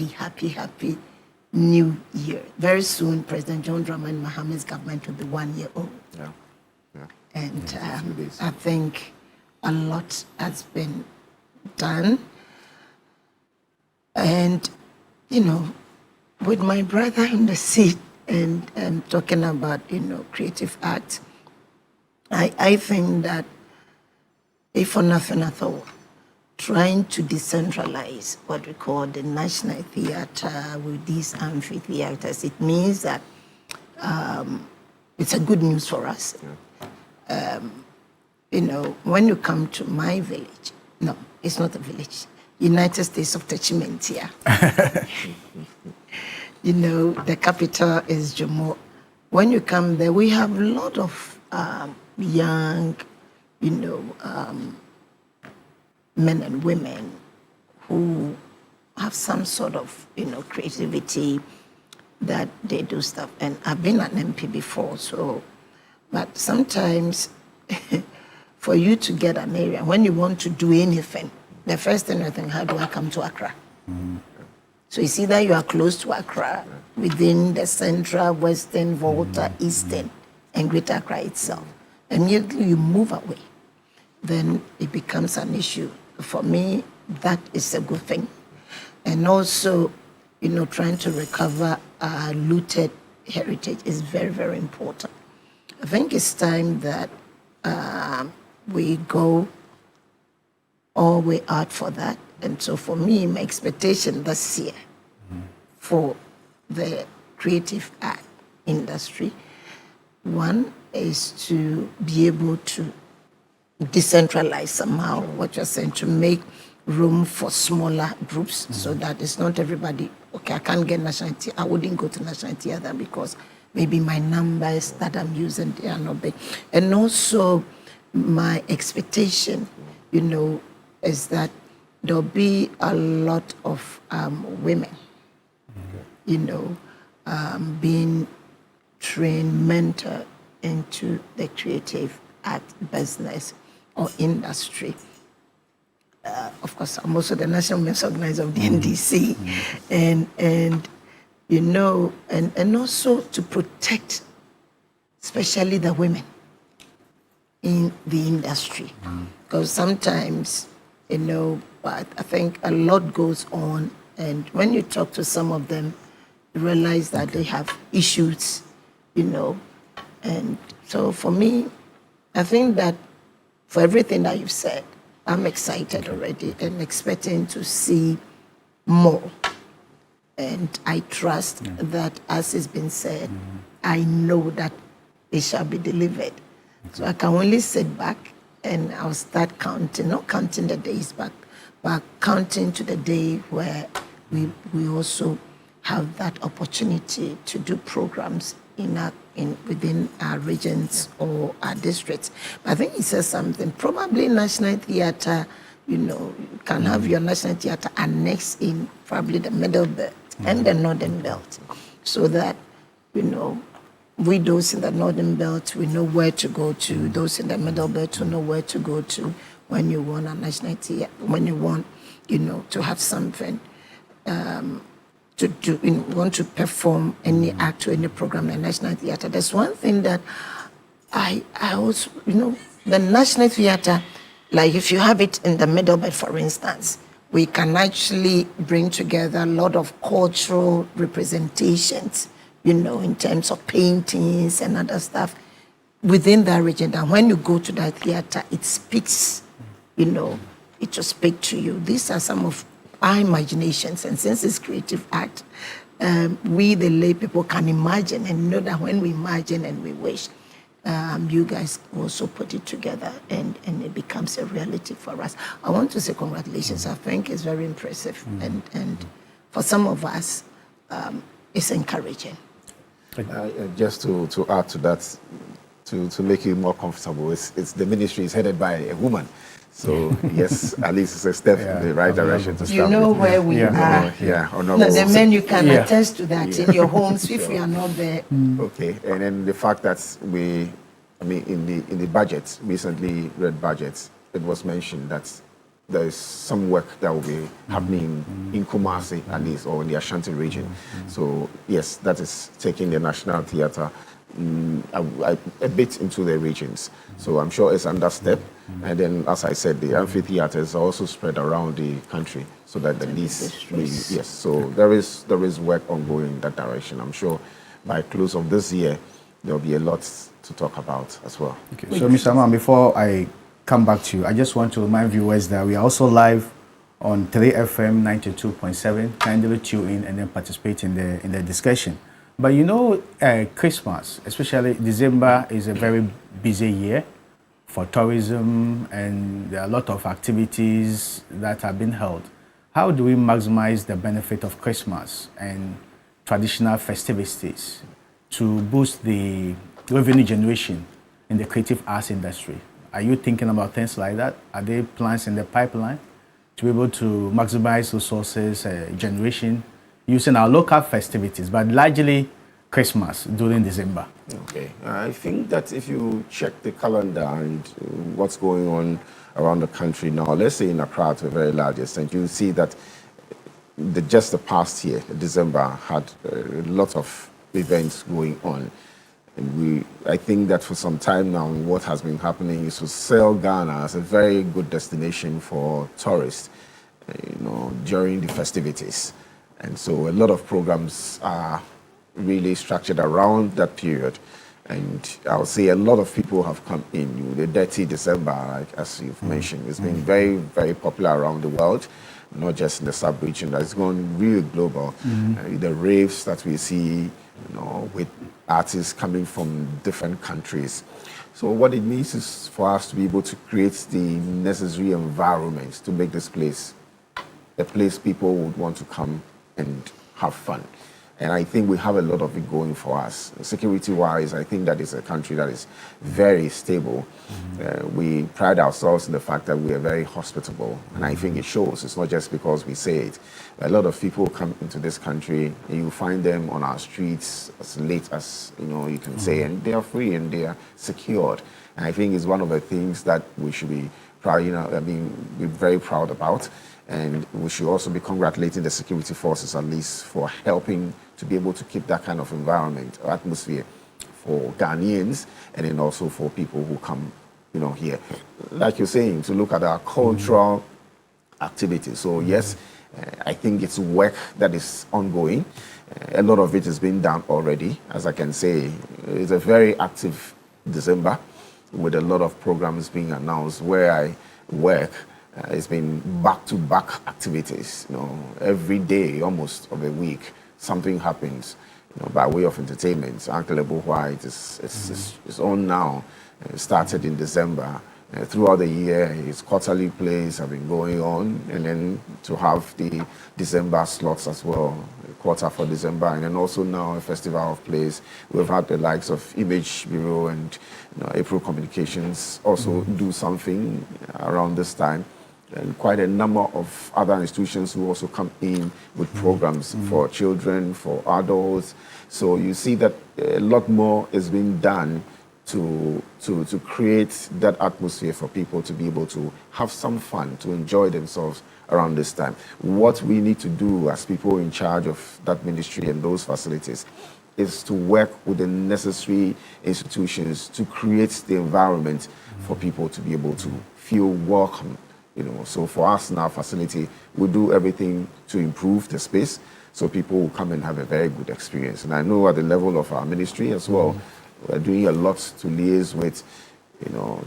happy New Year. Very soon, President John Dramani Maham's government will be 1 year old. Yeah. And I think a lot has been done. And, with my brother in the seat and talking about, creative arts, I think that if for nothing at all, trying to decentralize what we call the National Theatre with these amphitheaters, it means that it's a good news for us. When you come to my village, no, it's not a village, United States of Techimentia. The capital is Jomo. When you come there, we have a lot of young, men and women who have some sort of, creativity that they do stuff. And I've been an MP before, but sometimes for you to get an area, when you want to do anything, the first thing I think, how do I come to Accra? So it's either you are close to Accra, within the Central, Western, Volta, Eastern, and Greater Accra itself. Immediately you move away, then it becomes an issue. For me, that is a good thing. And also, trying to recover looted heritage is very, very important. I think it's time that we go all the way out for that. And so for me, my expectation this year for the creative art industry, one is to be able to decentralize somehow what you're saying, to make room for smaller groups so that it's not everybody, okay, I can't get nationality, I wouldn't go to National Theatre because maybe my numbers that I'm using, they are not big. And also my expectation, is that there'll be a lot of women, being trained, mentored into the creative art business or industry. Of course, I'm also the national women's organizer of the NDC, and also to protect, especially the women in the industry, because sometimes, but I think a lot goes on, and when you talk to some of them, you realize that they have issues, and so for me, I think that for everything that you've said, I'm excited already and expecting to see more. And I trust that, as has been said, I know that it shall be delivered. So I can only sit back and I'll start counting, not counting the days back, but counting to the day where we also have that opportunity to do programs within our regions or our districts. But I think he says something, probably National Theatre, you can have your National Theatre annexed in probably the Middle Belt and the Northern Belt, so that, we those in the Northern Belt, we know where to go to, those in the Middle Belt to know where to go to when you want a National Theatre, when you want, to have something, to do, want to perform any act or any program in the National Theatre. There's one thing that I also, the National Theatre, like if you have it in the Middle Belt, for instance, we can actually bring together a lot of cultural representations, in terms of paintings and other stuff within that region. And when you go to that theater, it speaks, it will speak to you. These are some of our imaginations. And since it's creative art, we, the lay people, can imagine and know that when we imagine and we wish, you guys also put it together and it becomes a reality for us. I want to say congratulations. I think it's very impressive. And for some of us, it's encouraging. Just to add to that, to make you more comfortable, it's the ministry is headed by a woman. So yes, at least it's a step in the right direction to start with. Where we are. No, the men, you can attest to that in your homes if we are not there. Okay, and then the fact that in the budget, recently read budgets, it was mentioned that there is some work that will be happening in Kumasi at least, or in the Ashanti region. So yes, that is taking the National Theatre a bit into the regions. So I'm sure it's under step. And then, as I said, the amphitheaters are also spread around the country, so that at least yes. So there is work ongoing in that direction. I'm sure by close of this year there'll be a lot to talk about as well. Okay. So, Mr. Mann, before I come back to you, I just want to remind viewers that we are also live on 3FM 92.7. Kindly tune in and then participate in the discussion. But you know, Christmas, especially December, is a very busy year for tourism, and there are a lot of activities that have been held. How do we maximize the benefit of Christmas and traditional festivities to boost the revenue generation in the creative arts industry? Are you thinking about things like that? Are there plans in the pipeline to be able to maximize resources generation using our local festivities, but largely Christmas during December? Okay, I think that if you check the calendar and what's going on around the country now, let's say in Accra to a very large extent, you see that just the past year, December, had a lot of events going on. And I think that for some time now, what has been happening is to sell Ghana as a very good destination for tourists, during the festivities. And so a lot of programs are really structured around that period. And I'll say a lot of people have come in. The Dirty December, like as you've mentioned, has been very, very popular around the world, not just in the sub-region. It's gone really global. The raves that we see, with artists coming from different countries. So what it means is for us to be able to create the necessary environment to make this place a place people would want to come and have fun. And I think we have a lot of it going for us. Security-wise, I think that is a country that is very stable. We pride ourselves in the fact that we are very hospitable. And I think it shows. It's not just because we say it. A lot of people come into this country, and you find them on our streets as late as, you can say, and they are free and they are secured. And I think it's one of the things that we should be proud, we're very proud about. And we should also be congratulating the security forces, at least, for helping to be able to keep that kind of environment or atmosphere for Ghanaians, and then also for people who come, here. Like you're saying, to look at our cultural activities. So yes, I think it's work that is ongoing. A lot of it has been done already. As I can say, it's a very active December with a lot of programs being announced. Where I work, it's been back-to-back activities. Every day, almost of a week, something happens. By way of entertainment. Uncle Ebuhua, it's on now. It started in December. Throughout the year, his quarterly plays have been going on, and then to have the December slots as well, a quarter for December, and then also now a festival of plays. We've had the likes of Image Bureau and April Communications also do something around this time. And quite a number of other institutions who also come in with programs for children, for adults. So you see that a lot more is being done to create that atmosphere for people to be able to have some fun, to enjoy themselves around this time. What we need to do as people in charge of that ministry and those facilities is to work with the necessary institutions to create the environment for people to be able to feel welcome. So for us in our facility, we do everything to improve the space so people will come and have a very good experience. And I know at the level of our ministry as well, we're doing a lot to liaise with,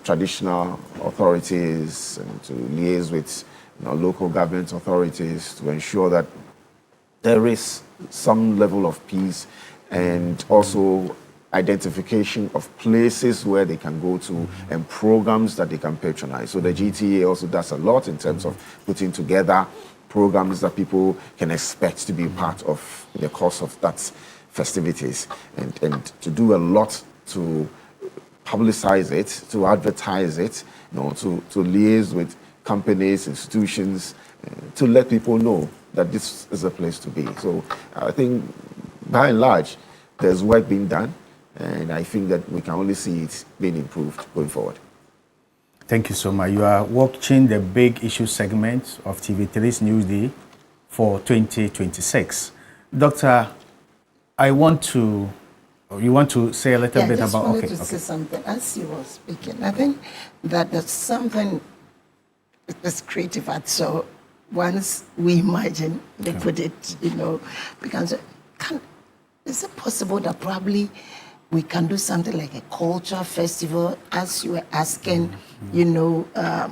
traditional authorities and to liaise with, local government authorities to ensure that there is some level of peace and also identification of places where they can go to and programs that they can patronize. So the GTA also does a lot in terms of putting together programs that people can expect to be part of in the course of that festivities, and to do a lot to publicize it, to advertise it, to liaise with companies, institutions, to let people know that this is a place to be. So I think by and large, there's work being done. And I think that we can only see it being improved going forward. Thank you so much. You are watching the big issue segment of TV3's Newsday for 2026. Doctor, you want to say a little bit I just about, wanted to say something as you were speaking. I think that there's something that's creative art. So once we imagine, they put it, becomes, is it possible that probably we can do something like a culture festival, as you were asking,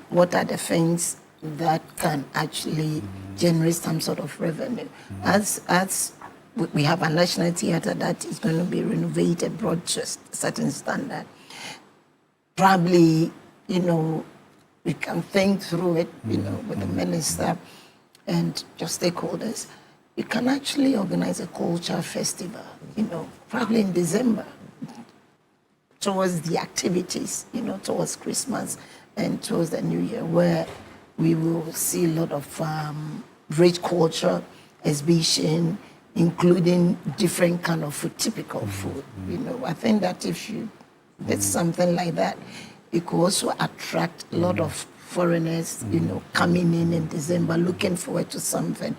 what are the things that can actually generate some sort of revenue? As we have a national theater that is going to be renovated, brought to a certain standard. Probably, we can think through it, with the minister and your stakeholders. You can actually organize a culture festival, probably in December, towards the activities, towards Christmas and towards the New Year, where we will see a lot of rich culture exhibition, including different kind of food, typical food. I think that if you did something like that, it could also attract a lot of foreigners, coming in December, looking forward to something.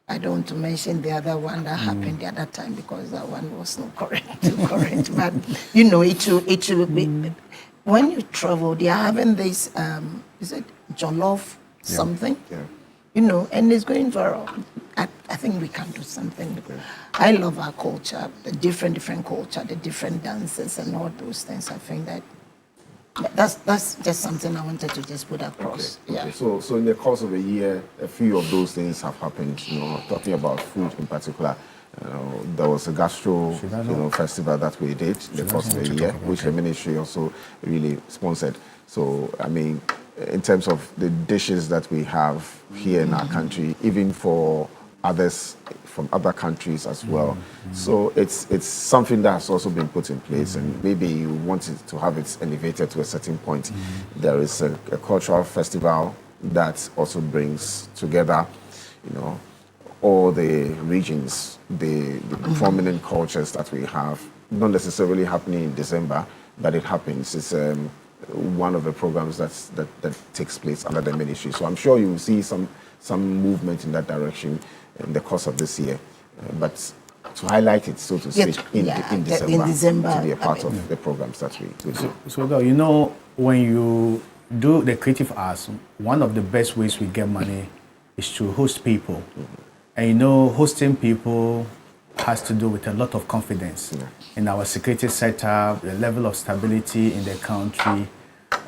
I don't want to mention the other one that happened the other time because that one was not too correct. But it will be when you travel. They are having this. Is it jollof something? Yeah. And it's going viral. I think we can do something. I love our culture, the different culture, the different dances and all those things. I think that's just something I wanted to just put across. Okay. Yeah. So in the course of a year, a few of those things have happened. Talking about food in particular, there was a gastro, festival that we did in the course of a year, which the ministry also really sponsored. So I mean, in terms of the dishes that we have here in our country, even for others from other countries as well. So it's something that's also been put in place, and maybe you want it to have it elevated to a certain point. There is a cultural festival that also brings together, all the regions, the prominent cultures that we have, not necessarily happening in December, but it happens. It's one of the programs that takes place under the ministry. So I'm sure you will see some movement in that direction in the course of this year. But to highlight it, so to speak, in December, to be a part of the programs that we do. So when you do the creative arts, one of the best ways we get money is to host people. And hosting people has to do with a lot of confidence in our security setup, the level of stability in the country.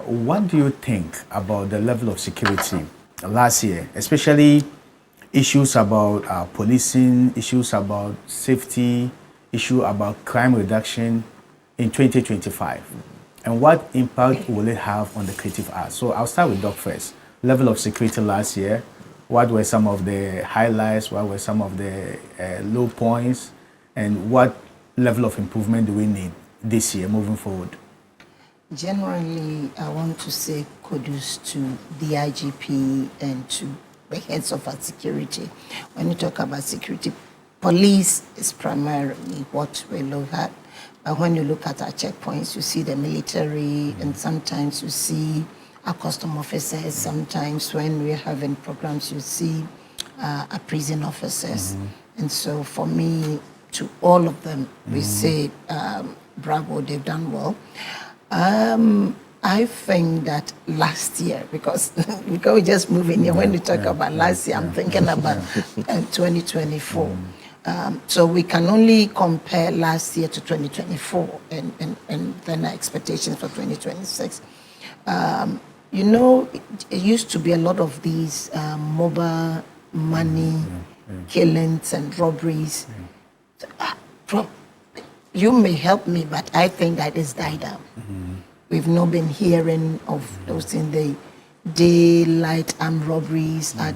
What do you think about the level of security last year, especially issues about policing, issues about safety, issue about crime reduction in 2025? And what impact will it have on the creative arts? So I'll start with Doc first. Level of security last year, what were some of the highlights? What were some of the low points? And what level of improvement do we need this year moving forward? Generally, I want to say kudos to the IGP and to the heads of our security. When you talk about security, police is primarily what we look at. But when you look at our checkpoints, you see the military, and sometimes you see our custom officers. Sometimes when we're having programs, you see our prison officers. And so for me, to all of them, we say, bravo, they've done well. I think that last year, because we just move in here, when we talk about last year, I'm thinking about 2024. So we can only compare last year to 2024 and then our expectations for 2026. It used to be a lot of these mobile money killings and robberies. You may help me, but I think that it's died down. We've not been hearing of those in the daylight armed robberies at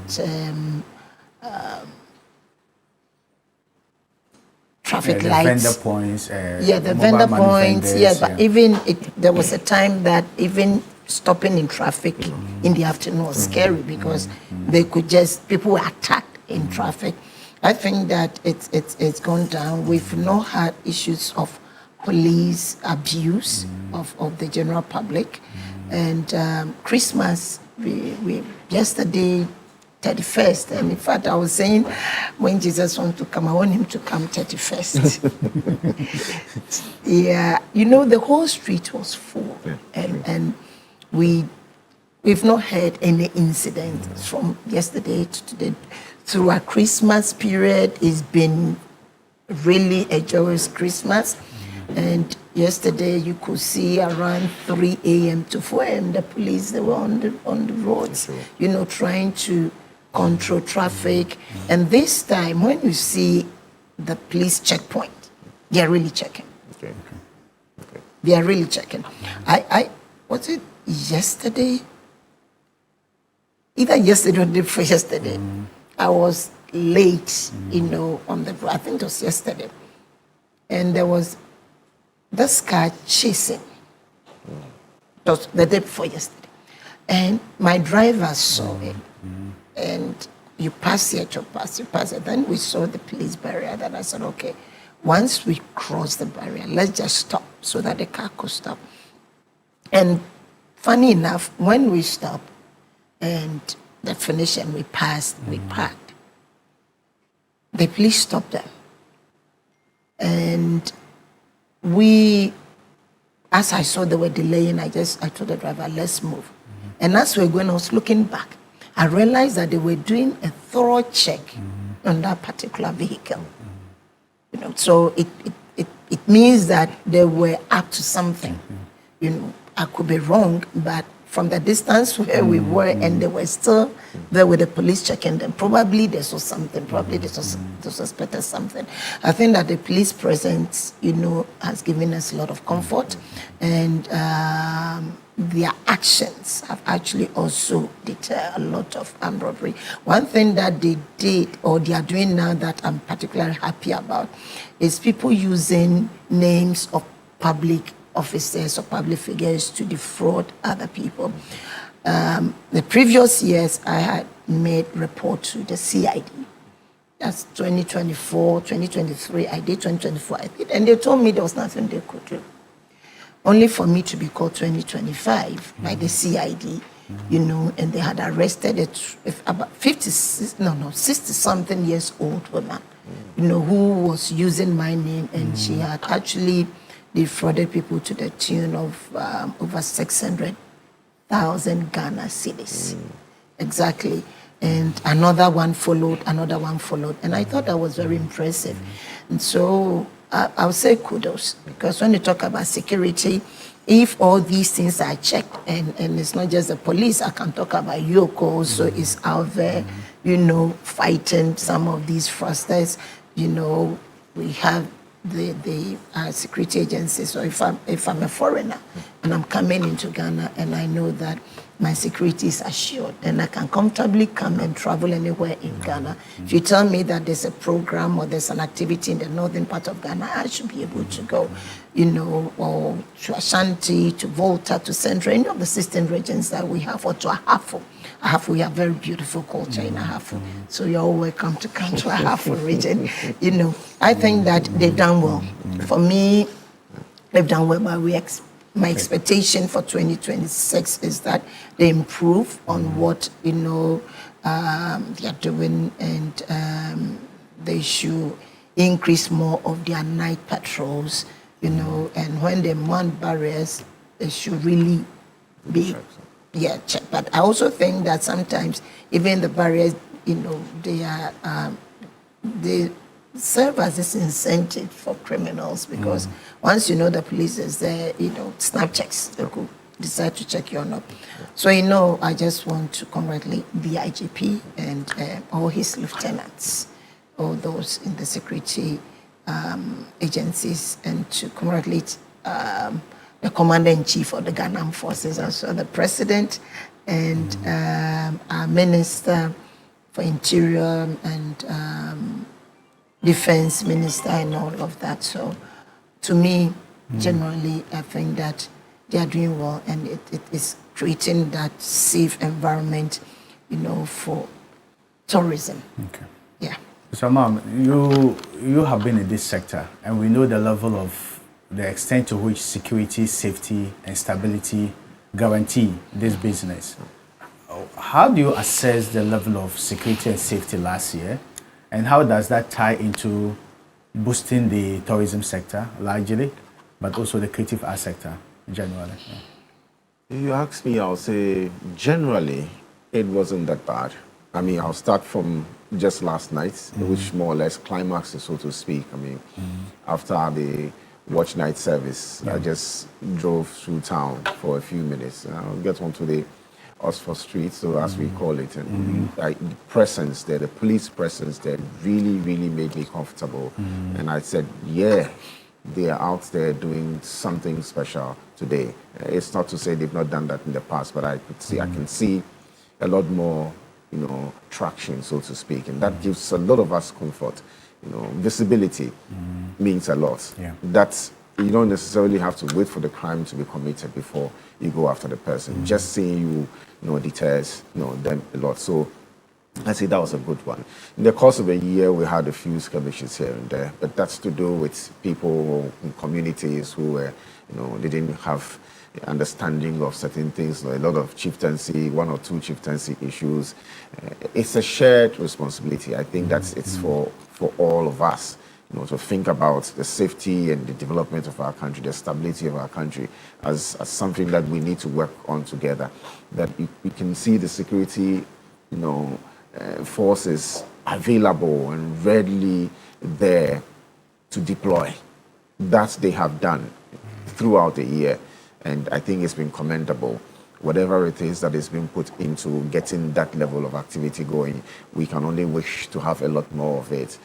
traffic lights. Vendor points. The vendor points. But even there was a time that even stopping in traffic in the afternoon was scary because people were attacked in traffic. I think that it's gone down. We've not had issues of police abuse of the general public. And Christmas, we yesterday, 31st, and in fact, I was saying when Jesus wants to come, I want him to come 31st. Yeah, the whole street was full, and we've not had any incident from yesterday to today. Through our Christmas period, it's been really a joyous Christmas. And yesterday you could see around 3 a.m. to 4 a.m. the police, they were on the roads, trying to control traffic. And this time when you see the police checkpoint, they are really checking. Okay. They are really checking. I was it yesterday? Either yesterday or the day before yesterday. I was late, on the road. I think it was yesterday. And there was this car chasing. It was the day before yesterday. And my driver saw it. And you pass it, you pass it. Then we saw the police barrier. Then I said, okay, once we cross the barrier, let's just stop so that the car could stop. And funny enough, when we stopped and the finish and we passed, we parked. The police stopped them. And as I saw they were delaying, I told the driver, let's move. And as we were going, I was looking back. I realized that they were doing a thorough check on that particular vehicle. So it means that they were up to something. I could be wrong, but from the distance where we were and they were still there with the police checking them, probably they saw something, probably they suspected something. I think that the police presence, has given us a lot of comfort, and their actions have actually also deterred a lot of armed robbery. One thing that they did, or they are doing now, that I'm particularly happy about, is people using names of public officers or public figures to defraud other people. The previous years, I had made report to the CID. That's 2024, 2023. I did 2024. And they told me there was nothing they could do. Only for me to be called 2025 by the CID, and they had arrested about 60-something years old woman, who was using my name, and she had actually defrauded people to the tune of over 600,000 Ghana cedis. Exactly. And another one followed. And I thought that was very impressive. And so I would say kudos, because when you talk about security, if all these things are checked, and it's not just the police, I can talk about Yoko also is out there, fighting some of these fraudsters. We have the security agencies. So if I'm a foreigner and I'm coming into Ghana and I know that my security is assured and I can comfortably come and travel anywhere in Ghana, if you tell me that there's a program or there's an activity in the northern part of Ghana, I should be able to go, or to Ashanti, to Volta, to Central, any of the system regions that we have, or to Ahafo. We have very beautiful culture in Ahafo. So you're all welcome to come to Ahafo region. I think that they've done well. For me, they've done well, but my expectation for 2026 is that they improve on what they are doing, and they should increase more of their night patrols, and when they mount barriers, they should really be checked. But I also think that sometimes even the barriers, they serve as this incentive for criminals, because once the police is there, snap checks, they could decide to check you or not. So I just want to congratulate the IGP and all his lieutenants, all those in the security agencies, and to congratulate the Commander-in-Chief of the Ghana Armed Forces, also the President, and our Minister for Interior and Defense Minister, and all of that. So to me, generally, I think that they are doing well, and it is creating that safe environment, for tourism. Okay. Yeah. So, Ma'am, you have been in this sector, and we know the level of the extent to which security, safety, and stability guarantee this business. How do you assess the level of security and safety last year, and how does that tie into boosting the tourism sector largely, but also the creative art sector generally? If you ask me, I'll say generally it wasn't that bad. I mean, I'll start from just last night, which more or less climaxed, so to speak. I mean, after the watch night service, I just drove through town for a few minutes. I'll get onto the Oxford Street, so as we call it, and the presence there, the police presence there, really, really made me comfortable. And I said, yeah, they are out there doing something special today. It's not to say they've not done that in the past, but I could see, I can see a lot more, traction, so to speak, and that gives a lot of us comfort. Visibility means a lot. Yeah. That's, you don't necessarily have to wait for the crime to be committed before you go after the person. Just seeing you, deters, them a lot. So I say that was a good one. In the course of a year, we had a few skirmishes here and there, but that's to do with people in communities who were, they didn't have understanding of certain things, a lot of chieftaincy, one or two chieftaincy issues. It's a shared responsibility. I think that's it's for all of us, to think about the safety and the development of our country, the stability of our country as something that we need to work on together. That you can see the security, forces available and readily there to deploy. That they have done throughout the year. And I think it's been commendable. Whatever it is that is being put into getting that level of activity going, we can only wish to have a lot more of it,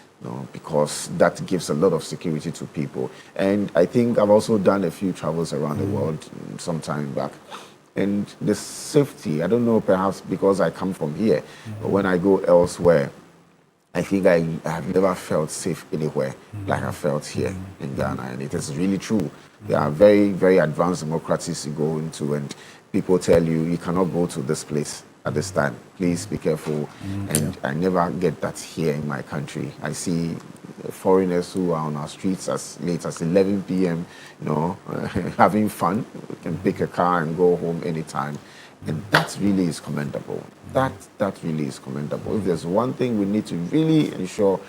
because that gives a lot of security to people. And I think I've also done a few travels around the world some time back. And the safety, I don't know, perhaps because I come from here, but when I go elsewhere, I think I have never felt safe anywhere like I felt here in Ghana. And it is really true. There are very, very advanced democracies you go into, and people tell you cannot go to this place at this time. Please be careful. And I never get that here in my country. I see foreigners who are on our streets as late as 11 p.m., having fun. We can pick a car and go home anytime. And that really is commendable. That really is commendable. If there's one thing we need to really ensure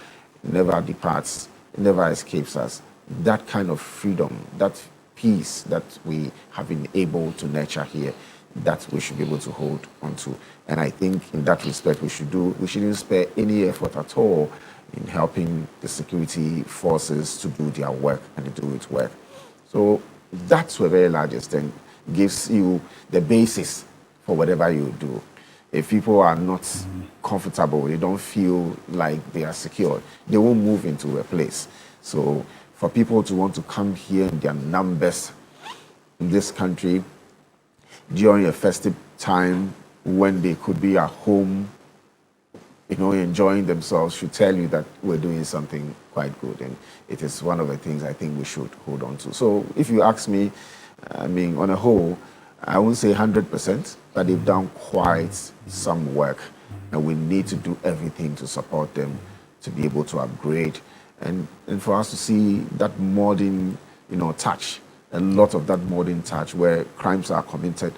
never departs, never escapes us, that kind of freedom, that peace that we have been able to nurture here, that we should be able to hold on to. And I think in that respect, we shouldn't spare any effort at all in helping the security forces to do their work and to do its work. So that's to a very large extent gives you the basis for whatever you do. If people are not comfortable, they don't feel like they are secure, they won't move into a place. So for people to want to come here in their numbers in this country during a festive time when they could be at home, enjoying themselves, should tell you that we're doing something quite good. And it is one of the things I think we should hold on to. So if you ask me, I mean, on a whole, I won't say 100%, but they've done quite some work. And we need to do everything to support them to be able to upgrade. And for us to see that modern, touch, a lot of that modern touch where crimes are committed,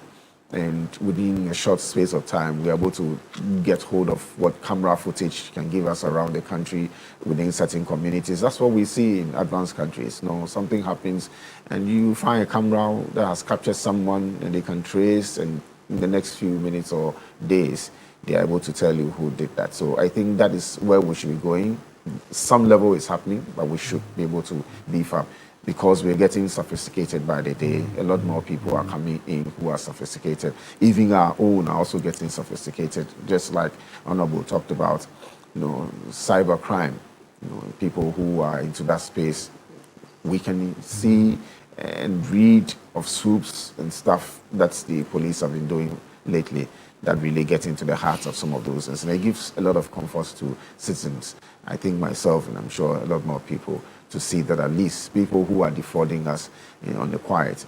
and within a short space of time, we're able to get hold of what camera footage can give us around the country within certain communities. That's what we see in advanced countries. Something happens and you find a camera that has captured someone and they can trace, and in the next few minutes or days, they are able to tell you who did that. So I think that is where we should be going. Some level is happening, but we should be able to beef up because we're getting sophisticated by the day. A lot more people are coming in who are sophisticated. Even our own are also getting sophisticated, just like Honorable talked about, cyber crime. People who are into that space, we can see and read of swoops and stuff that the police have been doing lately that really get into the heart of some of those. And it gives a lot of comfort to citizens. I think myself, and I'm sure a lot more people, to see that at least people who are defrauding us on the quiet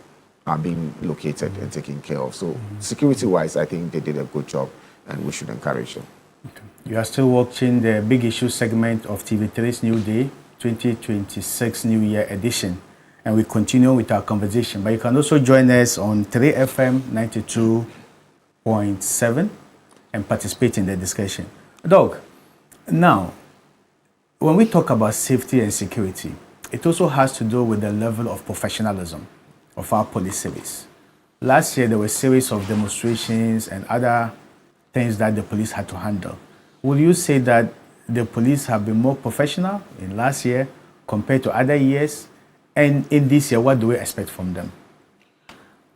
are being located and taken care of. So security-wise, I think they did a good job, and we should encourage them. Okay. You are still watching the Big Issue segment of TV3's New Day 2026 New Year edition. and we continue with our conversation. But you can also join us on 3FM 92.7 and participate in the discussion. Doug, now, when we talk about safety and security, it also has to do with the level of professionalism of our police service. Last year, there were a series of demonstrations and other things that the police had to handle. Will you say that the police have been more professional in last year compared to other years? And in this year, what do we expect from them?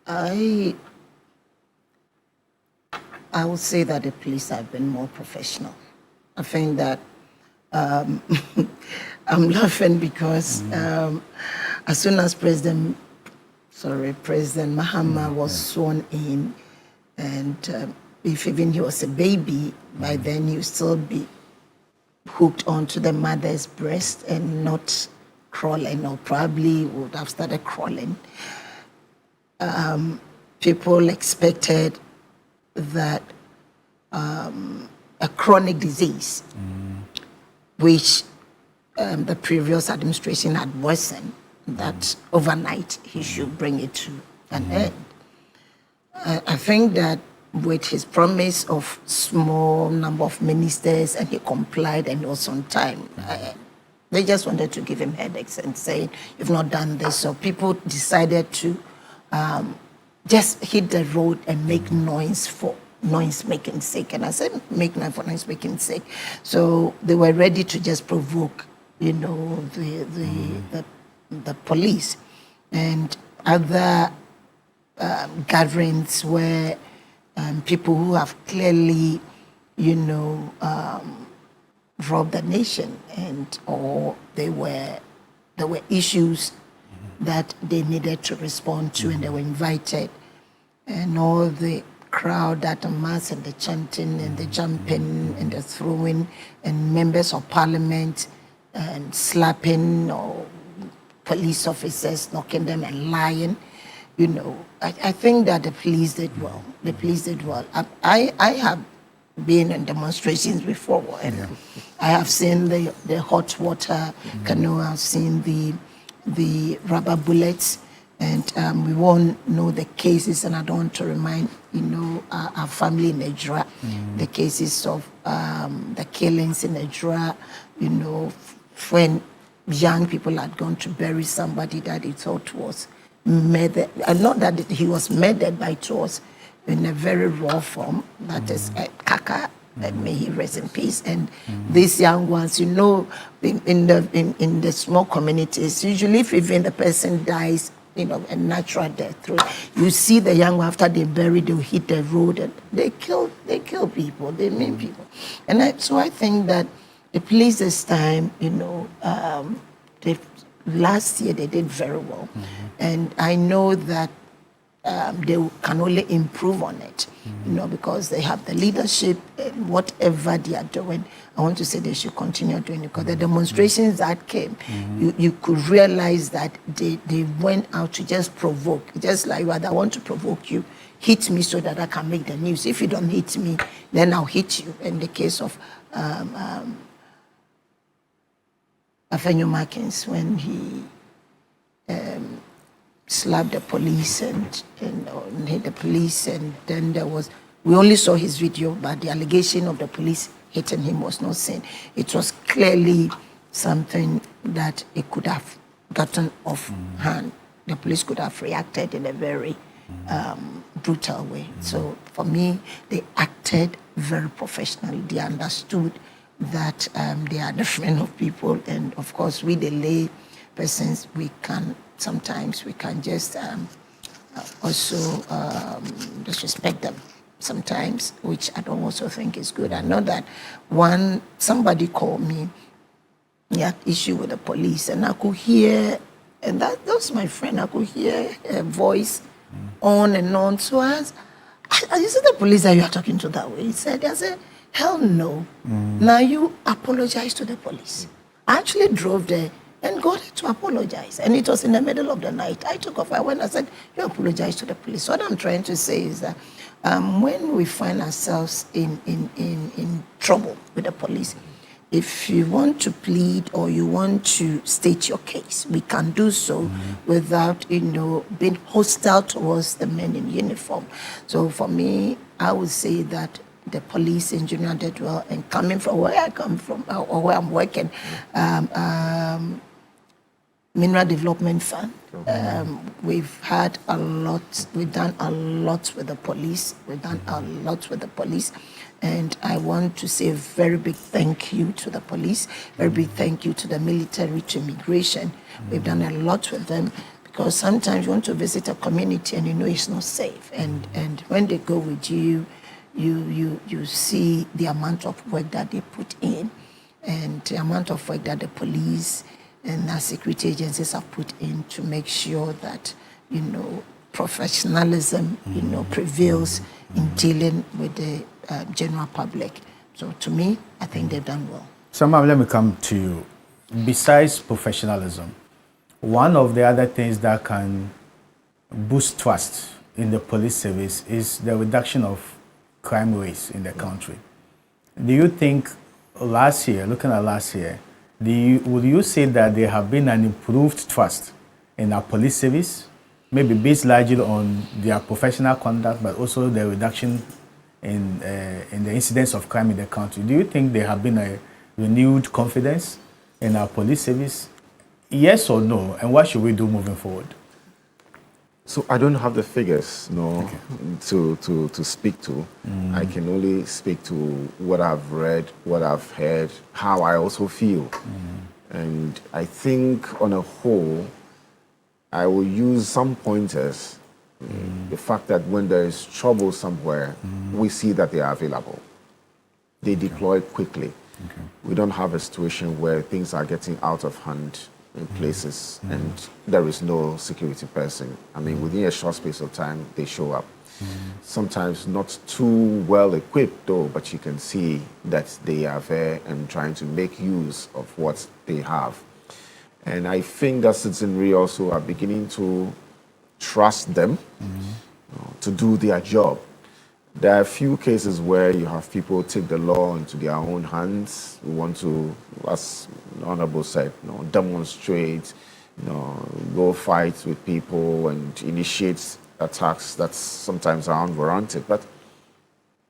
I would say that the police have been more professional. I think that I'm laughing because as soon as President Mahama was sworn in, and if even he was a baby, by then he would still be hooked onto the mother's breast and not crawling, or probably would have started crawling. People expected that a chronic disease, which the previous administration had worsened, that overnight he should bring it to an end. I think that with his promise of small number of ministers, and he complied and was on time, they just wanted to give him headaches and say, you've not done this. So people decided to just hit the road and make noise for noise making sake. And I said, make noise for noise making sake. So they were ready to just provoke, the police. And other gatherings where people who have clearly, robbed the nation, or there were issues that they needed to respond to, and they were invited, and all the crowd that amassed, and the chanting and the jumping and the throwing, and members of parliament and slapping or police officers, knocking them and lying. I think that the police did well. The police did well. I have been in demonstrations before, and I have seen the hot water canoe. I've seen the rubber bullets, and we won't know the cases. And I don't want to remind our family in Nigeria the cases of the killings in Nigeria. When young people had gone to bury somebody that they thought was murdered, and not that he was murdered, but it was in a very raw form. That is Kaka, may he rest in peace. And these young ones, in the small communities, usually if even the person dies, a natural death, you see the young one, after they bury, they'll hit the road, and they kill people, they maim people. And so I think that the police this time, last year they did very well. And I know that they can only improve on it, because they have the leadership, and whatever they are doing, I want to say they should continue doing it, because the demonstrations that came, you could realize that they went out to just provoke, just like, I want to provoke you, hit me so that I can make the news. If you don't hit me, then I'll hit you. In the case of Afenyo Markins, when he slapped the police and hit the police, and then we only saw his video, but the allegation of the police hitting him was not seen. It was clearly something that it could have gotten off hand. The police could have reacted in a very brutal way. So for me, they acted very professionally. They understood that they are the friend of people, and of course, we the lay persons, we can just also disrespect them sometimes, which I don't also think is good. I know that somebody called me, he had issue with the police, and I could hear, and that was my friend, I could hear a voice on and on. So I asked, is it the police that you are talking to that way? He said, I said, hell no. Now you apologize to the police. I actually drove there and got to apologize. And it was in the middle of the night. I took off. I went, I said, you apologize to the police. What I'm trying to say is that when we find ourselves in trouble with the police, if you want to plead or you want to state your case, we can do so without, being hostile towards the men in uniform. So for me, I would say that the police in Junior Deadwell, and coming from where I come from or where I'm working, Mineral Development Fund. We've done a lot with the police. And I want to say a very big thank you to the police, very big thank you to the military, to immigration. We've done a lot with them because sometimes you want to visit a community and it's not safe. And when they go with you, you see the amount of work that they put in and the amount of work that the police and our security agencies have put in to make sure that, professionalism, prevails in dealing with the general public. So to me, I think they've done well. Samam, let me come to you. Besides professionalism, one of the other things that can boost trust in the police service is the reduction of crime rates in the country. Do you think looking at last year, would you say that there have been an improved trust in our police service, maybe based largely on their professional conduct, but also the reduction in the incidence of crime in the country? Do you think there have been a renewed confidence in our police service? Yes or no? And what should we do moving forward? So I don't have the figures, to speak to. I can only speak to what I've read, what I've heard, how I also feel. And I think on a whole, I will use some pointers. The fact that when there is trouble somewhere, we see that they are available. They deploy quickly. We don't have a situation where things are getting out of hand in places and there is no security person. I mean, within a short space of time, they show up. Sometimes not too well equipped though, but you can see that they are there and trying to make use of what they have. And I think that citizenry also are beginning to trust them to do their job. There are a few cases where you have people take the law into their own hands. We want to, as the Honorable said, demonstrate, go fight with people and initiate attacks that sometimes are unwarranted. But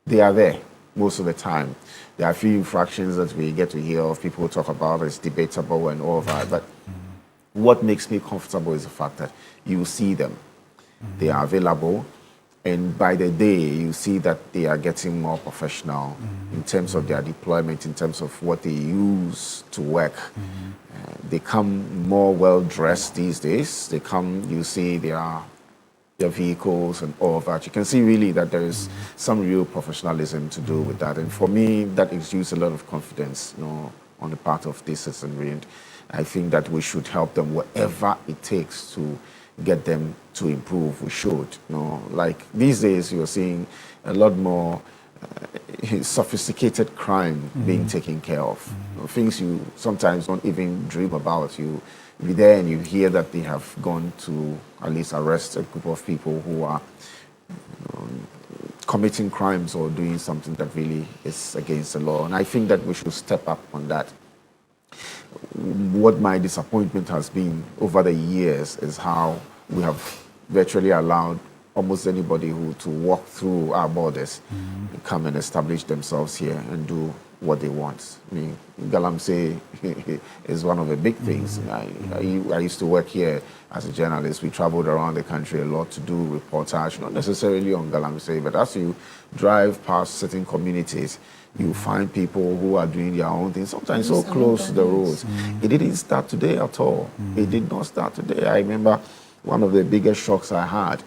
they are there most of the time. There are a few infractions that we get to hear of, people talk about, it's debatable and all of that. But what makes me comfortable is the fact that you see them. They are available. And by the day, you see that they are getting more professional in terms of their deployment, in terms of what they use to work. They come more well-dressed these days. They come, you see their vehicles and all of that. You can see really that there is some real professionalism to do with that. And for me, that exudes a lot of confidence, on the part of this citizenry. And I think that we should help them whatever it takes to get them to improve. We should, like these days you're seeing a lot more sophisticated crime being taken care of. Things you sometimes don't even dream about. You be there and you hear that they have gone to at least arrest a group of people who are committing crimes or doing something that really is against the law. And I think that we should step up on that. What my disappointment has been over the years is how we have virtually allowed almost anybody to walk through our borders, come and establish themselves here and do what they want. I mean, Galamsey is one of the big things. I used to work here as a journalist. We traveled around the country a lot to do reportage, not necessarily on Galamsey, but as you drive past certain communities, you find people who are doing their own thing, sometimes so close to the roads. It didn't start today at all. It did not start today. I remember one of the biggest shocks I had,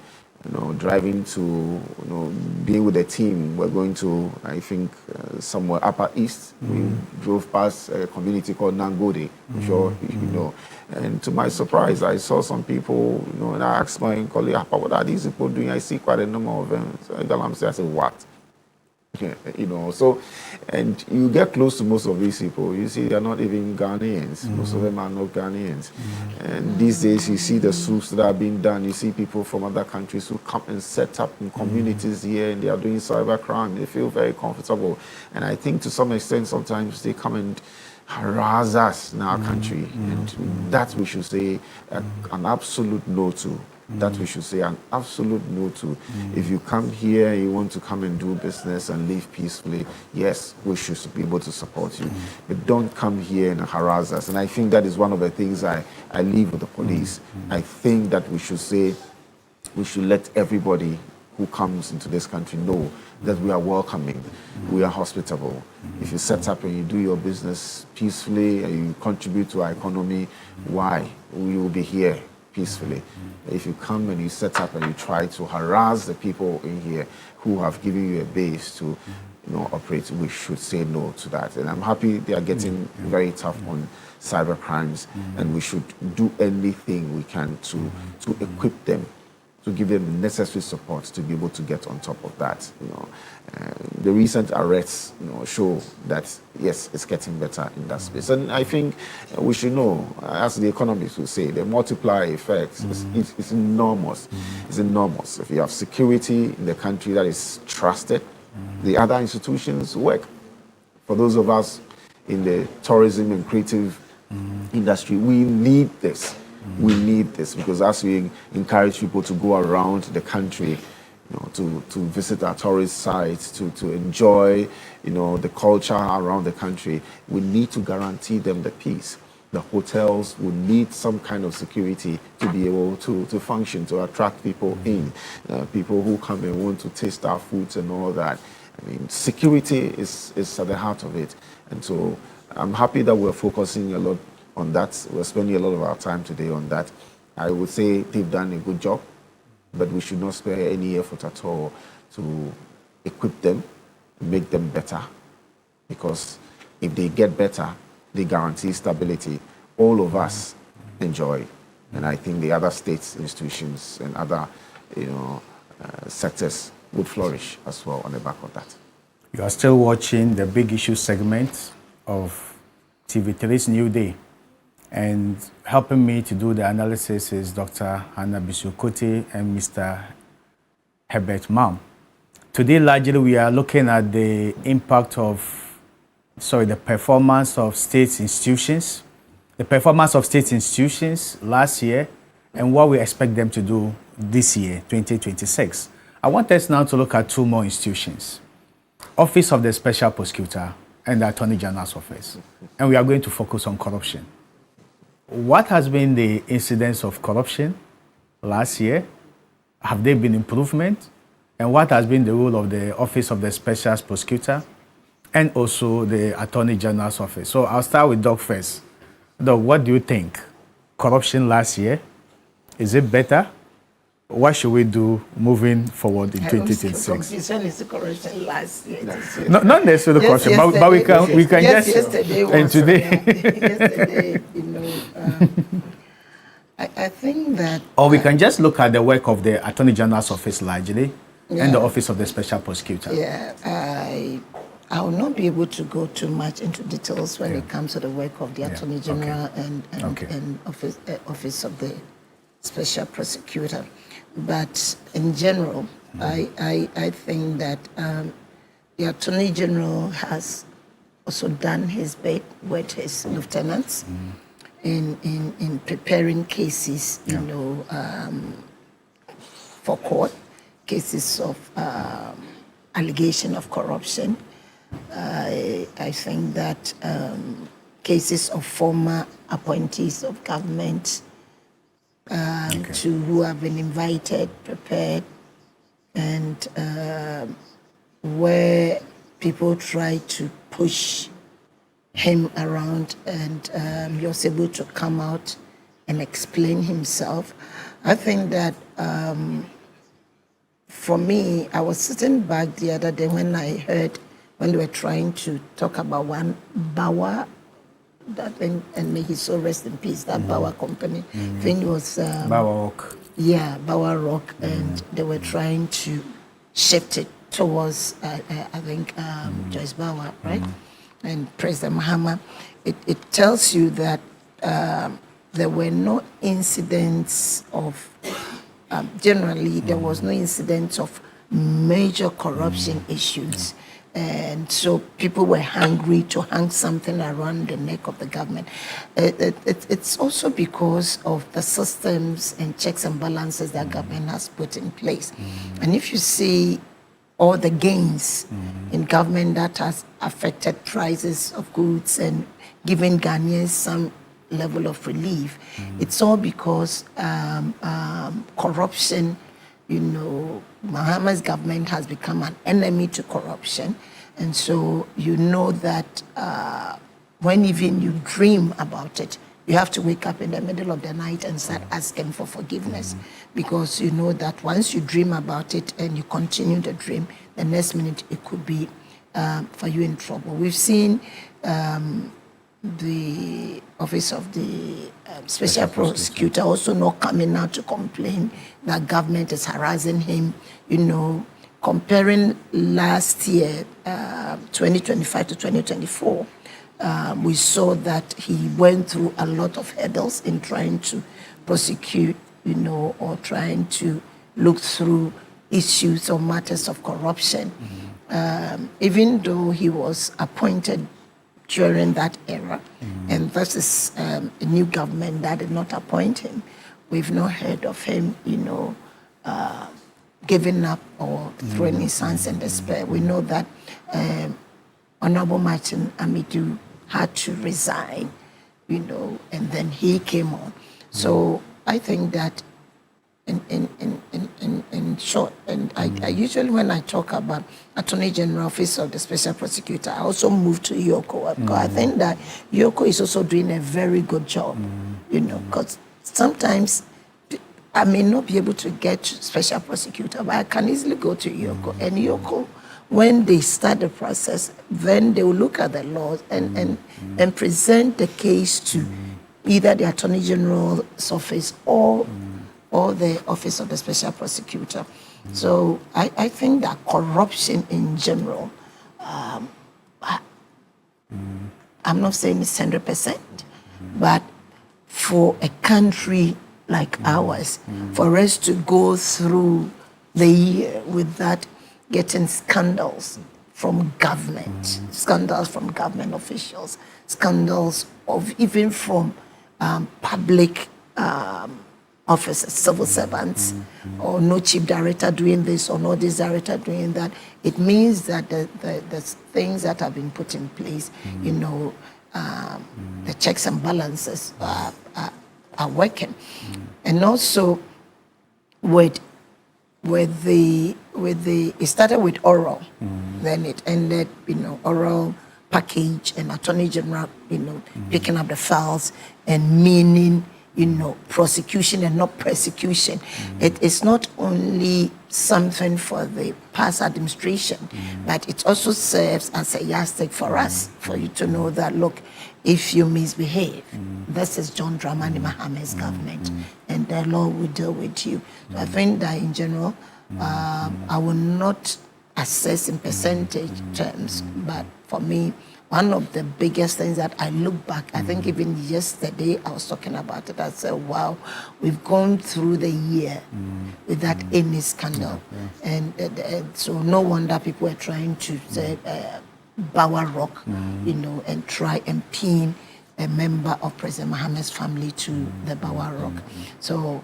driving to, being with a team. We're going to, I think, somewhere Upper East. We drove past a community called Nangode, I'm sure you know. And to my surprise, I saw some people, and I asked my colleague, what are these people doing? I see quite a number of them. So I said, what? So, and you get close to most of these people, you see they're not even Ghanaians. Most of them are not Ghanaians. And these days you see the soups that are being done, you see people from other countries who come and set up in communities here and they are doing cyber crime. They feel very comfortable. And I think to some extent sometimes they come and harass us in our country. And that we should say an absolute no to. That we should say an absolute no to. If you come here, you want to come and do business and live peacefully, yes, we should be able to support you. But don't come here and harass us. And I think that is one of the things I leave with the police. I think that we should say, we should let everybody who comes into this country know that we are welcoming, we are hospitable. If you set up and you do your business peacefully and you contribute to our economy, why? We will be here peacefully. If you come and you set up and you try to harass the people in here who have given you a base to operate, we should say no to that. And I'm happy they are getting very tough on cyber crimes, and we should do anything we can to equip them, to give them the necessary support to be able to get on top of that. The recent arrests show that yes, it's getting better in that space. And I think we should know, as the economists will say, the multiplier effect is enormous. It's enormous. If you have security in the country that is trusted, the other institutions work. For those of us in the tourism and creative industry, we need this. We need this because as we encourage people to go around the country, to visit our tourist sites, to enjoy, the culture around the country, we need to guarantee them the peace. The hotels will need some kind of security to be able to function, to attract people in, people who come and want to taste our foods and all that. I mean, security is at the heart of it. And so I'm happy that we're focusing a lot on that. We're spending a lot of our time today on that. I would say they've done a good job, but we should not spare any effort at all to equip them, make them better. Because if they get better, they guarantee stability. All of us enjoy. And I think the other states, institutions, and other sectors would flourish as well on the back of that. You are still watching the Big Issue segment of TV3's New Day. And helping me to do the analysis is Dr. Hannah Bissou-Kotey and Mr. Herbert Mam. Today, largely, we are looking at the impact of, the performance of state institutions, last year, and what we expect them to do this year, 2026. I want us now to look at two more institutions, Office of the Special Prosecutor and the Attorney General's Office. And we are going to focus on corruption. What has been the incidence of corruption last year? Have there been improvement? And what has been the role of the Office of the Special Prosecutor and also the Attorney General's Office? So I'll start with Doc first. Doc, what do you think? Corruption last year, is it better? What should we do moving forward in 2026? Confusion is the corruption last year. No, not necessarily corruption, but we can just yesterday and today. Yesterday, I think that. Or we can just look at the work of the Attorney General's Office largely, and the Office of the Special Prosecutor. Yeah, I will not be able to go too much into details when it comes to the work of the Attorney General and Office of the Special Prosecutor. But in general, I think that the Attorney General has also done his bit with his lieutenants in preparing cases, for court, cases of allegation of corruption. I think that cases of former appointees of government to who have been invited, prepared, and where people try to push him around and he was able to come out and explain himself. I think that for me, I was sitting back the other day when I heard when they were trying to talk about one Bauer, and may he so rest in peace, that Bauer company. I think it was Bauer Rock. Yeah, Bauer Rock, and they were trying to shift it towards, I think, Joyce Bauer, right? And President Mahama. It tells you that there were no incidents of, generally, there was no incidents of major corruption issues. And so people were hungry to hang something around the neck of the government. It's also because of the systems and checks and balances that government has put in place. And if you see all the gains in government that has affected prices of goods and given Ghanaians some level of relief, it's all because corruption, Mahama's government has become an enemy to corruption. And so you know that when even you dream about it, you have to wake up in the middle of the night and start asking for forgiveness, because you know that once you dream about it and you continue the dream, the next minute it could be for you in trouble. We've seen the office of the special prosecutor also not coming out to complain that government is harassing him. Comparing last year, 2025 to 2024, we saw that he went through a lot of hurdles in trying to prosecute, or trying to look through issues or matters of corruption. Even though he was appointed during that era, and this is a new government that did not appoint him, we've not heard of him, giving up or throwing his hands in despair. We know that Honorable Martin Amidu had to resign, and then he came on. So I think that in short, and I usually, when I talk about Attorney General Office of the Special Prosecutor, I also move to Yoko, because I think that Yoko is also doing a very good job, because sometimes I may not be able to get to Special Prosecutor, but I can easily go to Yoko. And Yoko, when they start the process, then they will look at the laws and present the case to either the Attorney General's office or the Office of the Special Prosecutor. So I think that corruption in general, I'm not saying it's 100%, but for a country like ours, for us to go through the year without getting scandals from government, scandals from government officials, scandals of even from public officers, civil servants, or no chief director doing this or no this director doing that, it means that the things that have been put in place, the checks and balances are working. And also with it started with oral, then it ended, oral package and Attorney General, picking up the files and meaning, prosecution and not persecution. It is not only something for the past administration, but it also serves as a yardstick for us, for you to know that, look, if you misbehave, this is John Dramani Mahama's government, and the law will deal with you. So I think that in general, I will not assess in percentage terms, but for me, one of the biggest things that I look back, I think even yesterday I was talking about it, I said, wow, we've gone through the year without any scandal. And so no wonder people are trying to say, Bower Rock, and try and pin a member of President Mahama's family to the Bower Rock. So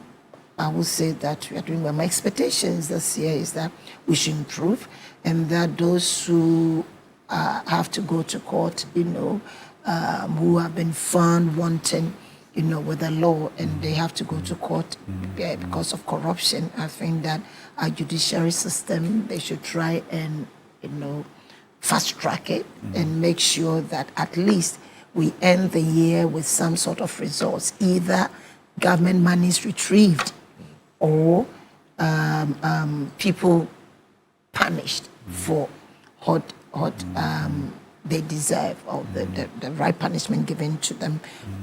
I would say that we are doing well. My expectations this year is that we should improve, and that those who have to go to court, who have been found wanting, with the law, and they have to go to court because of corruption. I think that our judiciary system, they should try and, fast track it and make sure that at least we end the year with some sort of results, either government money is retrieved or people punished for what they deserve, or the right punishment given to them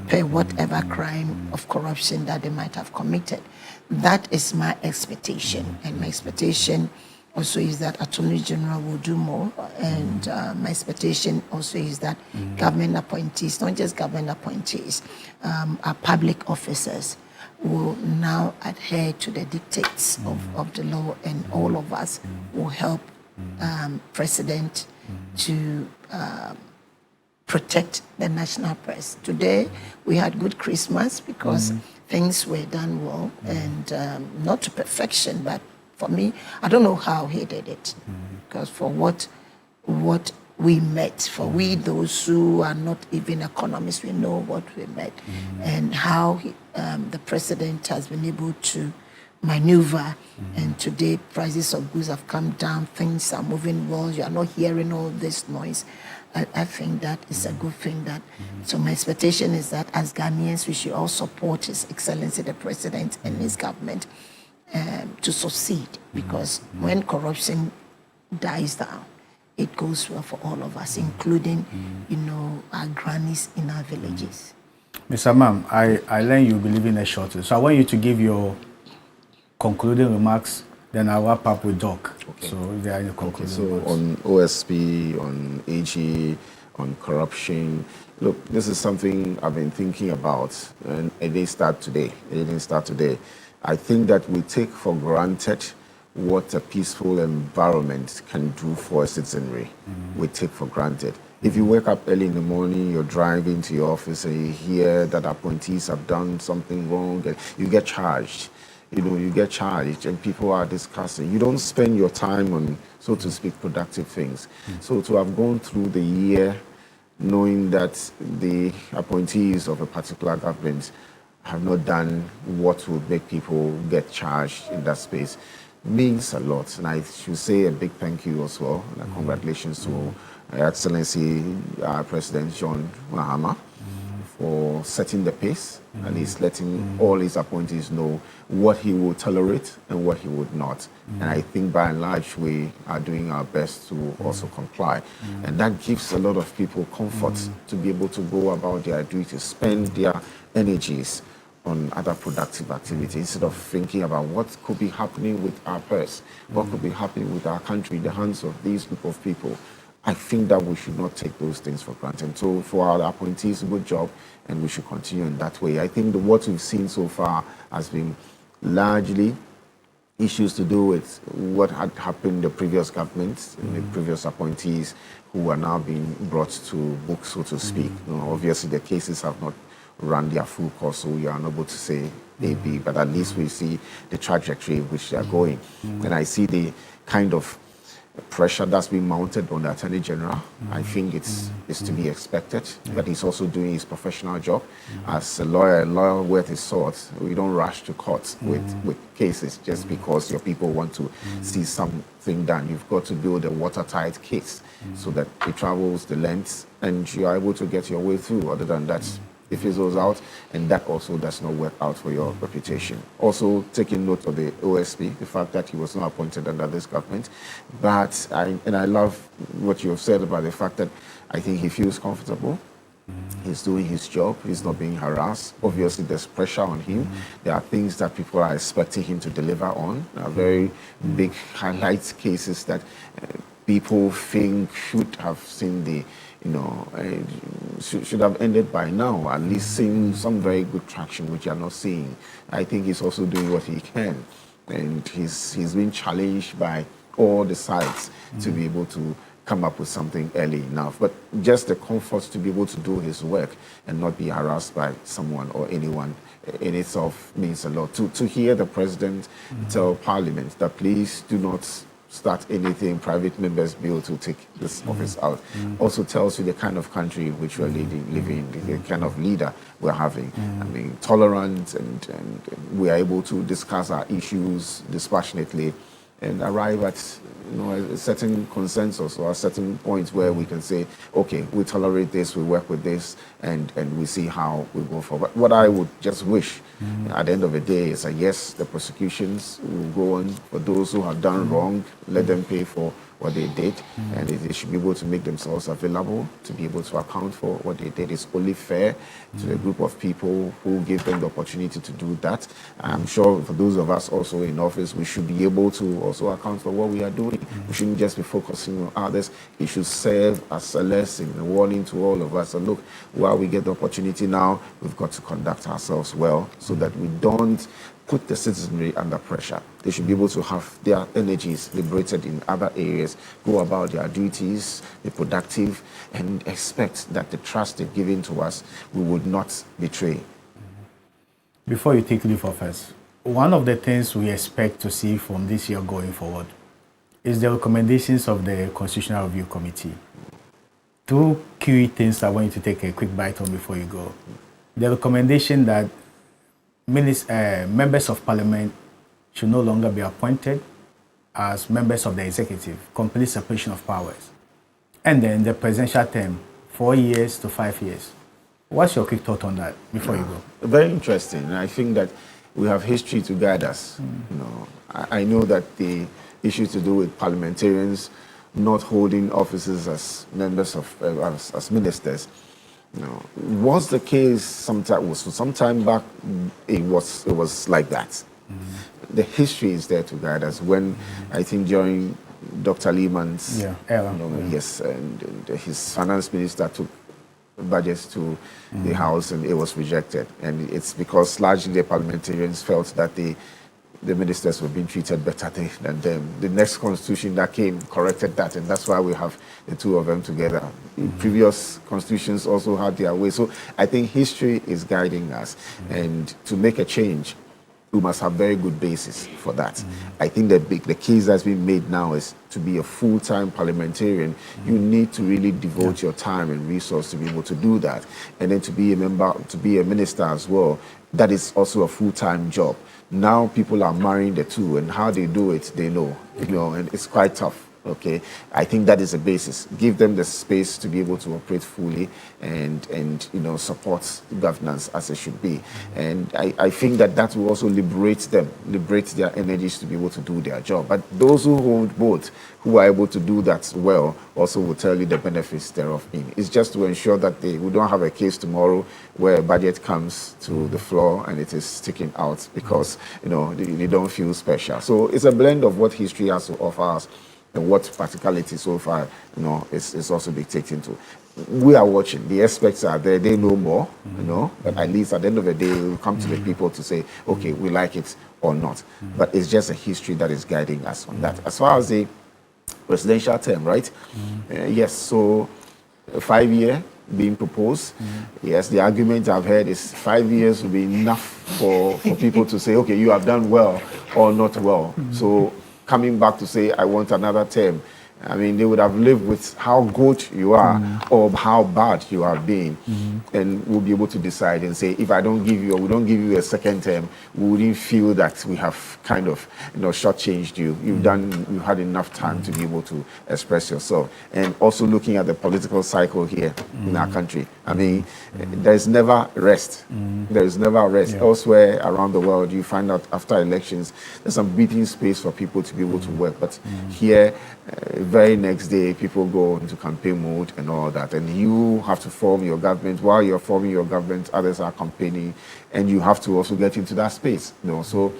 per whatever crime of corruption that they might have committed. That is my expectation, and my expectation also is that Attorney General will do more, and my expectation also is that government appointees, not just government appointees, our public officers will now adhere to the dictates of the law, and all of us will help president to protect the national press. Today, we had good Christmas because things were done well and not to perfection, but for me, I don't know how he did it because for what we met, for we those who are not even economists, we know what we met and how the president has been able to maneuver. And today, prices of goods have come down, things are moving well, you are not hearing all this noise. I think that is a good thing. So my expectation is that as Ghanaians, we should all support His Excellency the President and his government to succeed, because when corruption dies down, it goes well for all of us, including, our grannies in our villages. Mr. Mam, I learned you believe in a shortage, so I want you to give your concluding remarks, then I'll wrap up with Doc. Okay. So if there are any concluding remarks. On OSP, on AG, on corruption, look, this is something I've been thinking about, and it didn't start today. I think that we take for granted what a peaceful environment can do for a citizenry. We take for granted. If you wake up early in the morning, you're driving to your office and you hear that appointees have done something wrong, and you get charged. You get charged and people are discussing. You don't spend your time on, so to speak, productive things. So to have gone through the year knowing that the appointees of a particular government have not done what would make people get charged in that space means a lot. And I should say a big thank you as well. And congratulations to Her Excellency President John Mahama for setting the pace, and he's letting all his appointees know what he will tolerate and what he would not. And I think by and large we are doing our best to also comply. And that gives a lot of people comfort to be able to go about their duties, spend their energies on other productive activities instead of thinking about what could be happening with our purse, what could be happening with our country in the hands of these group of people. I think that we should not take those things for granted. So for our appointees, good job, and we should continue in that way. I think what we've seen so far has been largely issues to do with what had happened in the previous government and the previous appointees who are now being brought to book, so to speak. Obviously, the cases have not run their full course, so we are unable to say they be, but at least we see the trajectory which they are going. And I see the kind of pressure that's been mounted on the Attorney General. I think it's to be expected, but he's also doing his professional job. As a lawyer worth his salt, we don't rush to court with cases just because your people want to see something done. You've got to build a watertight case so that it travels the length and you are able to get your way through. Other than that, it fizzles out, and that also does not work out for your reputation. Also, taking note of the OSP, the fact that he was not appointed under this government, but I love what you have said about the fact that I think he feels comfortable. He's doing his job. He's not being harassed. Obviously, there's pressure on him. There are things that people are expecting him to deliver on. There are very big highlight cases that people think should have seen the should have ended by now, at least seeing some very good traction, which you are not seeing. I think he's also doing what he can, and he's been challenged by all the sides to be able to come up with something early enough. But just the comfort to be able to do his work and not be harassed by someone or anyone in itself means a lot. To hear the president tell Parliament that please do not start anything private members bill to take this office out also tells you the kind of country which we're living, the kind of leader we're having. I mean, tolerant, and we are able to discuss our issues dispassionately and arrive at a certain consensus or a certain point where we can say, okay, we tolerate this, we work with this, and we see how we go forward. What I would just wish at the end of the day is that yes, the prosecutions will go on for those who have done wrong, let them pay for what they did, and they should be able to make themselves available to be able to account for what they did. It's only fair to the group of people who gave them the opportunity to do that. I'm sure for those of us also in office, we should be able to also account for what we are doing. We shouldn't just be focusing on others. It should serve as a lesson, a warning to all of us. And look, while we get the opportunity now, we've got to conduct ourselves well so that we don't put the citizenry under pressure. They should be able to have their energies liberated in other areas, go about their duties, be productive, and expect that the trust they've given to us, we would not betray. Before you take leave of us, one of the things we expect to see from this year going forward is the recommendations of the Constitutional Review Committee. Two key things I want you to take a quick bite on before you go. The recommendation that members of parliament should no longer be appointed as members of the executive, complete separation of powers. And then the presidential term, 4 years to 5 years. What's your quick thought on that before you go? Very interesting. And I think that we have history to guide us. You know, I know that the issues to do with parliamentarians not holding offices as members of as ministers, you know, was the case sometime back. It was like that. The history is there to guide us. When I think during Dr. Lehman's era, yes, and his finance minister took budgets to the House and it was rejected, and it's because largely the parliamentarians felt that the ministers were being treated better than them. The next constitution that came corrected that, and that's why we have the two of them together. Previous constitutions also had their way. So I think history is guiding us, and to make a change, we must have very good basis for that. I think the case that's been made now is to be a full-time parliamentarian, you need to really devote your time and resource to be able to do that. And then to be a member, to be a minister as well, that is also a full-time job. Now people are marrying the two, and how they do it, they know, and it's quite tough. Okay, I think that is the basis. Give them the space to be able to operate fully and support governance as it should be. And I think that will also liberate their energies to be able to do their job. But those who hold both, who are able to do that well, also will tell you the benefits thereof. It's just to ensure that we don't have a case tomorrow where a budget comes to the floor and it is sticking out because they don't feel special. So it's a blend of what history has to offer us and what practicality so far, is also dictating to. We are watching. The experts are there. They know more, But at least at the end of the day, we will come to the people to say, okay, we like it or not. But it's just a history that is guiding us on that. As far as the presidential term, right? Yes. So 5 year being proposed. Yes. The argument I've heard is 5 years will be enough for people to say, okay, you have done well or not well. So coming back to say, I want another term. I mean, they would have lived with how good you are or how bad you have been, and we'll be able to decide and say, if I don't give you or we don't give you a second term, we wouldn't feel that we have kind of, shortchanged you. You've had enough time to be able to express yourself. And also looking at the political cycle here in our country. I mean, there's never rest. There is never rest. Yeah. Elsewhere around the world, you find out after elections, there's some breathing space for people to be able to work. But here, very next day, people go into campaign mode and all that. And you have to form your government. While you're forming your government, others are campaigning. And you have to also get into that space. So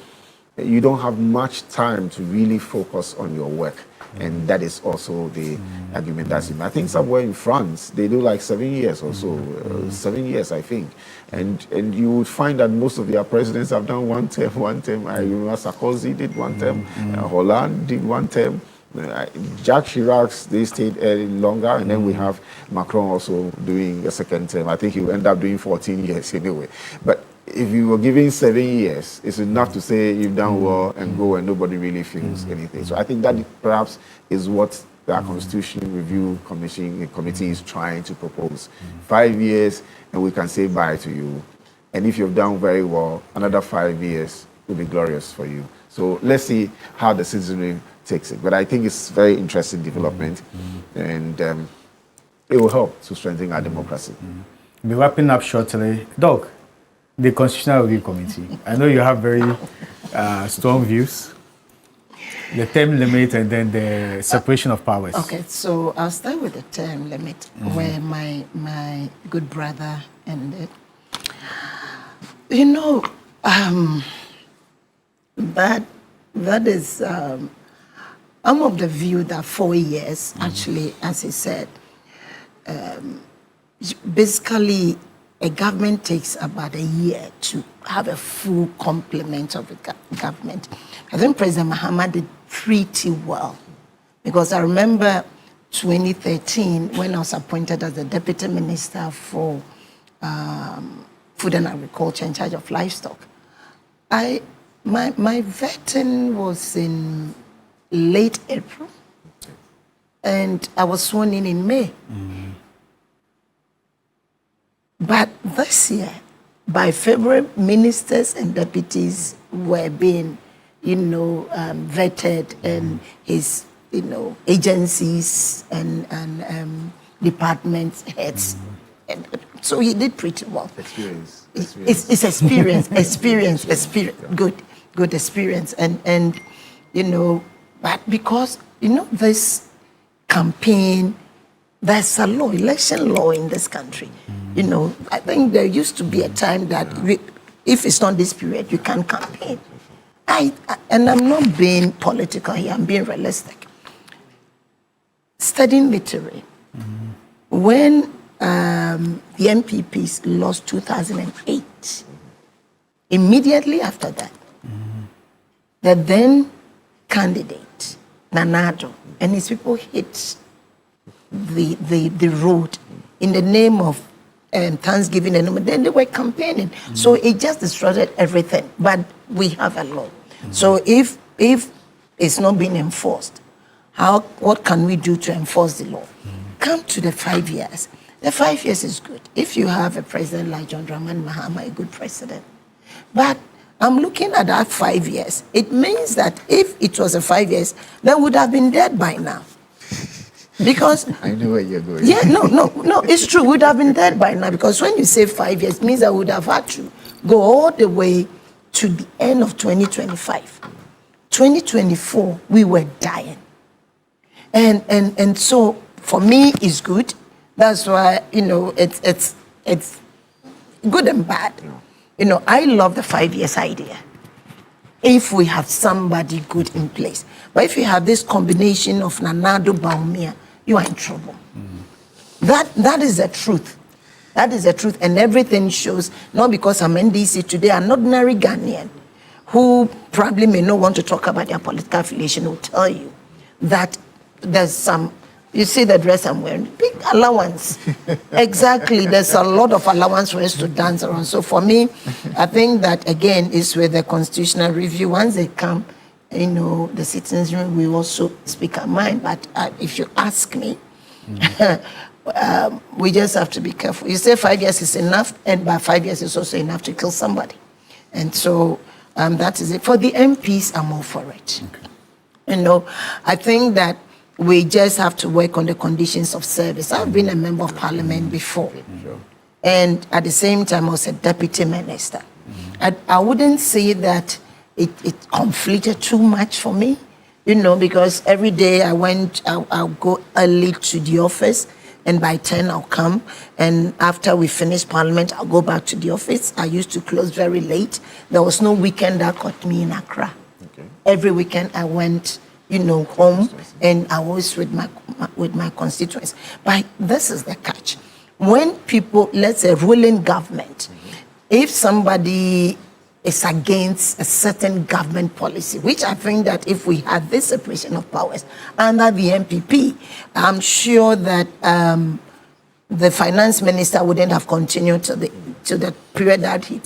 you don't have much time to really focus on your work. And that is also the argument that's in. I think somewhere in France, they do like 7 years or so, 7 years, I think. And you would find that most of their presidents have done one term. I remember Sarkozy did one term, Hollande did one term. Jacques Chirac, they stayed longer, and then we have Macron also doing a second term. I think he will end up doing 14 years anyway. But if you were giving 7 years, it's enough to say you've done well and go, and nobody really feels anything. So I think that perhaps is what the Constitutional Review Committee is trying to propose. 5 years, and we can say bye to you. And if you've done very well, another 5 years will be glorious for you. So let's see how the citizenry takes it. But I think it's very interesting development, and it will help to strengthen our democracy. We'll be wrapping up shortly. Doug, the Constitutional Review Committee. I know you have very strong views. The term limit and then the separation of powers. Okay, so I'll start with the term limit, where my good brother ended. That is, I'm of the view that 4 years, actually, as he said, basically a government takes about a year to have a full complement of the government. I think President Mahama did pretty well, because I remember 2013 when I was appointed as the Deputy Minister for Food and Agriculture in charge of livestock. My vetting was in late April, and I was sworn in May. But this year, by February, ministers and deputies were being, vetted, and his, agencies and departments heads. And so he did pretty well. Experience. It's experience, good experience. And but because, this campaign, there's a law, election law in this country. I think there used to be a time that if it's not this period, you can't campaign. And I'm not being political here, I'm being realistic. Studying literary, when the MPPs lost 2008, immediately after that, the then candidate, Nana Addo, and his people hit the road in the name of Thanksgiving, and then they were campaigning. So it just destroyed everything. But we have a law. So if it's not being enforced, what can we do to enforce the law? Come to the 5 years. The 5 years is good. If you have a president like John Dramani Mahama, a good president. But I'm looking at that 5 years. It means that if it was a 5 years, they would have been dead by now. Because I know where you're going. Yeah, no, it's true. We'd have been dead by now, because when you say 5 years, it means I would have had to go all the way to the end of 2025. 2024, we were dying. And so for me, it's good. That's why, it's good and bad. I love the 5 years idea, if we have somebody good in place. But if you have this combination of Nana Addo, Bawumia, you are in trouble. That is the truth. That is the truth. And everything shows, not because I'm NDC today, an ordinary Ghanaian who probably may not want to talk about their political affiliation will tell you that there's some, you see the dress I'm wearing, big allowance. Exactly, there's a lot of allowance for us to dance around. So for me, I think that again is with the constitutional review. Once they come, the citizens will also speak our mind. But if you ask me, we just have to be careful. You say 5 years is enough, and by 5 years is also enough to kill somebody. And so that is it. For the MPs, I'm all for it. Okay. I think that we just have to work on the conditions of service. I've been a member of parliament before. Sure. And at the same time, I was a deputy minister. I wouldn't say that it conflicted too much for me, because every day I'll go early to the office, and by 10 I'll come. And after we finish parliament, I'll go back to the office. I used to close very late. There was no weekend that caught me in Accra. Okay. Every weekend I went home, and I was with my constituents. But this is the catch. When people, let's say ruling government, if somebody is against a certain government policy, which I think that if we had this separation of powers under the MPP, I'm sure that the finance minister wouldn't have continued to the period that he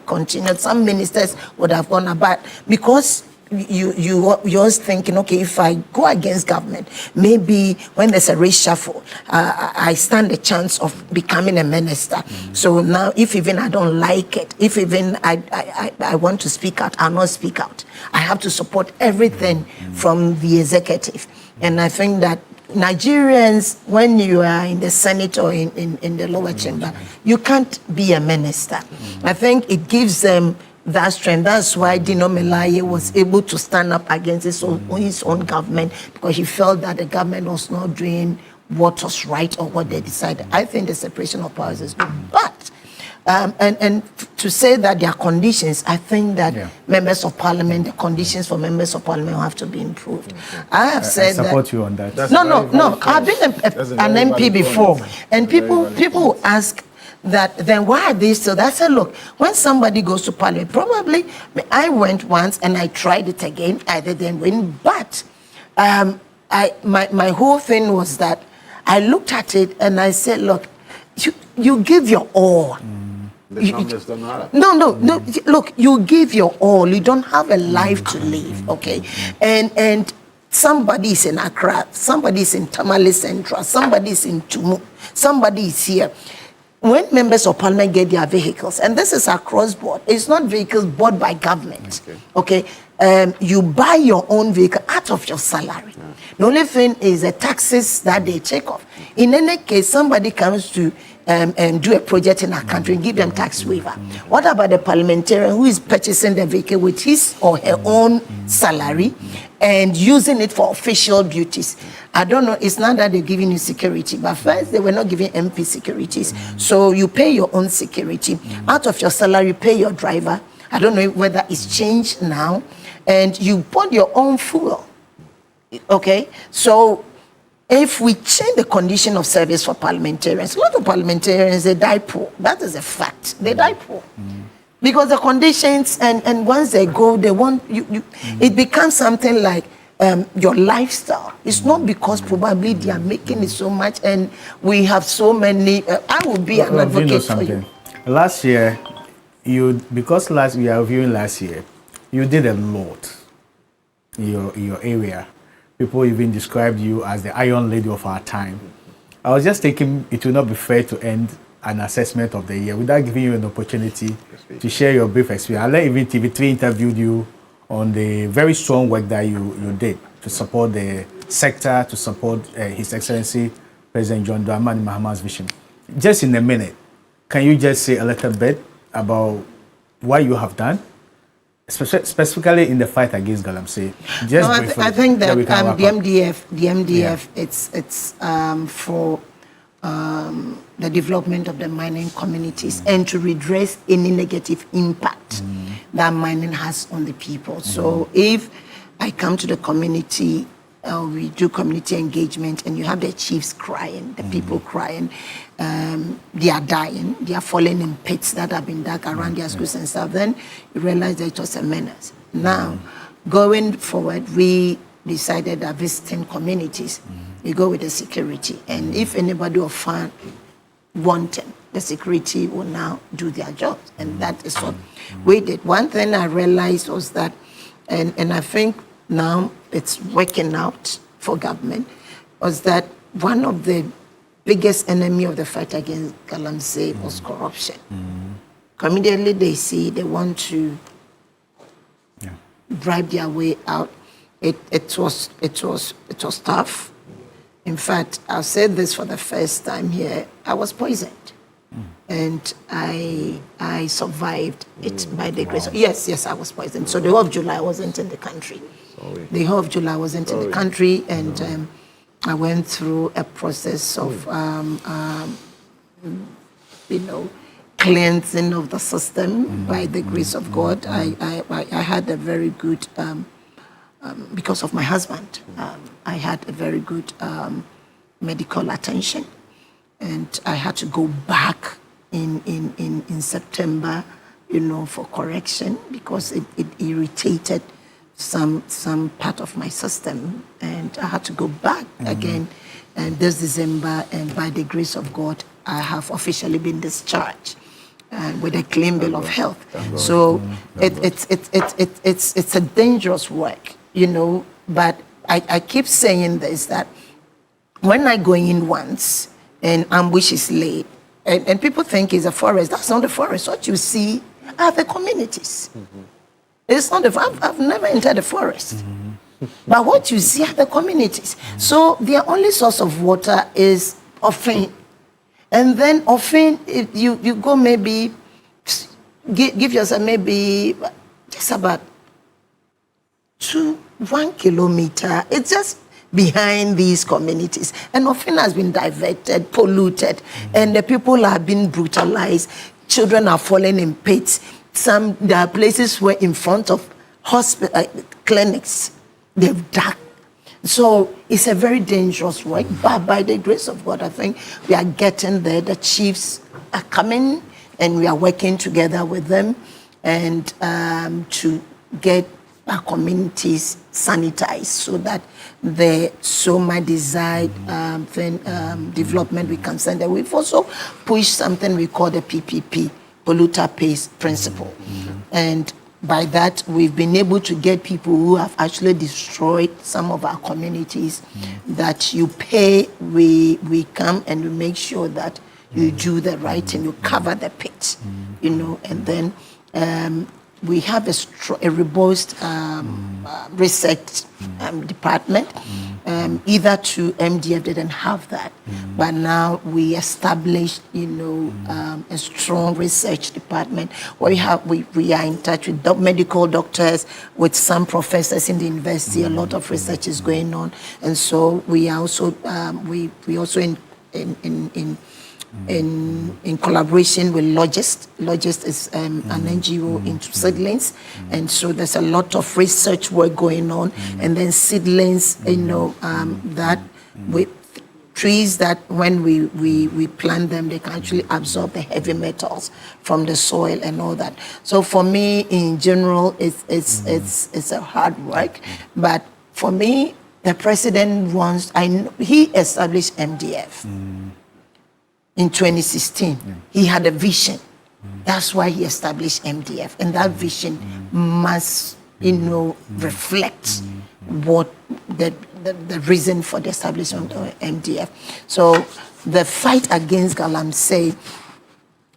continued. Some ministers would have gone about, because you're thinking, okay, if I go against government, maybe when there's a reshuffle, I stand a chance of becoming a minister. So now, if even I don't like it, if even I want to speak out, I'll not speak out. I have to support everything from the executive. And I think that Nigerians, when you are in the Senate or in the lower chamber, you can't be a minister. I think it gives them that strength. That's why Dino Melaye was able to stand up against his own government, because he felt that the government was not doing what was right or what they decided. I think the separation of powers is good. But and to say that there are conditions, I think that members of parliament, the conditions for members of parliament have to be improved. I have said that. I support you on that. No. I've been an MP before, and people ask that then why are they still? I said, look, when somebody goes to parliament, probably I went once and I tried it again. I didn't win, but my whole thing was that I looked at it and I said, look, you give your all. The numbers don't matter. No. Look, you give your all. You don't have a life to live, okay? And somebody is in Accra, somebody is in Tamale Central, somebody is in Tumu, somebody is here. When members of parliament get their vehicles, and this is across board, it's not vehicles bought by government, okay? You buy your own vehicle out of your salary. Yeah. The only thing is the taxes that they take off. In any case, somebody comes to do a project in our country and give them tax waiver. What about the parliamentarian who is purchasing the vehicle with his or her own salary and using it for official duties? I don't know, it's not that they're giving you security, but first they were not giving MP securities. So you pay your own security. Out of your salary, pay your driver. I don't know whether it's changed now. And you put your own fuel. Okay? So if we change the condition of service for parliamentarians, a lot of parliamentarians, they die poor. That is a fact. They die poor. Because the conditions, and once they go, they want you it becomes something like your lifestyle. It's not because probably they are making it so much and we have so many. I will be an advocate for you. Last year, because we are reviewing last year, you did a lot in your area. People even described you as the Iron Lady of our time. I was just thinking it would not be fair to end an assessment of the year without giving you an opportunity to share your brief experience. I let even TV3 interviewed you on the very strong work that you did to support the sector, to support His Excellency President John Dramani Mahama's vision. Just in a minute, can you just say a little bit about what you have done? Specifically in the fight against Galamsey. Just briefly, I think that the MDF, it's for the development of the mining communities and to redress any negative impact that mining has on the people. So if I come to the community, we do community engagement, and you have the chiefs crying, the people crying, they are dying, they are falling in pits that have been dug around their schools and stuff, then you realize that it was a menace. Now, going forward, we decided that visiting communities, we go with the security, and if anybody will find wanting, the security will now do their job, and that is what we did. One thing I realized was that, and I think now it's working out for government, was that one of the biggest enemy of the fight against Galamsey was corruption. Immediately they see they want to bribe their way out. It was tough. In fact, I'll say this for the first time here. I was poisoned, and I survived it by the grace. Yes, I was poisoned. So the whole of July I wasn't in the country. The whole of July I wasn't in the country, and I went through a process of cleansing of the system by the grace of God. I had a very good. Because of my husband, I had a very good medical attention, and I had to go back in September, for correction because it irritated some part of my system, and I had to go back again. And this December, and by the grace of God, I have officially been discharged with a clean bill of health. So it's a dangerous work. But I keep saying this, that when I go in once and ambush is laid, and people think it's a forest, that's not the forest. What you see are the communities. It's not I've never entered the forest. But what you see are the communities. So their only source of water is Ofin. And then Ofin, you go maybe, give yourself maybe just about 1 kilometer. It's just behind these communities. And Ofin has been diverted, polluted, and the people are being brutalized. Children are falling in pits. There are places where in front of clinics, they've dug. So it's a very dangerous work, but by the grace of God, I think we are getting there. The chiefs are coming, and we are working together with them, and to get our communities sanitized so that the Soma desired development we can send them. We've also pushed something we call the PPP, polluter pays principle. And by that, we've been able to get people who have actually destroyed some of our communities that you pay, we come and we make sure that you do the right thing, you cover the pit, you know, and then we have a robust research department. Either to MDF didn't have that, but now we established, you know, a strong research department where we are in touch with medical doctors, with some professors in the university. A lot of research is going on, and so we are also we also in collaboration with Logist. Logist is an NGO into seedlings, and so there's a lot of research work going on. And then seedlings, you know, that with trees that when we plant them, they can actually absorb the heavy metals from the soil and all that. So for me, in general, it's a hard work, but for me, the president he established MDF. In 2016, he had a vision. That's why he established MDF, and that vision must, you know, reflect what the reason for the establishment of MDF. So the fight against galamsey,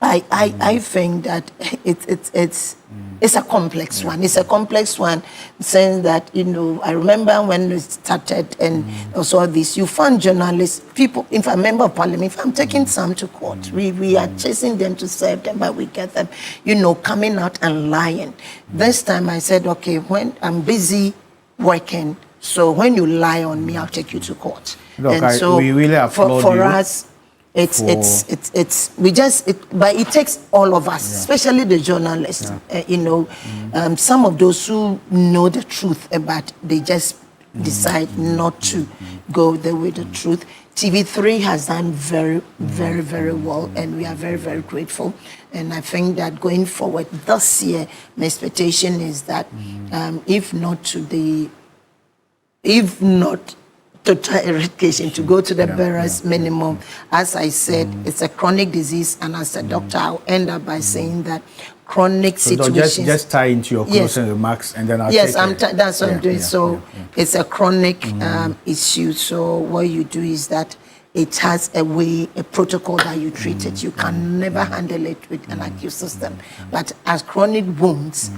I think that it's a complex one. It's a complex one, saying that, you know, I remember when it started and also this, you found journalists, people, if I'm a member of parliament, if I'm taking some to court, we are chasing them to serve them, but we get them, you know, coming out and lying. This time I said, okay, when I'm busy working, so when you lie on me, I'll take you to court. Look, and so we really applaud for you. us, but it takes all of us, especially the journalists. You know, some of those who know the truth, but they just decide not to go there with the truth. TV3 has done very, very, very well, and we are very, very grateful. And I think that going forward this year, my expectation is that if not total eradication, to go to the barest minimum. As I said, it's a chronic disease, and as a doctor, I'll end up by saying that chronic situations. Just tie into your closing remarks, and then I'll that's what I'm doing. It's a chronic issue. So what you do is that it has a protocol that you treat it. You can never handle it with an acute system. But as chronic wounds,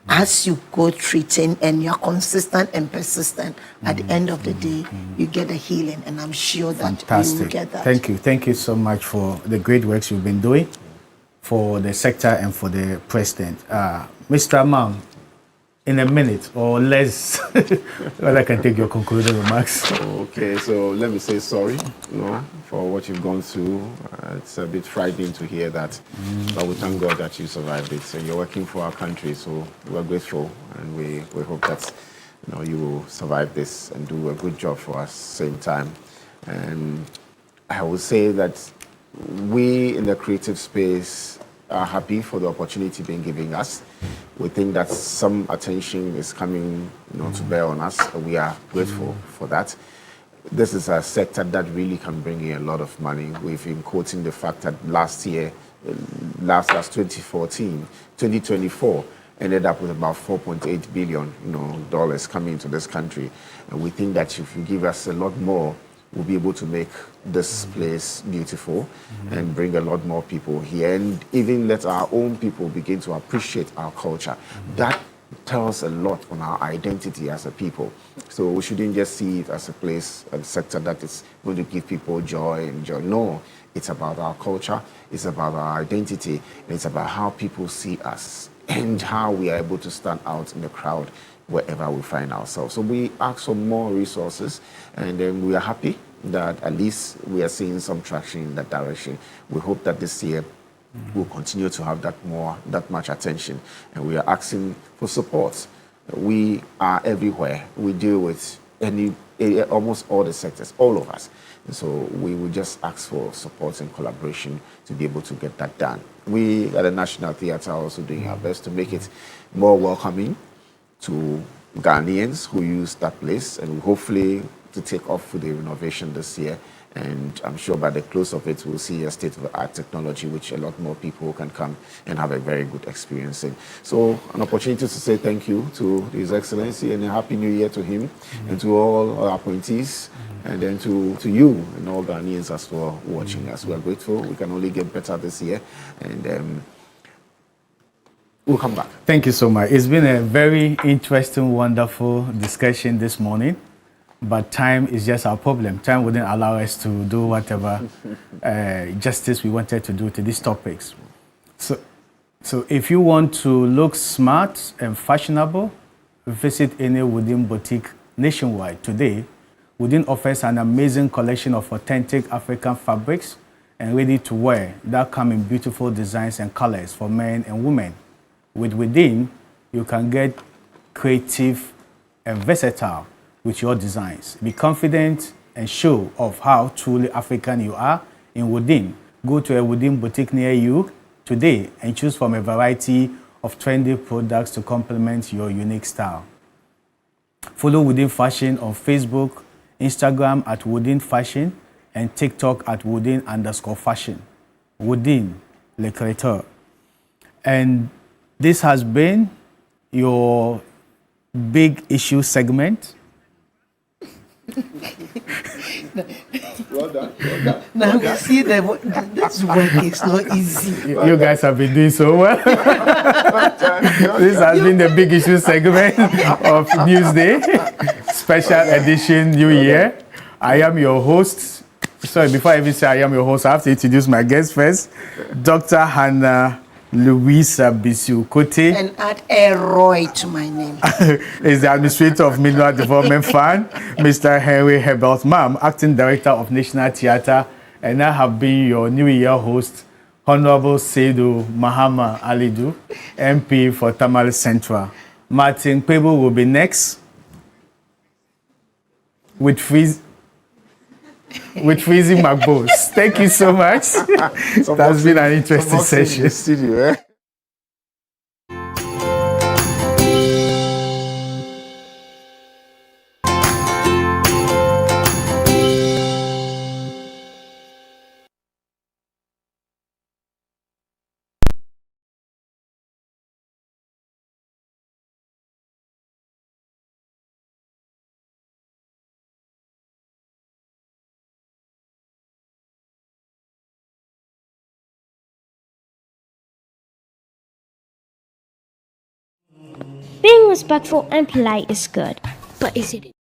as you go treating and you're consistent and persistent, at the end of the day, you get a healing, and I'm sure that you will get that. Thank you so much for the great works you've been doing for the sector and for the president. Mr. Mang, in a minute or less, well, I can take your concluding remarks. Okay, so let me say sorry, you know, for what you've gone through. It's a bit frightening to hear that, but we thank God that you survived it. So you're working for our country, so we're grateful, and we hope that, you know, you will survive this and do a good job for us same time. And I would say that we in the creative space are happy for the opportunity being given us. We think that some attention is coming, you know, to bear on us. We are grateful for that. This is a sector that really can bring in a lot of money. We've been quoting the fact that last 2014, 2024 ended up with about $4.8 billion, you know, dollars coming into this country. And we think that if you give us a lot more, we'll be able to make this place beautiful and bring a lot more people here, and even let our own people begin to appreciate our culture. That tells a lot on our identity as a people. So we shouldn't just see it as a place, a sector that is going to give people joy and joy. No, it's about our culture, it's about our identity, and it's about how people see us and how we are able to stand out in the crowd wherever we find ourselves. So we ask for more resources, and then we are happy that at least we are seeing some traction in that direction. We hope that this year we'll continue to have that much attention, and we are asking for support. We are everywhere. We deal with any almost all the sectors, all of us. And so we will just ask for support and collaboration to be able to get that done. We at the National Theatre are also doing our best to make it more welcoming to Ghanaians who use that place, and hopefully to take off with the renovation this year. And I'm sure by the close of it, we'll see a state-of-the-art technology, which a lot more people can come and have a very good experience in. So an opportunity to say thank you to His Excellency and a Happy New Year to him and to all our appointees, and then to you and all Ghanaians as well watching us. We are grateful. We can only get better this year. And we'll come back. Thank you so much. It's been a very interesting, wonderful discussion this morning, but time is just our problem. Time wouldn't allow us to do whatever justice we wanted to do to these topics. So if you want to look smart and fashionable, visit any Woodin boutique nationwide today. Woodin offers an amazing collection of authentic African fabrics and ready to wear that come in beautiful designs and colors for men and women. With Woodin, you can get creative and versatile with your designs. Be confident and show of how truly African you are in Woodin. Go to a Woodin boutique near you today and choose from a variety of trendy products to complement your unique style. Follow Woodin Fashion on Facebook, Instagram at Woodin Fashion, and TikTok at Woodin_fashion. Woodin, le créateur. And this has been your big issue segment. Well done. Well done. Now we see that this work is not easy. You guys have been doing so well. This has been the big issue segment of Newsday, special edition New Year. I am your host. Sorry, before I even say I am your host, I have to introduce my guest first. Dr. Hannah Louisa Bisu-Kote And add a Roy to my name. is the administrator of Mineral Development Fund. Mr. Henry Hebelt Mam, acting director of National Theatre, and I have been your New Year host, Honorable Seydou Mahama Alidu, MP for Tamale Central. Martin Pebo will be next with Freezy McBose. Thank you so much. That's been an interesting session. In the studio, eh? Being respectful and polite is good, but is it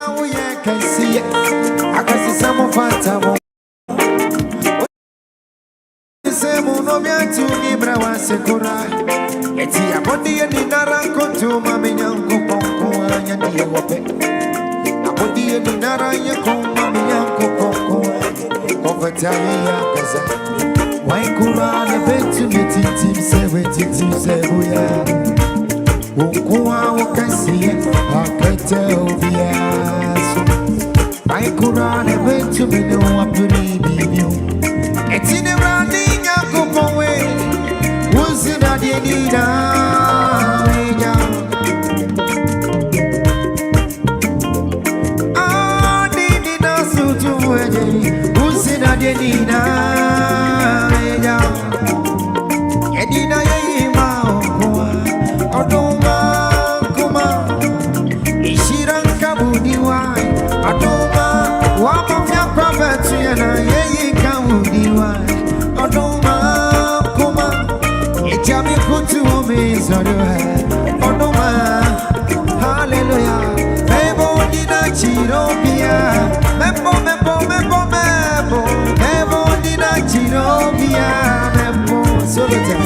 Oh yeah, can see it. I can see some of it. Semu no biantu ni brawa sekura. Eti abodi ni naranko tu mami nyanko ponko anya ni wope. Abodi ni naranko mami nyanko ponko. Overtime ya kaza. Why kura na betu meti se weti se buya. Ukua wakasi akete obias. Why kura na betu meti wapuri bibiu. Eti ne brandi who's in a dinida? Ah, dinida so to who's in a dinida? Edina yima Odoma kuma Ishiran kabudiwa Odoma wapafya kwa betu yana yeyi kabudiwa Odoma Jami kutu ome zorua Odoma Hallelujah Mebo dina chirobia Mebo Mebo dina chirobia Mebo Solita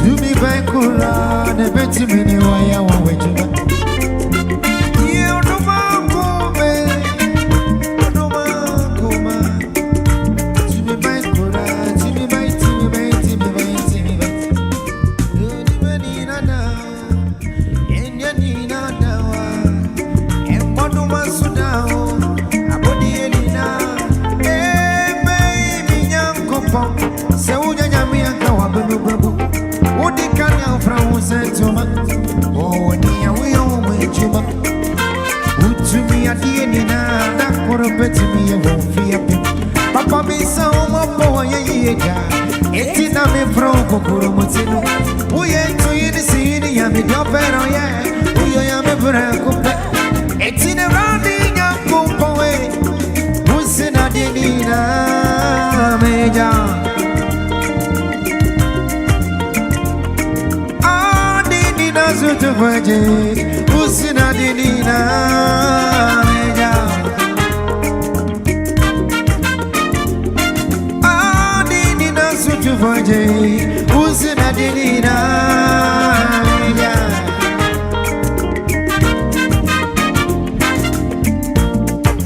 Zumi bankura ne beti mini waya wa wejuma. Ye oduma kuma. Zumi bankura, zumi bai. Zumi bani nana, enya ni nana wa. Emoduma sudao, abodi elina. Baby nyankopo, se uja nyami ankawa bebu. Udi kanya uframu sentuma Oni ya uya umejuma Utumi ya diye nina Nakuru peti miye wufia pi Papa bisa umapo wa yeyega Eti na mifro kukuru mutinu Uye tu yini sini ya midiopero ye Uyo ya mifre kupe Eti ne randi nyankumpo we Usina diye nina meja Zutu vaje usina dinina meja dinina zutu vaje usina dinina meja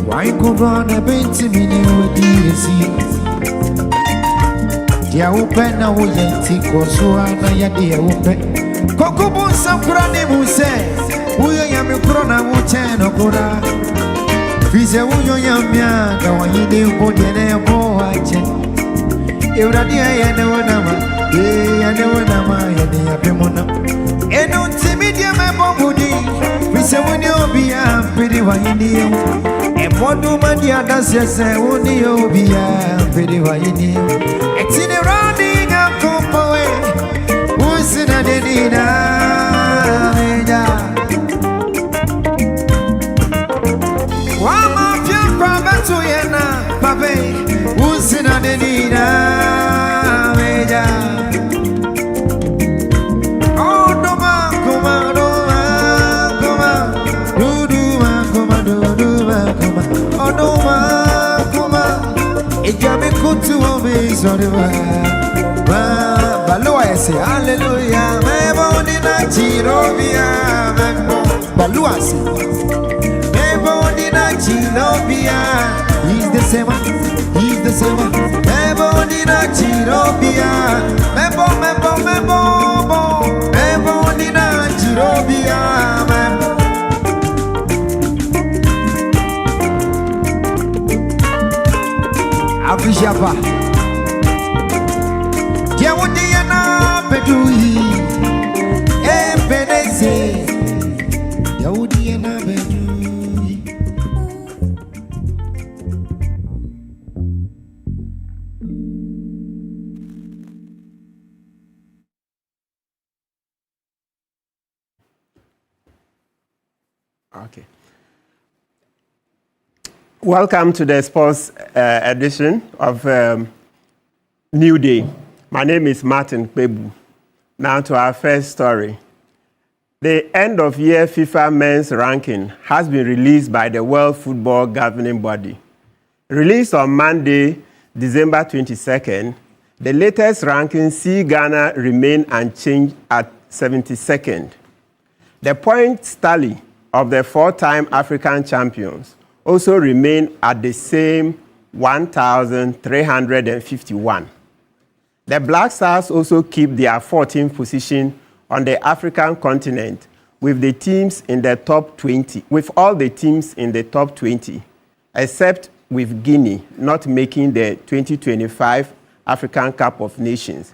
Why go run a binti mini wadi esi Dia upena uyenti kwa suana ya dia upe Kokubu samkura ni muse Uyo ya mikro na ucheno kura Fize uyo ya miaka Wanyidi ubodye ne mbo wache Euradia ya ne wanama ya ne wanama ya ne ya pemona Enu timidye mebo budi Fize unyo biya mpidi wanyidi Emodu mandi adasese unyo biya mpidi wanyidi Etini rani nga kumpowe Usina denina meja Wama fiampa betu yena pape Usina denina meja Odoma kuma Duduma kuma Odoma kuma Ijame kutu ome zoriwa Balua ese hallelujah Mebo dina chirobia Mebo Balua se Mebo dina chirobia He's the same Mebo dina chirobia Mebo Mebo dina chirobia Mebo Afishapa Yawudiya na bedui Ebeneze Yawudiya na bedui Welcome to the sports edition of New Day. My name is Martin Kpebu. Now to our first story. The end-of-year FIFA men's ranking has been released by the World Football Governing Body. Released on Monday, December 22nd, the latest ranking see Ghana remain unchanged at 72nd. The points tally of the four-time African champions also remain at the same 1,351. The Black Stars also keep their 14th position on the African continent with the teams in the top 20, with all the teams in the top 20, except with Guinea not making the 2025 African Cup of Nations.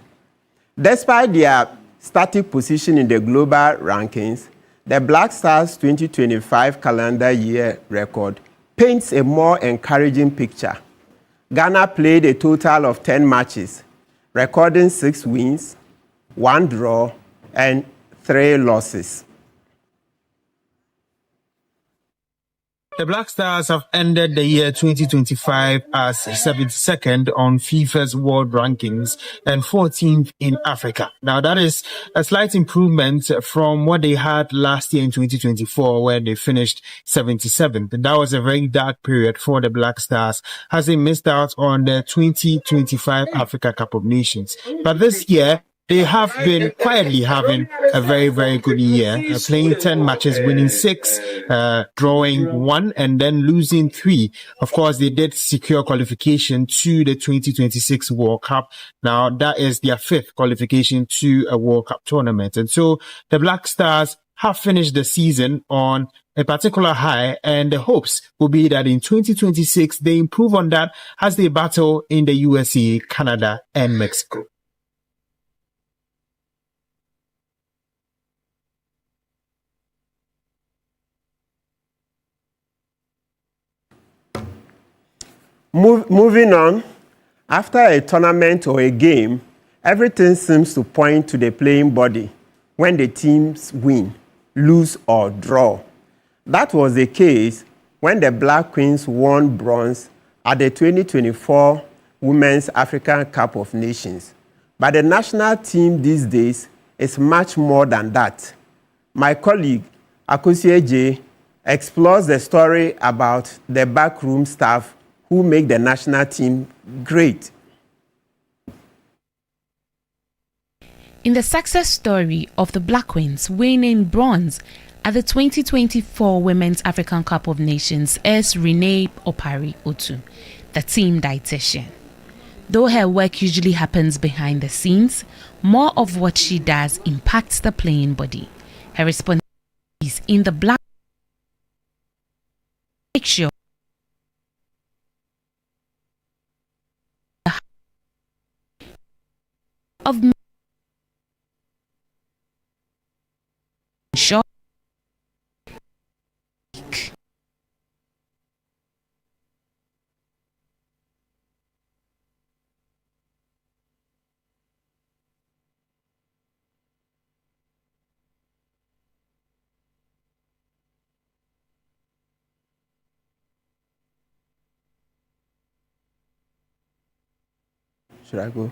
Despite their static position in the global rankings, the Black Stars 2025 calendar year record paints a more encouraging picture. Ghana played a total of 10 matches, recording 6 wins, 1 draw, and 3 losses. The Black Stars have ended the year 2025 as 72nd on FIFA's world rankings and 14th in Africa. Now, that is a slight improvement from what they had last year in 2024, where they finished 77th. And that was a very dark period for the Black Stars as they missed out on the 2025 Africa Cup of Nations. But this year, they have been quietly having a very, very good year, playing 10 matches, winning 6, drawing 1, and then losing 3. Of course, they did secure qualification to the 2026 World Cup. Now, that is their 5th qualification to a World Cup tournament. And so the Black Stars have finished the season on a particular high, and the hopes will be that in 2026, they improve on that as they battle in the USA, Canada, and Mexico. Moving on, after a tournament or a game, everything seems to point to the playing body when the teams win, lose, or draw. That was the case when the Black Queens won bronze at the 2024 Women's African Cup of Nations. But the national team these days is much more than that. My colleague, Akosie J, explores the story about the backroom staff who make the national team great. In the success story of the Black Queens winning bronze at the 2024 Women's African Cup of Nations is Renee Opari Otu, the team dietitian. Though her work usually happens behind the scenes, more of what she does impacts the playing body. Her responsibilities in the Black make sure of sure Should I go?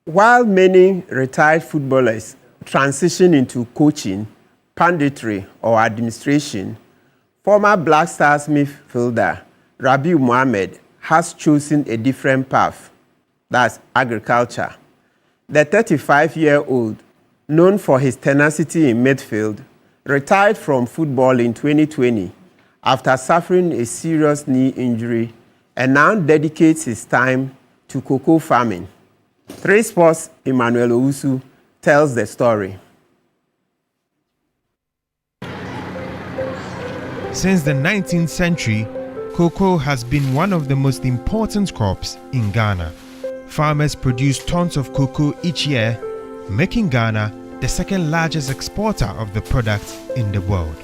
While many retired footballers transition into coaching, punditry, or administration, former Black Stars midfielder Rabiu Mohammed has chosen a different path, that's agriculture. The 35-year-old, known for his tenacity in midfield, retired from football in 2020 after suffering a serious knee injury and now dedicates his time to cocoa farming. 3 Sports' Emmanuel Owusu tells the story. Since the 19th century, cocoa has been one of the most important crops in Ghana. Farmers produce tons of cocoa each year, making Ghana the second largest exporter of the product in the world.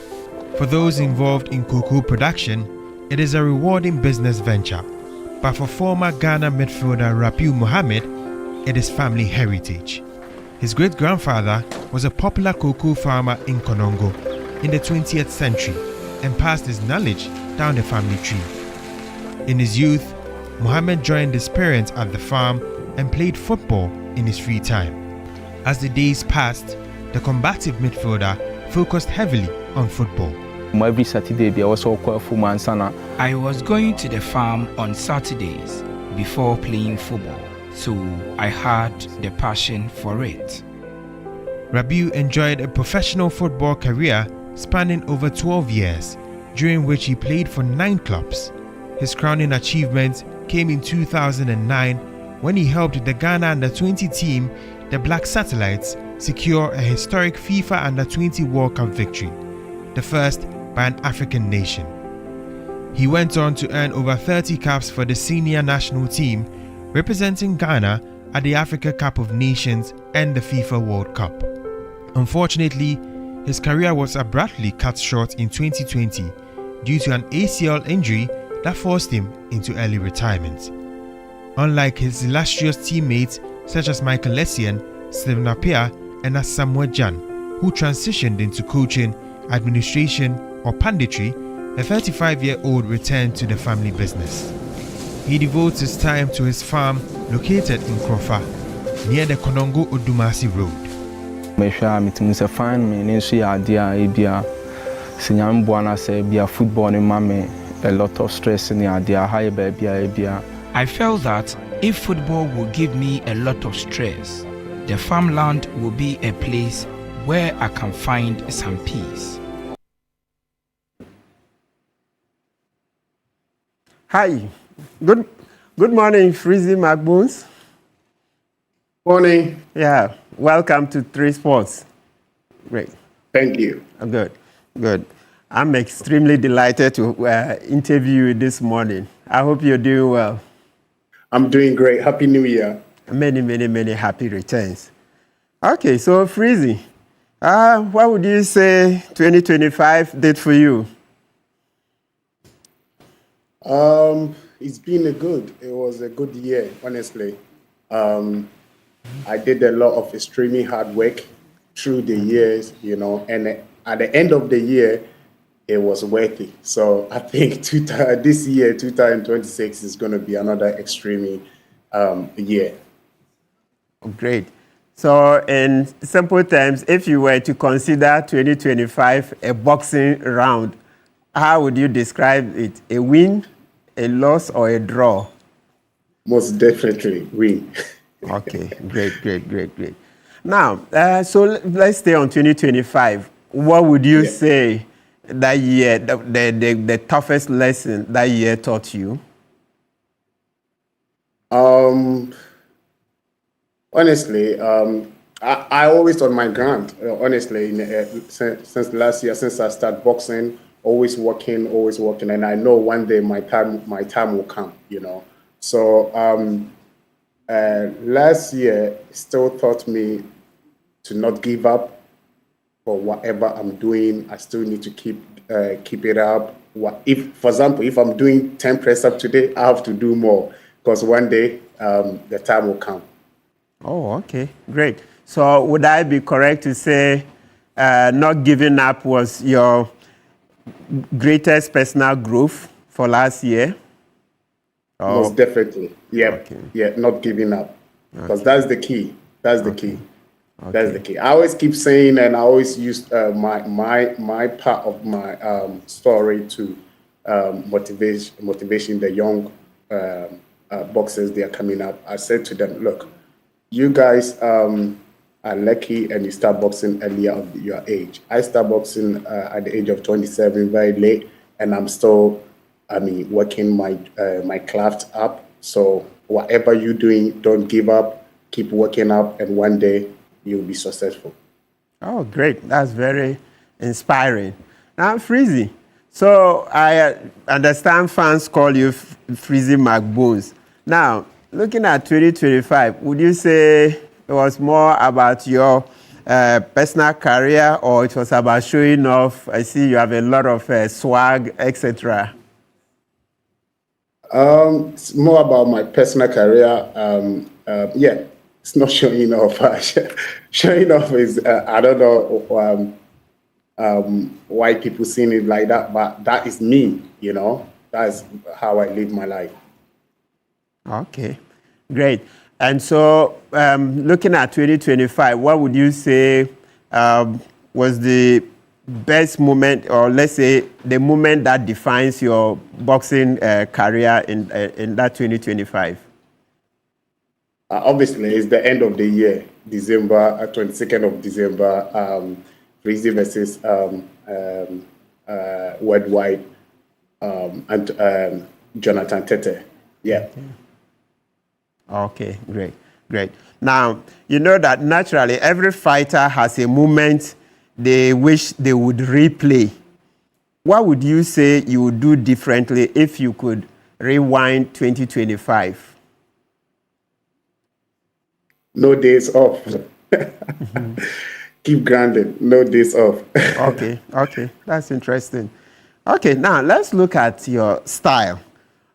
For those involved in cocoa production, it is a rewarding business venture. But for former Ghana midfielder Rabiu Mohammed, it is family heritage. His great-grandfather was a popular cocoa farmer in Konongo in the 20th century, and passed his knowledge down the family tree. In his youth, Mohammed joined his parents at the farm and played football in his free time. As the days passed, the combative midfielder focused heavily on football. Every Saturday, I was I was going to the farm on Saturdays before playing football, so I had the passion for it. Rabiu enjoyed a professional football career spanning over 12 years, during which he played for 9 clubs. His crowning achievement came in 2009 when he helped the Ghana Under-20 team, the Black Satellites, secure a historic FIFA Under-20 World Cup victory, the first by an African nation. He went on to earn over 30 caps for the senior national team, representing Ghana at the Africa Cup of Nations and the FIFA World Cup. Unfortunately, his career was abruptly cut short in 2020 due to an ACL injury that forced him into early retirement. Unlike his illustrious teammates such as Michael Essien, Stephen Appiah, and Asamoah Gyan, who transitioned into coaching, administration, or punditry, a 35-year-old returned to the family business. He devotes his time to his farm located in Krofa, near the Konongo Odumasi Road. Football a lot of stress in the idea. I felt that if football will give me a lot of stress, the farmland will be a place where I can find some peace. Hi, good morning, Freezy McBones. Morning. Yeah, welcome to 3 Sports. Great. Thank you. Good. I'm extremely delighted to interview you this morning. I hope you're doing well. I'm doing great. Happy New Year. Many happy returns. Okay, so Freezy, what would you say 2025 did for you? It's been it was a good year, honestly. I did a lot of extremely hard work through the years, and at the end of the year, it was worthy. So I think this year, 2026, is going to be another extremely year. Great. So in simple terms, if you were to consider 2025 a boxing round, how would you describe it? A win, a loss, or a draw? Most definitely win. Okay, great. Now, so let's stay on 2025. What would you say that year, the toughest lesson that year taught you? Honestly, I always on my ground. Honestly, since last year, since I started boxing, always working, and I know one day my time will come. So last year still taught me to not give up. For whatever I'm doing, I still need to keep it up. If, for example, if I'm doing 10 press up today, I have to do more because one day the time will come. Oh, okay, great. So would I be correct to say not giving up was your greatest personal growth for last year? Oh. Most definitely. Yeah. Okay. Yeah, not giving up. Because that's the key. That's the key. Okay. That's the key. I always keep saying, and I always use my part of my story to motivation the young boxers. They are coming up. I said to them, look, you guys are lucky and you start boxing earlier of your age. I start boxing at the age of 27, very late, and I'm still, working my craft up. So whatever you're doing, don't give up. Keep working up, and one day you'll be successful. Oh, great. That's very inspiring. Now, Freezy, so I understand fans call you Freezy McBones. Now, looking at 2025, would you say it was more about your personal career or it was about showing off? I see you have a lot of swag, etc. It's more about my personal career. It's not showing off. Showing off is, I don't know. why people seeing it like that, but that is me, you know. That is how I live my life. Okay, great. And so, looking at 2025, what would you say was the best moment, or let's say the moment that defines your boxing career in that 2025? Obviously, it's the end of the year, December, 22nd of December, Freezy versus Worldwide and Jonathan Tete. Yeah. Okay, great. Now, you know that naturally every fighter has a moment they wish they would replay. What would you say you would do differently if you could rewind 2025? No days off. Keep grounded. No days off. Okay, that's interesting. Okay, now let's look at your style.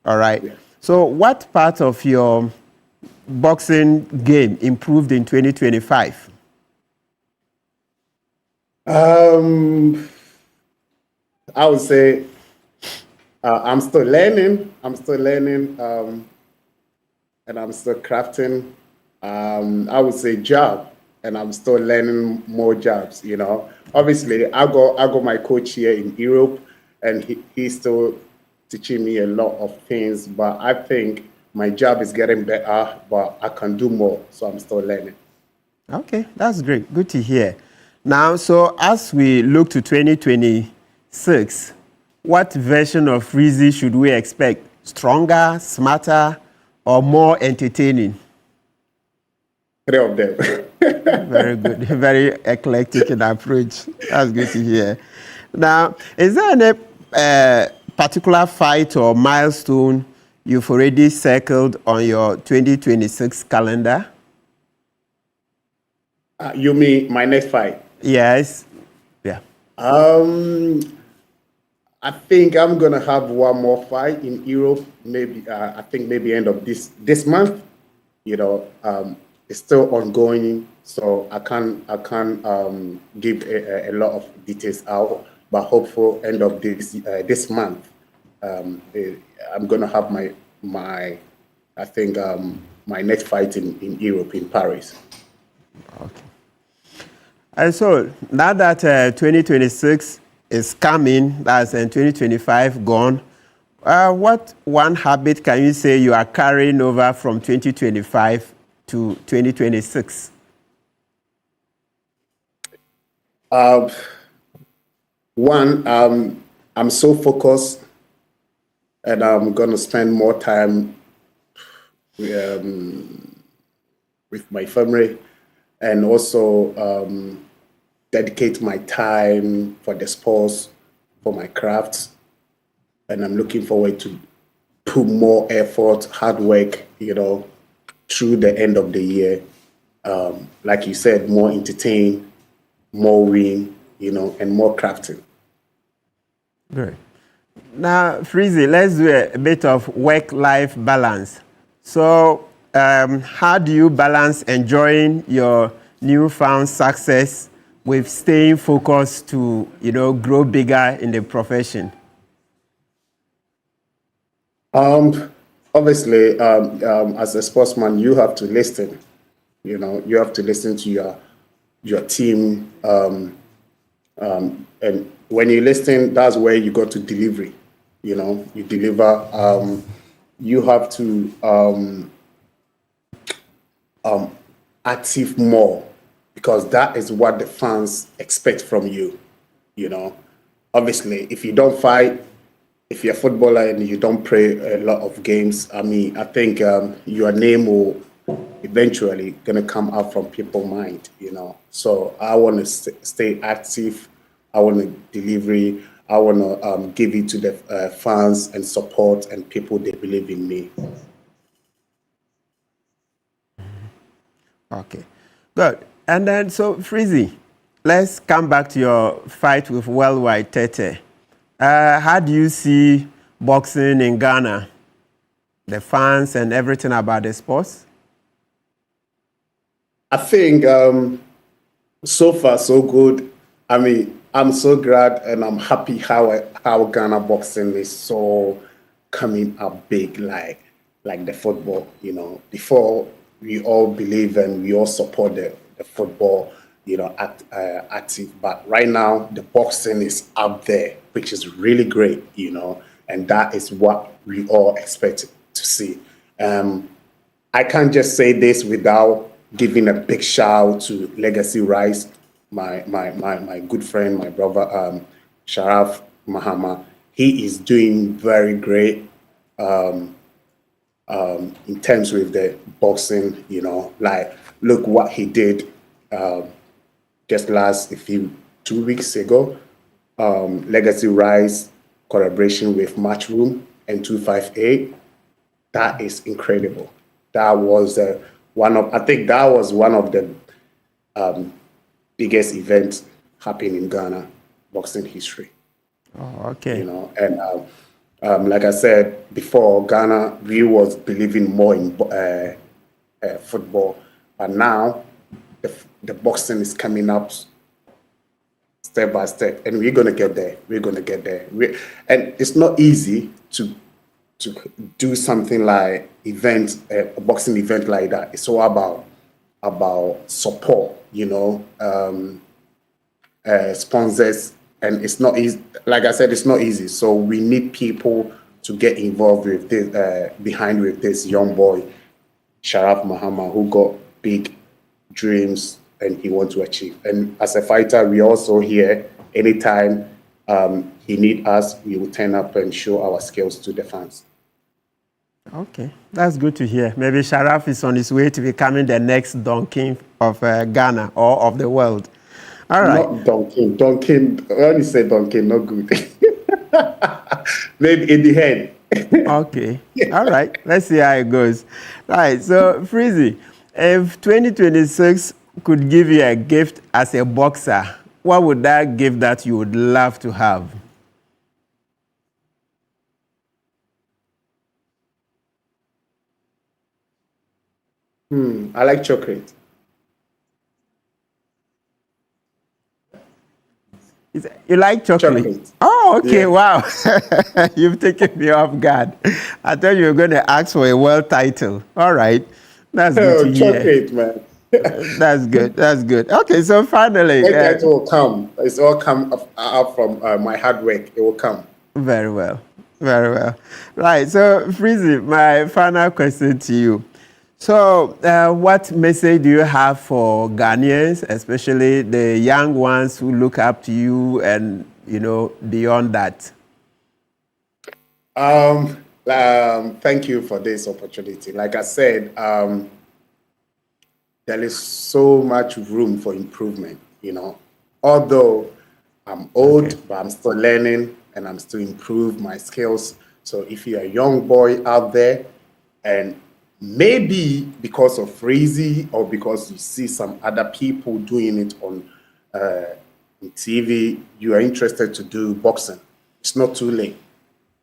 All right. Yeah. So, what part of your boxing game improved in 2025? I would say I'm still learning. And I'm still crafting. I would say jab, and I'm still learning more jabs. You know, obviously, I got my coach here in Europe, and he's still teaching me a lot of things. But I think my job is getting better, but I can do more, so I'm still learning. Okay, that's great. Good to hear. Now, so as we look to 2026, what version of Freezy should we expect? Stronger, smarter, or more entertaining? 3 of them. Very good. Very eclectic in approach. That's good to hear. Now, is there any particular fight or milestone you've already circled on your 2026 calendar? You mean my next fight? Yes. Yeah. I think I'm gonna have one more fight in Europe. Maybe I think maybe end of this month. You know, it's still ongoing, so I can't give a lot of details out. But hopeful end of this month, I'm gonna have my I think my next fight in Europe, in Paris. Okay. And so now that 2026 is coming, that's 2025 gone, what one habit can you say you are carrying over from 2025 to 2026? One, I'm so focused, and I'm gonna spend more time with my family, and also dedicate my time for the sports, for my crafts, and I'm looking forward to put more effort, hard work, you know, through the end of the year. Like you said, more entertain, more win, you know, and more crafting. Great. Now, Freezy, let's do a bit of work-life balance. So, how do you balance enjoying your newfound success with staying focused to, you know, grow bigger in the profession? Obviously, as a sportsman, you have to listen. You know, you have to listen to your team, and when you listen, that's where you go to delivery. You know, you deliver. You have to active more, because that is what the fans expect from you. You know, obviously, if you don't fight, if you're a footballer and you don't play a lot of games, I mean, I think your name will eventually gonna come out from people's mind, you know. So I want to stay active. I want to delivery. I want to give it to the fans and support and people that believe in me. Okay, good. And then, so Freezy, let's come back to your fight with Worldwide Tete. How do you see boxing in Ghana, the fans and everything about the sports? I think so far so good. I mean, I'm so glad and I'm happy how Ghana boxing is so coming up big, like the football. You know, before we all believe and we all support the football, you know, active, but right now the boxing is up there, which is really great, you know, and that is what we all expect to see. I can't just say this without giving a big shout out to Legacy Rise, my good friend, my brother, Sharaf Mahama. He is doing very great in terms with the boxing, you know, like look what he did just 2 weeks ago. Legacy Rise collaboration with Matchroom and 258. That is incredible. That was one of the biggest events happening in Ghana boxing history. Oh, okay. You know, and like I said before, Ghana we was believing more in football, but now the boxing is coming up step by step, and we're gonna get there. And it's not easy to do something like a boxing event like that. It's all about support, you know, sponsors, and it's not easy. Like I said, it's not easy. So we need people to get involved with this, behind with this young boy, Sharaf Mahama, who got big dreams and he wants to achieve. And as a fighter, we also here anytime he need us, we will turn up and show our skills to the fans. Okay, that's good to hear. Maybe Sharaf is on his way to becoming the next Don King of Ghana or of the world. All right. Not Don King. Don King, when you say Don King, not good. Maybe in the head. Okay. All right. Let's see how it goes. Right. So, Freezy, if 2026 could give you a gift as a boxer, what would that gift that you would love to have? I like chocolate. You like chocolate? Oh, okay. Yeah. Wow. You've taken me off guard. I thought you were going to ask for a world title. All right. That's good to chocolate, man. That's good. That's good. Okay, so finally. It will come. It's all come out from my hard work. It will come. Very well. Very well. Right. So, Freezy, my final question to you. So, what message do you have for Ghanaians, especially the young ones who look up to you and, you know, beyond that? Thank you for this opportunity. Like I said, there is so much room for improvement, you know. Although I'm old, but I'm still learning and I'm still improve my skills. So if you're a young boy out there and maybe because of Freezy or because you see some other people doing it on TV, you are interested to do boxing, it's not too late.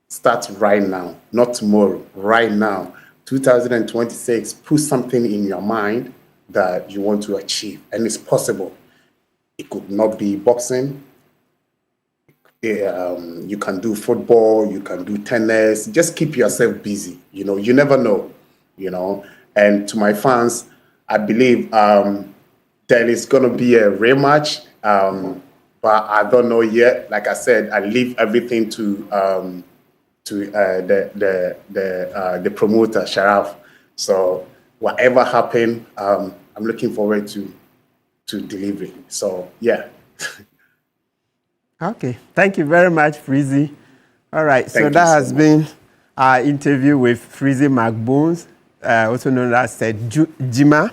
Start right now, not tomorrow, right now. 2026, put something in your mind that you want to achieve, and it's possible. It could not be boxing. You can do football, you can do tennis. Just keep yourself busy. You know, you never know. You know, and to my fans, I believe there is going to be a rematch, but I don't know yet. Like I said, I leave everything to the promoter Sharaf. So whatever happened, I'm looking forward to delivering. So yeah. Okay, thank you very much, Freezy. All right, so that has been our interview with Freezy McBones, also known as Jima.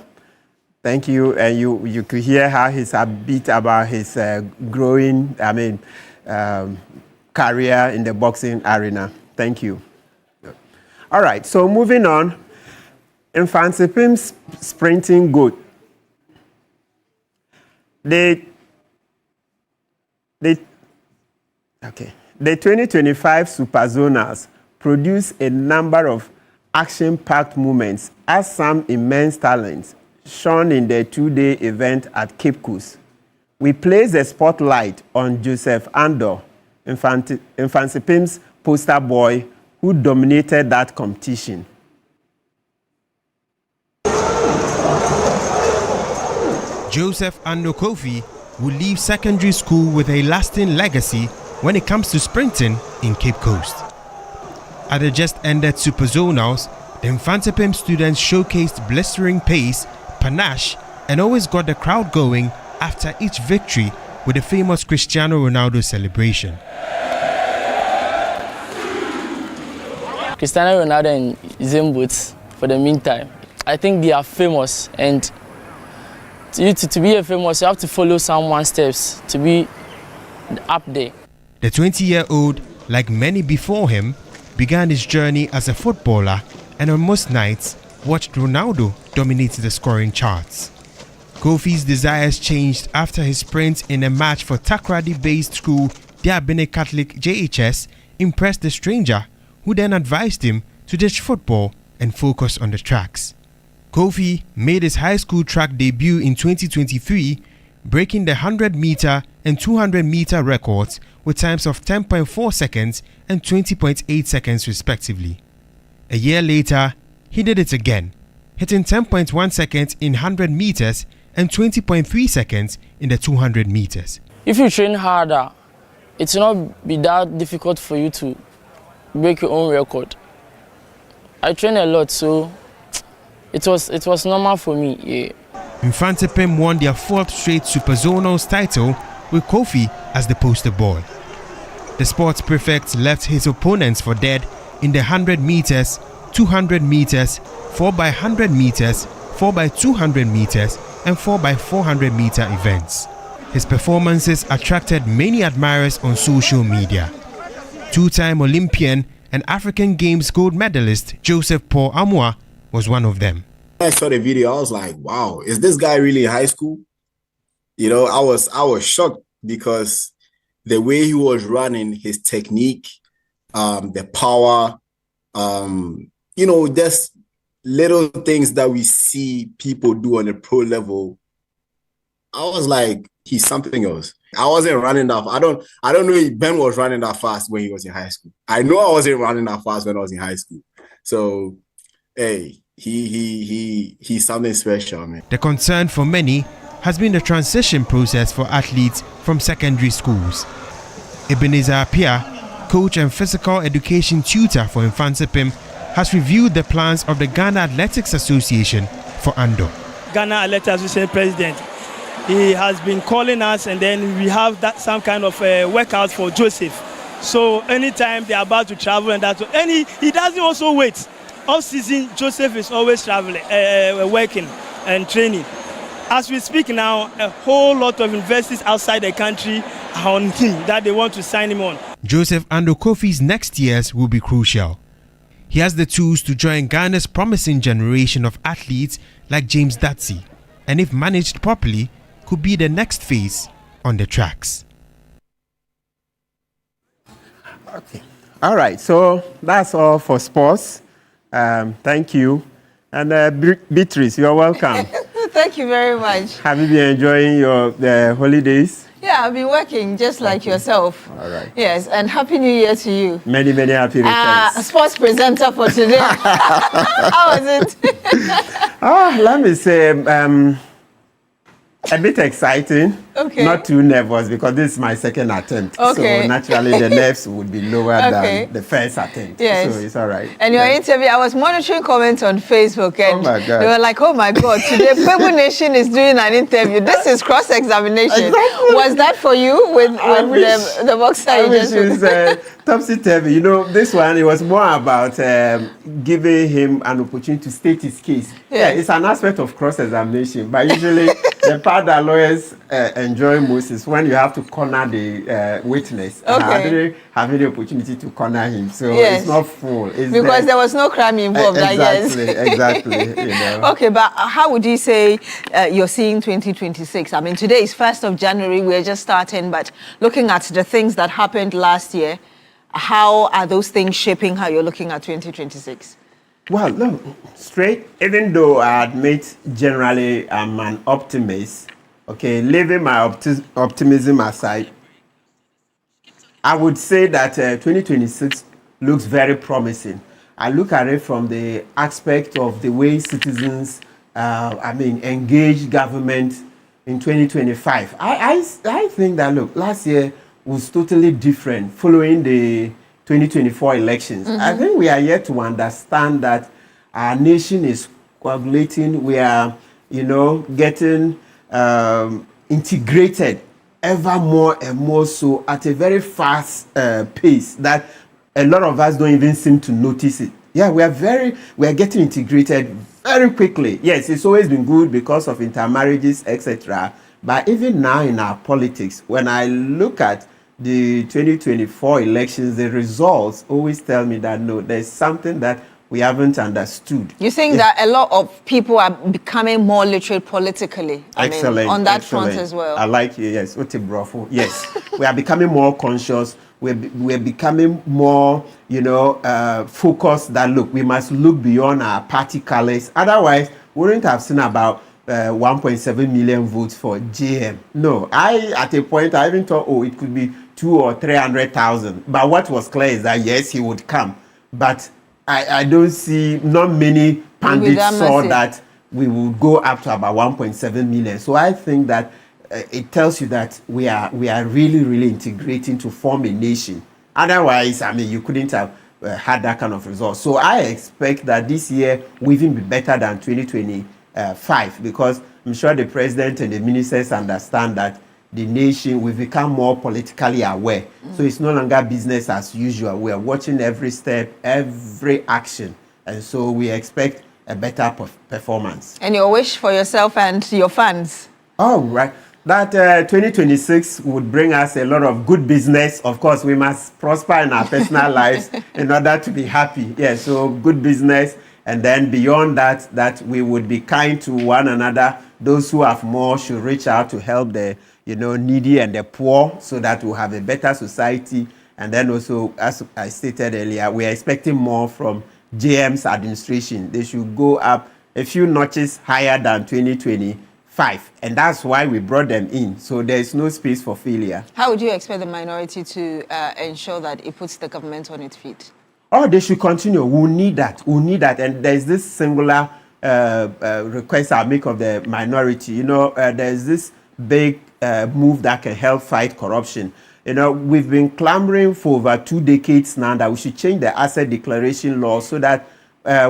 Thank you, and you could hear how he's a bit about his growing, career in the boxing arena. Thank you. All right, so moving on, Mfantsipim's sprinting goat. The 2025 Super Zonals produced a number of action-packed moments as some immense talents shone in the two-day event at Cape Coast. we place the spotlight on Joseph Andor, Mfantsipim's poster boy who dominated that competition. Joseph Andor Kofi will leave secondary school with a lasting legacy when it comes to sprinting in Cape Coast. At the just-ended Super Zonals, the Mfantsipim students showcased blistering pace, panache, and always got the crowd going after each victory with the famous Cristiano Ronaldo celebration. Cristiano Ronaldo and Usain Bolt, for the meantime, I think they are famous, and to be a famous, you have to follow someone's steps to be up there. The 20-year-old, like many before him, began his journey as a footballer and on most nights watched Ronaldo dominate the scoring charts. Kofi's desires changed after his sprint in a match for Takoradi-based school Diabene Catholic JHS impressed the stranger, who then advised him to ditch football and focus on the tracks. Kofi made his high school track debut in 2023, breaking the 100-meter and 200-meter records with times of 10.4 seconds and 20.8 seconds respectively. A year later, he did it again, hitting 10.1 seconds in 100 meters and 20.3 seconds in the 200 meters. If you train harder, it will not be that difficult for you to break your own record. I train a lot, so it was normal for me. Yeah. Mfantsipim won their 4th straight Super Zonals title with Kofi as the poster boy. The sports prefect left his opponents for dead in the 100 meters, 200 meters, 4x100 meters, 4x200 meters, and 4x400 meter events. His performances attracted many admirers on social media. Two-time Olympian and African Games gold medalist Joseph Paul Amoah was one of them. When I saw the video, I was like, wow, is this guy really in high school? You know, I was shocked because the way he was running, his technique, the power, you know, just little things that we see people do on the pro level. I was like, he's something else. I wasn't running that. I don't know if Ben was running that fast when he was in high school. I know I wasn't running that fast when I was in high school. So, hey, he's something special, man. The concern for many has been the transition process for athletes from secondary schools. Ebenezer Apia, coach and physical education tutor for Mfantsipim, has reviewed the plans of the Ghana Athletics Association for Andor. Ghana Athletics Association president, he has been calling us, and then we have some kind of workout for Joseph. So anytime they're about to travel and he doesn't also wait. All season, Joseph is always traveling, working and training. As we speak now, a whole lot of universities outside the country are on him, that they want to sign him on. Joseph Andor Kofi's next years will be crucial. He has the tools to join Ghana's promising generation of athletes like James Datsey, and if managed properly, could be the next phase on the tracks. Okay. All right, so that's all for sports. Thank you. And Beatrice, you're welcome. Thank you very much. Have you been enjoying your holidays? Yeah, I've been working just like yourself. All right. Yes, and Happy New Year to you. Many, many happy returns. Sports presenter for today. How was it? Let me say, a bit exciting, not too nervous because this is my second attempt. Okay. So naturally the nerves would be lower than the first attempt. Yes. So it's all right. And your interview, I was monitoring comments on Facebook and they were like, oh my God, today Pebble Nation is doing an interview. This is cross-examination. Exactly. Was that for you with the boxer? I wish it was topsy-turvy. You know, this one, it was more about giving him an opportunity to state his case. Yeah, it's an aspect of cross-examination, but usually the part that lawyers enjoy most is when you have to corner the witness. I didn't have any opportunity to corner him, so it's not full. It's because there was no crime involved, I guess. Exactly. You know. Okay, but how would you say you're seeing 2026? I mean, today is 1st of January. We're just starting, but looking at the things that happened last year, how are those things shaping how you're looking at 2026? Well, look, straight, even though I admit generally I'm an optimist Okay, leaving my optimism aside, I would say that 2026 looks very promising. I look at it from the aspect of the way citizens, engage government in 2025. I think that, look, last year was totally different following the 2024 elections. I think we are yet to understand that our nation is coagulating. We are, getting integrated ever more and more so at a very fast pace that a lot of us don't even seem to notice it. Yeah, we are getting integrated very quickly. Yes, it's always been good because of intermarriages, etc. But even now in our politics, when I look at the 2024 elections, the results always tell me that no, there's something that we haven't understood. You think that a lot of people are becoming more literate politically? Excellent. On that front as well. I like you, yes. Yes, we are becoming more conscious. We're becoming more, focused that, look, we must look beyond our party colors. Otherwise, we wouldn't have seen about 1.7 million votes for JM. No, at a point, I even thought, it could be 200,000 or 300,000. But what was clear is that, yes, he would come. But I don't see, not many pundits saw that we would go up to about 1.7 million. So I think that it tells you that we are really, really integrating to form a nation. Otherwise, you couldn't have had that kind of result. So I expect that this year will even be better than 2025 because I'm sure the president and the ministers understand that the nation, we've become more politically aware. So it's no longer business as usual. We are watching every step, every action. And so we expect a better performance. And your wish for yourself and your fans? Oh, right. That 2026 would bring us a lot of good business. Of course, we must prosper in our personal lives in order to be happy. Yeah, so good business. And then beyond that we would be kind to one another. Those who have more should reach out to help the needy and the poor so that we'll have a better society. And then also, as I stated earlier, we are expecting more from JM's administration. They should go up a few notches higher than 2025. And that's why we brought them in. So there's no space for failure. How would you expect the minority to ensure that it puts the government on its feet? Oh, they should continue. We need that. And there's this singular request I make of the minority. There's this big move that can help fight corruption. We've been clamoring for over 2 decades now that we should change the asset declaration law so that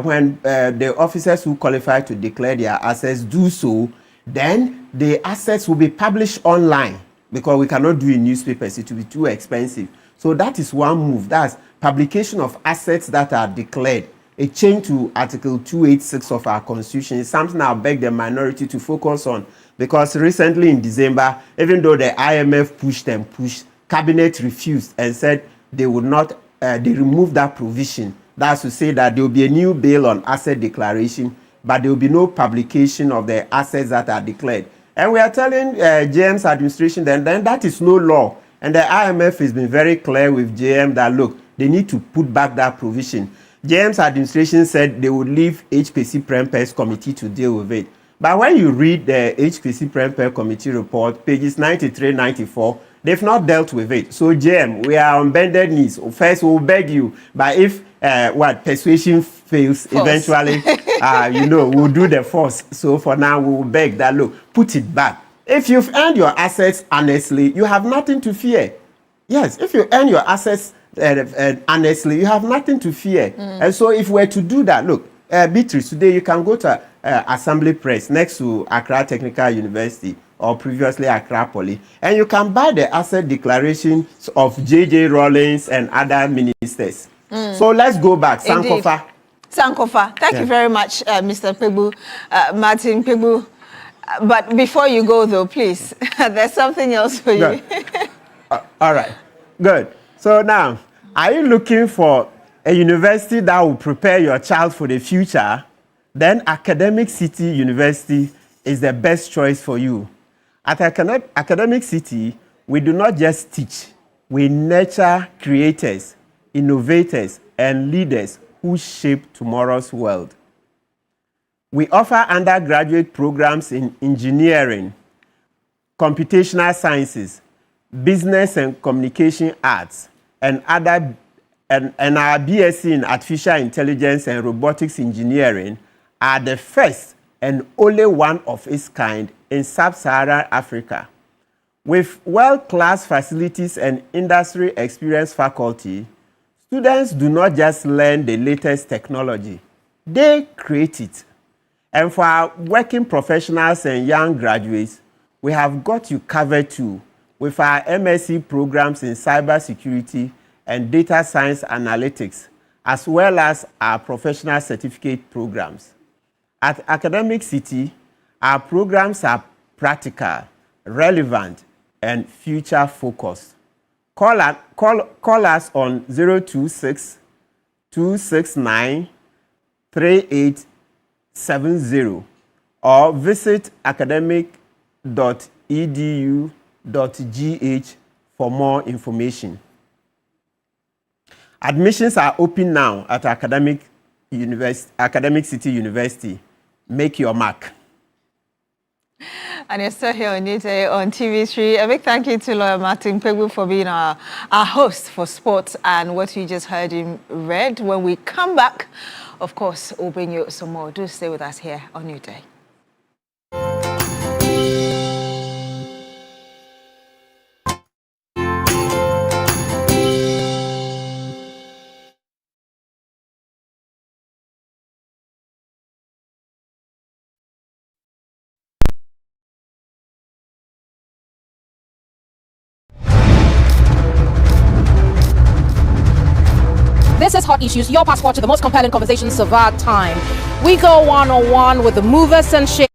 when the officers who qualify to declare their assets do so, then the assets will be published online because we cannot do in newspapers. It will be too expensive. So that is one move. That's publication of assets that are declared. A change to Article 286 of our Constitution is something I beg the minority to focus on because recently in December, even though the IMF pushed, Cabinet refused and said they would not, they removed that provision. That's to say that there will be a new bill on asset declaration, but there will be no publication of the assets that are declared. And we are telling JM's administration then that is no law. And the IMF has been very clear with JM that, look, they need to put back that provision. JM's administration said they would leave HPC Prempeh's committee to deal with it. But when you read the HPC Prempeh committee report, pages 93, 94, they've not dealt with it. So JM, we are on bended knees. First, we'll beg you, but if persuasion fails, eventually, we'll do the force. So for now, we will beg that, look, put it back. If you've earned your assets honestly, you have nothing to fear. Yes, if you earn your assets honestly, you have nothing to fear. And so if we're to do that, look, Beatrice, today you can go to Assembly Press next to Accra Technical University or previously Accra Poly, and you can buy the asset declarations of J.J. Rawlings and other ministers. So let's go back. Sankofa. Sankofa, thank you very much, Mr. Kpebu, Martin Kpebu. But before you go, though, please, there's something else for you. All right, good. So now, are you looking for a university that will prepare your child for the future? Then Academic City University is the best choice for you. At Academic City, we do not just teach, we nurture creators, innovators, and leaders who shape tomorrow's world. We offer undergraduate programs in engineering, computational sciences, business and communication arts, and our BSc in artificial intelligence and robotics engineering are the first and only one of its kind in sub-Saharan Africa. With world-class facilities and industry experienced faculty, students do not just learn the latest technology, they create it. And for our working professionals and young graduates, we have got you covered too with our MSc programs in cybersecurity and data science analytics, as well as our professional certificate programs. At Academic City, our programs are practical, relevant, and future-focused. Call us on 026 269 3870 or visit academic.edu.gh for more information. Admissions are open now at Academic City University. Make your mark. And you're still here on Nite on TV3. A big thank you to Lawyer Martin Pegbu for being our host for sports and what you just heard him read. When we come back, of course, we'll bring you some more. Do stay with us here on New Day. This is Hot Issues, your passport to the most compelling conversations of our time. We go one-on-one with the movers and shakers.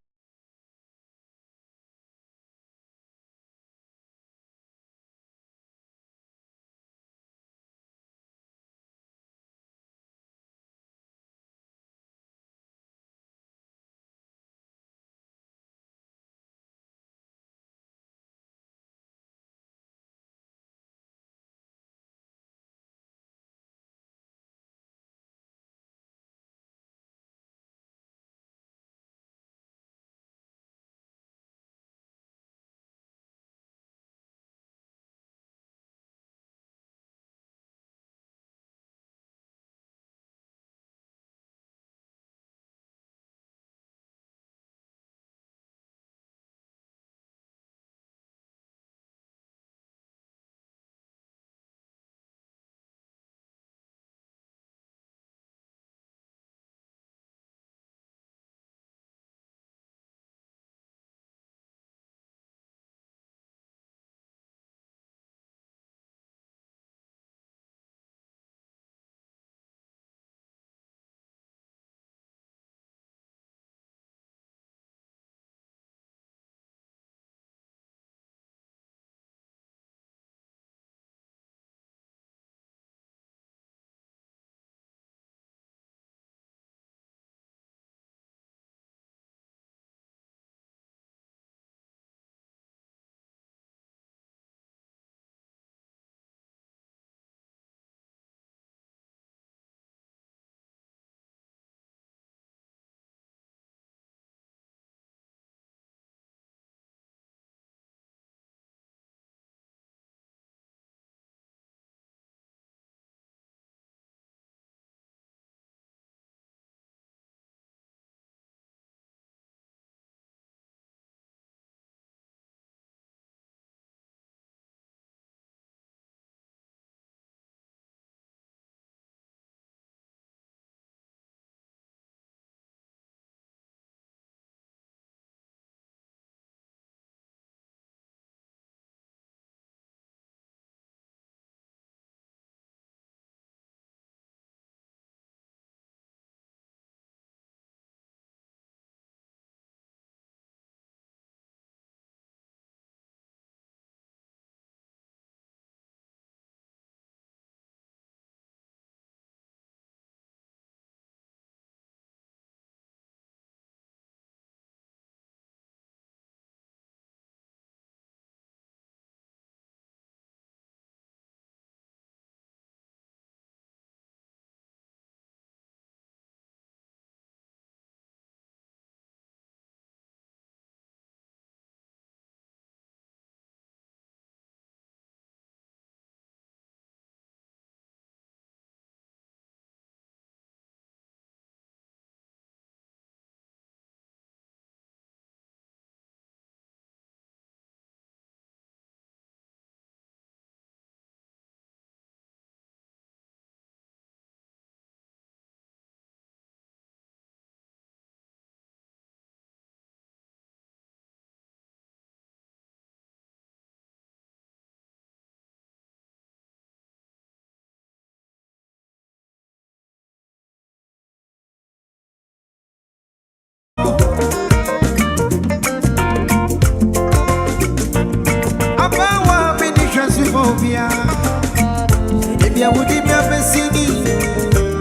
ya besini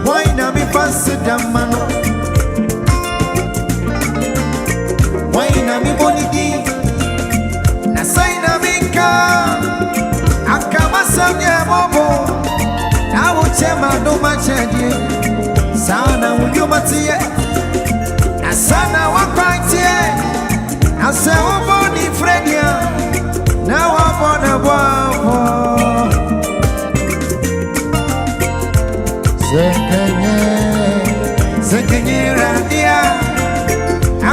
why na mi passe damano why na mi bonidi na sai na minka akama samye bobo na uchema no machedie sana uyumatie na sana wakwatie na se uboni fredia na wabona bwabo Zekenye radia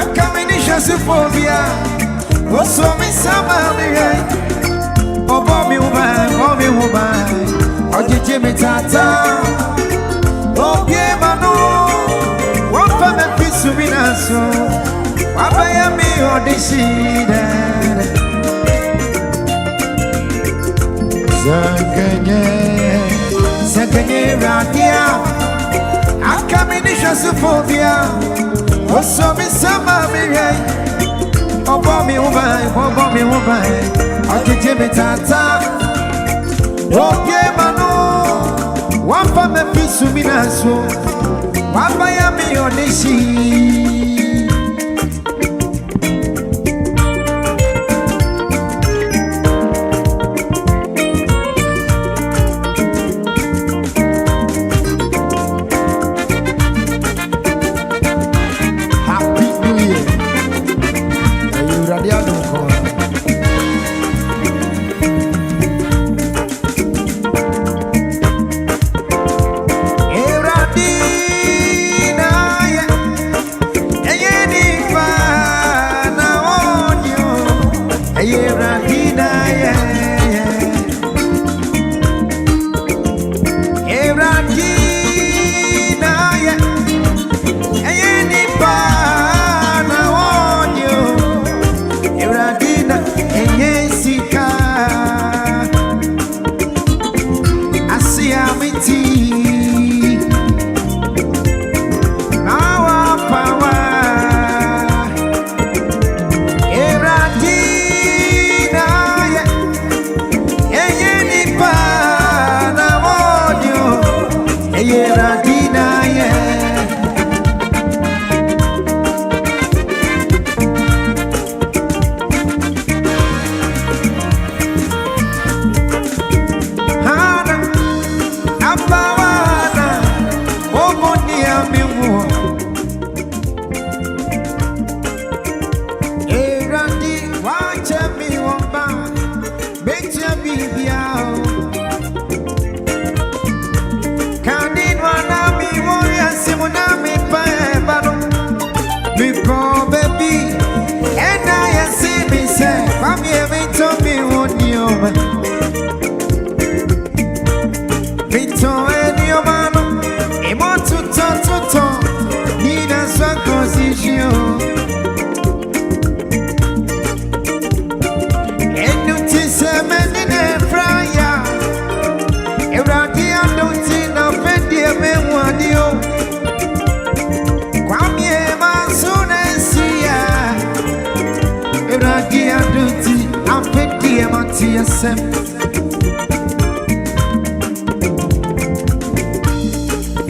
Akaminisha sifobia Osomi samaliye Obomi ubai Ojiji mitata Obye manu Wapa mefisu minaso Wapa ya mi odishide Zekenye radia Akaminisha sifobia Osomi samaliye Obomi ubai Ojiji mitata Obye manu Wapa mefisu minaso Wapa ya mi onishi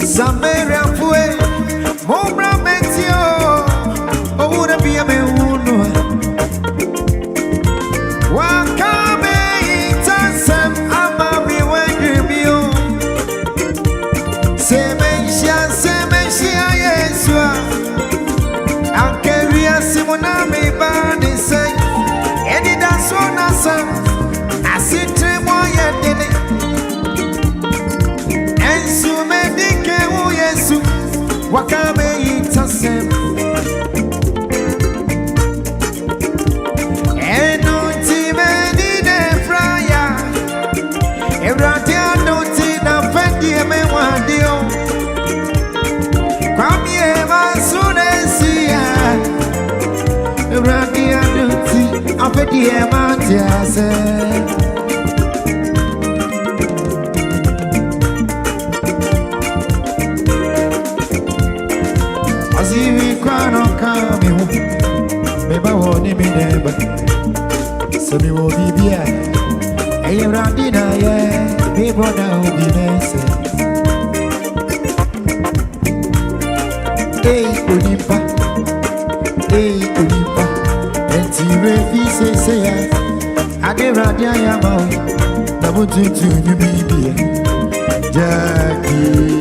Samaria fue Mobra metio Ora via me uno Wakame itasem Amami wengi mio Semeshia Yesua Ankeria simonami bani say Edi dasona sam Asitre moye dene Ensu medike u Yesu Wakame itasem Enuti medine fraya Ebrati anuti na fendi eme wadio Kwamye masunesia Ebrati anuti afedi ema tiase Azivi kwano kami hu Meba woni mineba Semi wo bibia Ebrati na ye Bibo na ubinese Onipa, Onipa, and T-Refi say, I did Radia Yama, Nabu to you, baby, Jackie.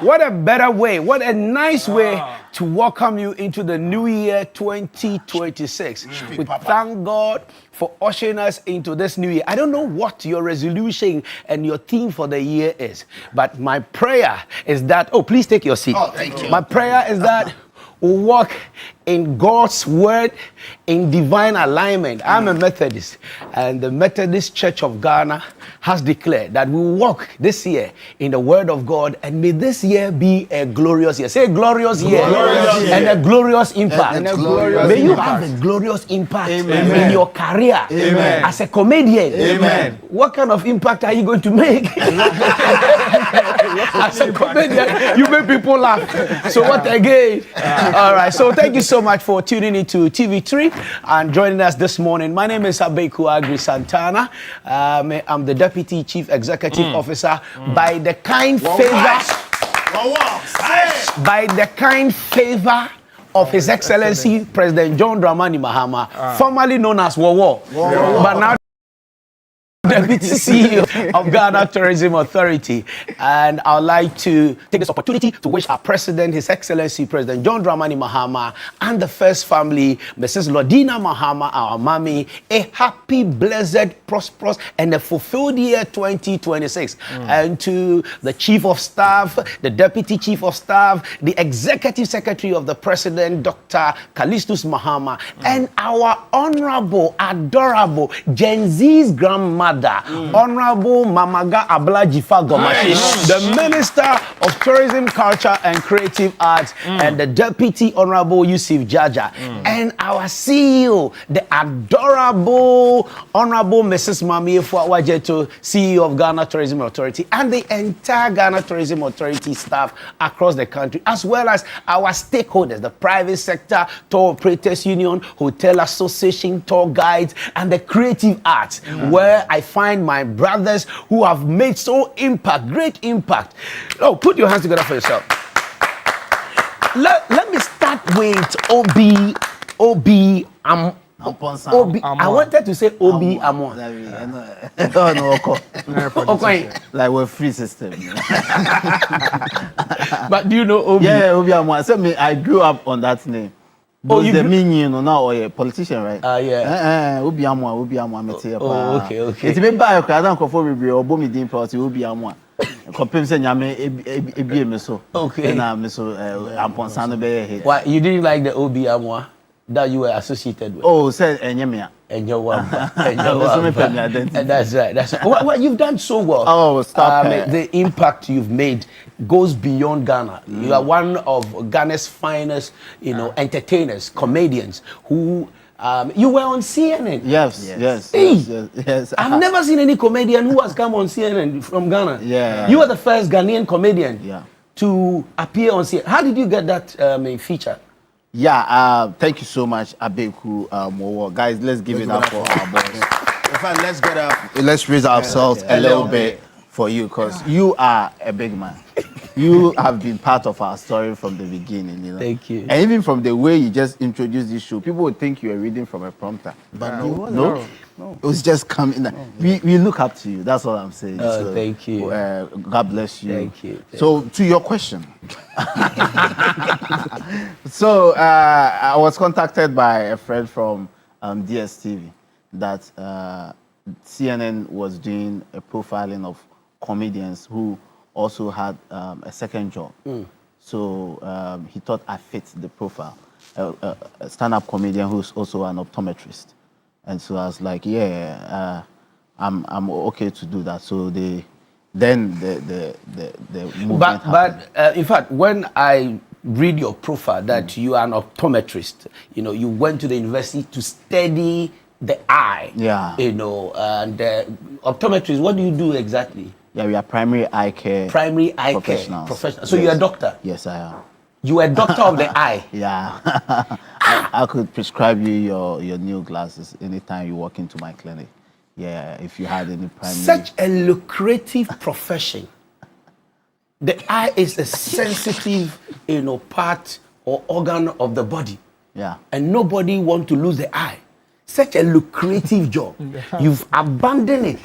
What a better way, what a nice way to welcome you into the new year 2026. We thank God for ushering us into this new year. I don't know what your resolution and your theme for the year is, but my prayer is that, please take your seat. Thank you. My prayer is that we walk in God's word in divine alignment. I'm a Methodist, and the Methodist Church of Ghana has declared that we walk this year in the word of God, and may this year be a glorious year. Say glorious year. Glorious year. And a glorious impact. And a glorious may you impact. have a glorious impact Amen. in your career. Amen. As a comedian. Amen. What kind of impact are you going to make? As a comedian, you make people laugh. So what again? All right. So thank you so much for tuning into TV3 and joining us this morning. My name is Abeku Agri Santana. I'm the Deputy Chief Executive Officer by the kind favor of His Excellency President John Dramani Mahama, formerly known as Wowo, but now Deputy CEO of Ghana Tourism Authority. And I'd like to take this opportunity to wish our President, His Excellency President John Dramani Mahama, and the first family, Mrs. Lodina Mahama, our mommy, a happy, blessed, prosperous, and a fulfilled year 2026. And to the Chief of Staff, the Deputy Chief of Staff, the Executive Secretary of the President, Dr. Callistus Mahama, and our honorable, adorable Gen Z's grandmother, Honorable Mamaga Ablajifa Gomashi, the Minister of Tourism, Culture and Creative Arts, and the Deputy Honorable Yusuf Jaja, and our CEO, the adorable Honorable Mrs. Mami Wajeto, CEO of Ghana Tourism Authority, and the entire Ghana Tourism Authority staff across the country, as well as our stakeholders, the private sector, tour operators union, hotel association, tour guides, and the creative arts, where I find my brothers who have made great impact. Oh, put your hands together for yourself. Let me start with Obi. I wanted to say Obi Amon. Like we're free system. But do you know Obi? Yeah, Obi Amon. So I grew up on that name. But the meaning, now or a politician, right? Yeah. Obi Amon. Okay. It's me buy a card and conform with your bomb in party. Obi Amon. Compare say nyame ebi so. Okay. Na me so amponsano be hit. Why you didn't like the Obi Amwa that you were associated with? Oh, say enyemia. That's right. Well, you've done so well. Oh, stop it. The impact you've made goes beyond Ghana. You are one of Ghana's finest, entertainers, comedians who. You were on CNN. Yes. I've never seen any comedian who has come on CNN from Ghana. Yeah. You are the first Ghanaian comedian to appear on CNN. How did you get that feature? Yeah, thank you so much, Abeku Mowo. Guys, let's give it up for our boys. In fact, let's raise ourselves a little bit for you, because you are a big man. You have been part of our story from the beginning, Thank you. And even from the way you just introduced this show, people would think you were reading from a prompter. But no. It was just coming. We look up to you. That's all I'm saying. Thank you. God bless you. Thank you. So, to your question. So, I was contacted by a friend from DSTV that CNN was doing a profiling of comedians who also had a second job. So he thought I fit the profile. A stand-up comedian who's also an optometrist. And so I was like, I'm okay to do that. So the movement But in fact, when I read your profile that you are an optometrist, you went to the university to study the eye. Yeah. And optometrist, what do you do exactly? Yeah, we are primary eye care professionals. So you're a doctor? Yes, I am. You are a doctor of the eye? Yeah. I could prescribe you your new glasses anytime you walk into my clinic. Yeah, if you had any primary... Such a lucrative profession. The eye is a sensitive, part or organ of the body. Yeah. And nobody wants to lose the eye. Such a lucrative job. You've abandoned it.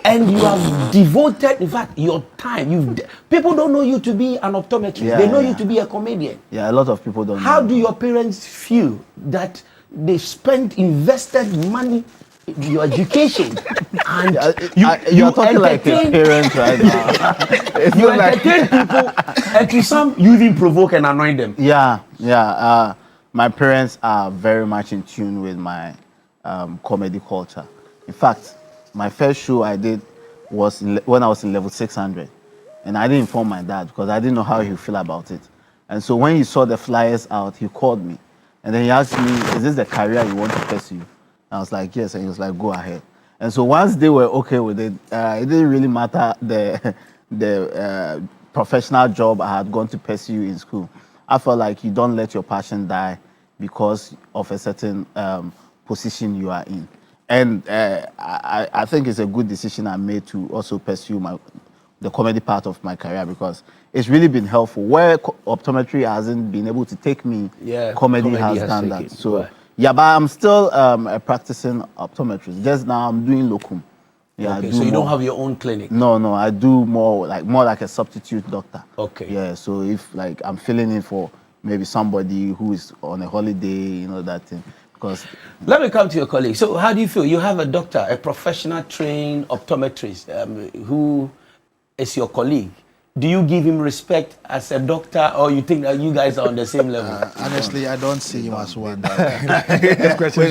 And you have devoted, in fact, your time. People don't know you to be an optometrist. They know you to be a comedian. Yeah, a lot of people don't know. How do your parents feel that they invested money in your education? And you are talking like a parent right now. You entertain people, and to some, you even provoke and annoy them. Yeah. My parents are very much in tune with my comedy culture. In fact, my first show I did was when I was in level 600, and I didn't inform my dad because I didn't know how he would feel about it. And so when he saw the flyers out, he called me, and then he asked me, "Is this the career you want to pursue?" And I was like, "Yes," and he was like, "Go ahead." And so once they were okay with it, it didn't really matter the professional job I had gone to pursue in school. I felt like you don't let your passion die because of a certain position you are in. And I think it's a good decision I made to also pursue the comedy part of my career, because it's really been helpful. Where optometry hasn't been able to take me, comedy has done that. So, but I'm still a practicing optometrist. Just now I'm doing locum. Yeah, Okay, so you don't have your own clinic? No, I do more like a substitute doctor. Okay. Yeah, so if like I'm filling in for maybe somebody who is on a holiday, that thing. Because let me come to your colleague. So how do you feel? You have a doctor, a professional trained optometrist who is your colleague. do you give him respect as a doctor, or you think that you guys are on the same level? Honestly, I don't see him as one. This question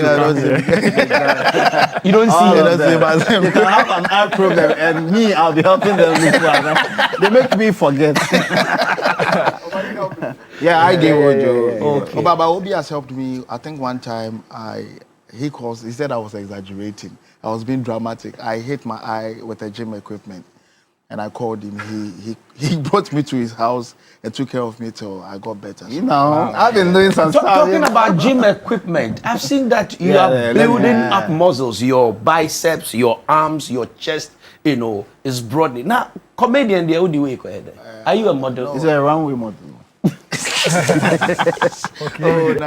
You don't see him as him. They can have an eye problem, and me, I'll be helping them with one. They make me forget. Yeah, I gave Ojo. Okay. Baba Obi has helped me. I think one time he said I was exaggerating. I was being dramatic. I hit my eye with a gym equipment, and I called him. He brought me to his house and took care of me till I got better. You know, I've been doing some stuff. Talking about gym equipment, I've seen that you are building up muscles, your biceps, your arms, your chest. You know, is broadening. Now, comedian, the only way. Are you a model? Is it a runway model? Oh, no.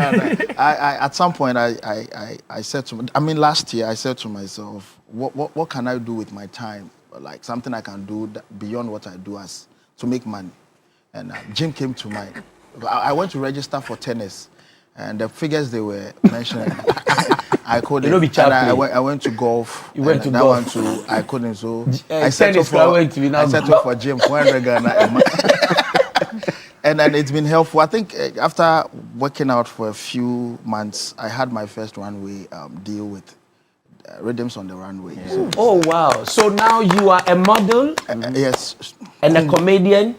I at some point I said to, last year I said to myself, what can I do with my time? Like something I can do beyond what I do as to make money. And gym came to mind. I went to register for tennis, and the figures they were mentioning, I couldn't. And I went to golf. You went to that golf. one too. I couldn't. So I I settled for gym. 400 Ghana. And then it's been helpful. I think after working out for a few months, I had my first runway deal with Rhythms on the Runway. Yeah. Oh, wow. So now you are a model? Yes. And a comedian?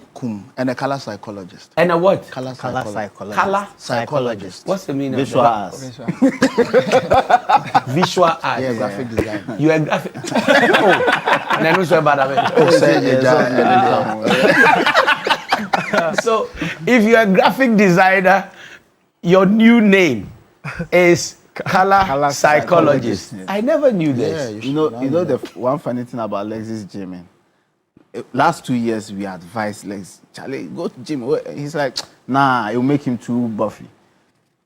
And a color psychologist. And a what? Color psychologist. Color psychologist. What's the meaning Visual of arts. Visual arts. Yeah, graphic design. You are graphic. And I know so about So, if you're a graphic designer, your new name is color psychologist. Yeah. I never knew this. Yeah, you know the one funny thing about Lex's gym. Last 2 years we advised Lex, Charlie, go to gym. He's like, nah, it will make him too buffy.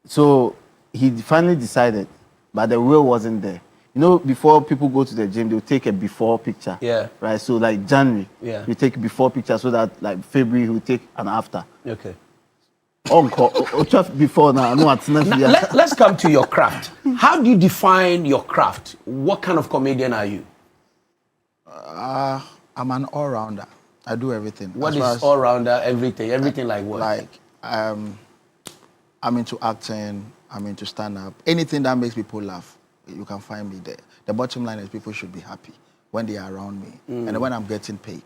So he finally decided, but the will wasn't there. You know, before people go to the gym, they'll take a before picture. Yeah. Right. So like January, yeah, you take before picture so that like February he'll take an after. Okay. Before now, let's come to your craft. How do you define your craft? What kind of comedian are you? I'm an all-rounder. I do everything. What is all-rounder? Everything. Everything like what? Like, I'm into acting. I'm into stand-up. Anything that makes people laugh, you can find me there. The bottom line is people should be happy when they are around me and when I'm getting paid,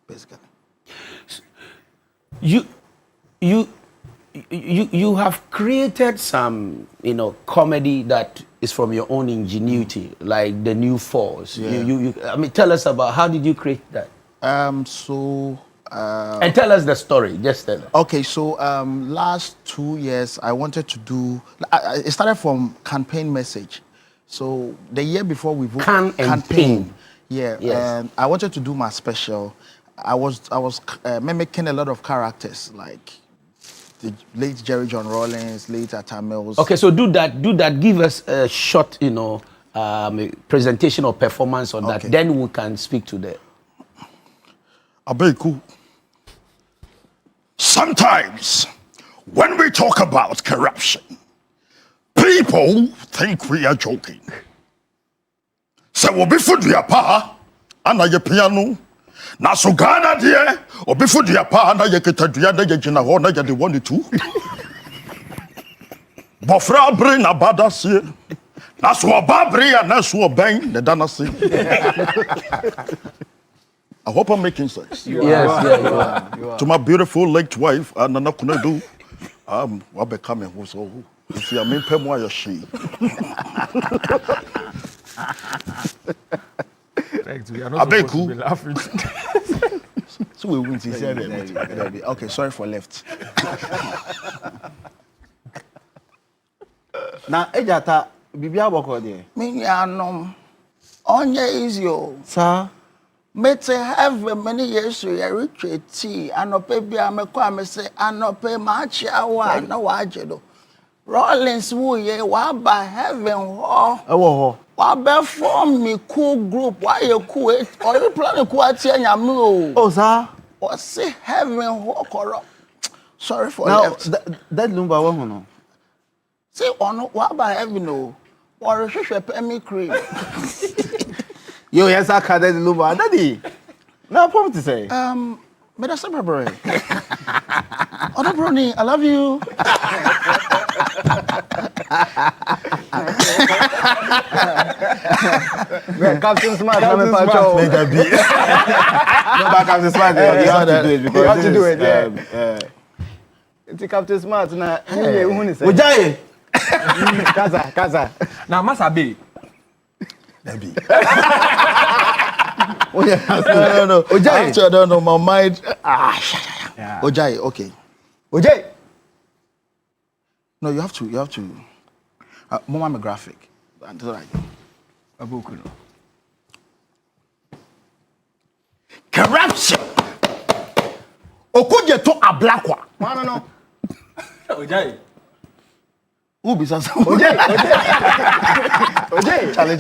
basically. You have created some, comedy that is from your own ingenuity, like the New Force. Yeah. Tell us about how did you create that? And tell us the story. Just tell us. Okay, so last 2 years I wanted to do. It started from campaign message. So the year before we voted campaign. Yeah. Yes. And I wanted to do my special. I was mimicking a lot of characters like the late Jerry John Rawlings, late Atta Mills. Okay, so do that. Give us a short, presentation or performance on that. Then we can speak to the. Abeku. Sometimes when we talk about corruption, people think we are joking. So we'll be for the pa, and I piano. Na so Ghana dear, obi for the pa, and I get na ye gina ho na ye de 1 2. Bofra bring na badasie. Na so babri and na so ben the danasi. I hope I'm making sense. You are. To my beautiful late wife, Nana Kunedu, what becoming who's so. You see, I mean, Pemoya she. We are not supposed to be laughing. So we win. Okay, sorry for left. Now, Ejata, Bibi aboko there. Me yanom. Onye is yo. Sir. Mete have many years to retreat tea. Anope bia me kwa me say anope machi awa na wajedo. Rawlings wuye wa ba heaven ho. Ewo ho. Wa be form me cool group. Why you cool it? Or you plan to atie nyame o. Oh sir. What say heaven ho corrupt. Sorry for now, left. That number one no. Say ono wa ba heaven o. Or hwehwe pemi cream. Yo, yes, I can't do that. Daddy, now, what to say? But that's not bro. Oh, no, Brony, I love you. Man, Captain Smart, Captain Smart. No, but Captain Smart, you have to do it because you have to do it. It's Captain Smart. Now, Ojai. Kaza. Now, Masabe. Debbie. Oh yeah, no. Ojai. Actually, I don't know my mind. Ojai, okay. Ojai. No, you have to. Mama graphic. Until I. Abukuno. Corruption. Okuje to Ablakwa. No. Ojai. Who be some? Ojai. Charlie.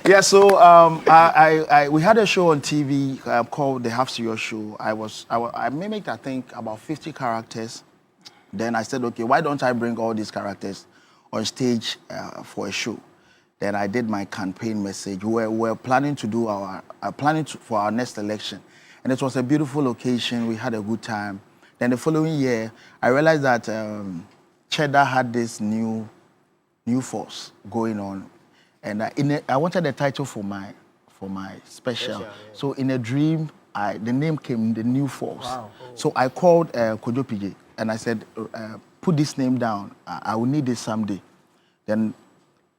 Yeah, so we had a show on TV called The Half Serious Show. I mimicked, I think, about 50 characters. Then I said, okay, why don't I bring all these characters on stage for a show? Then I did my campaign message. We're planning to do for our next election, and it was a beautiful occasion. We had a good time. Then the following year, I realized that Cheddar had this new force going on. And I wanted a title for my special. So in a dream, the name came, The New Force. Wow. So I called Kojo PJ and I said, put this name down. I will need it someday. Then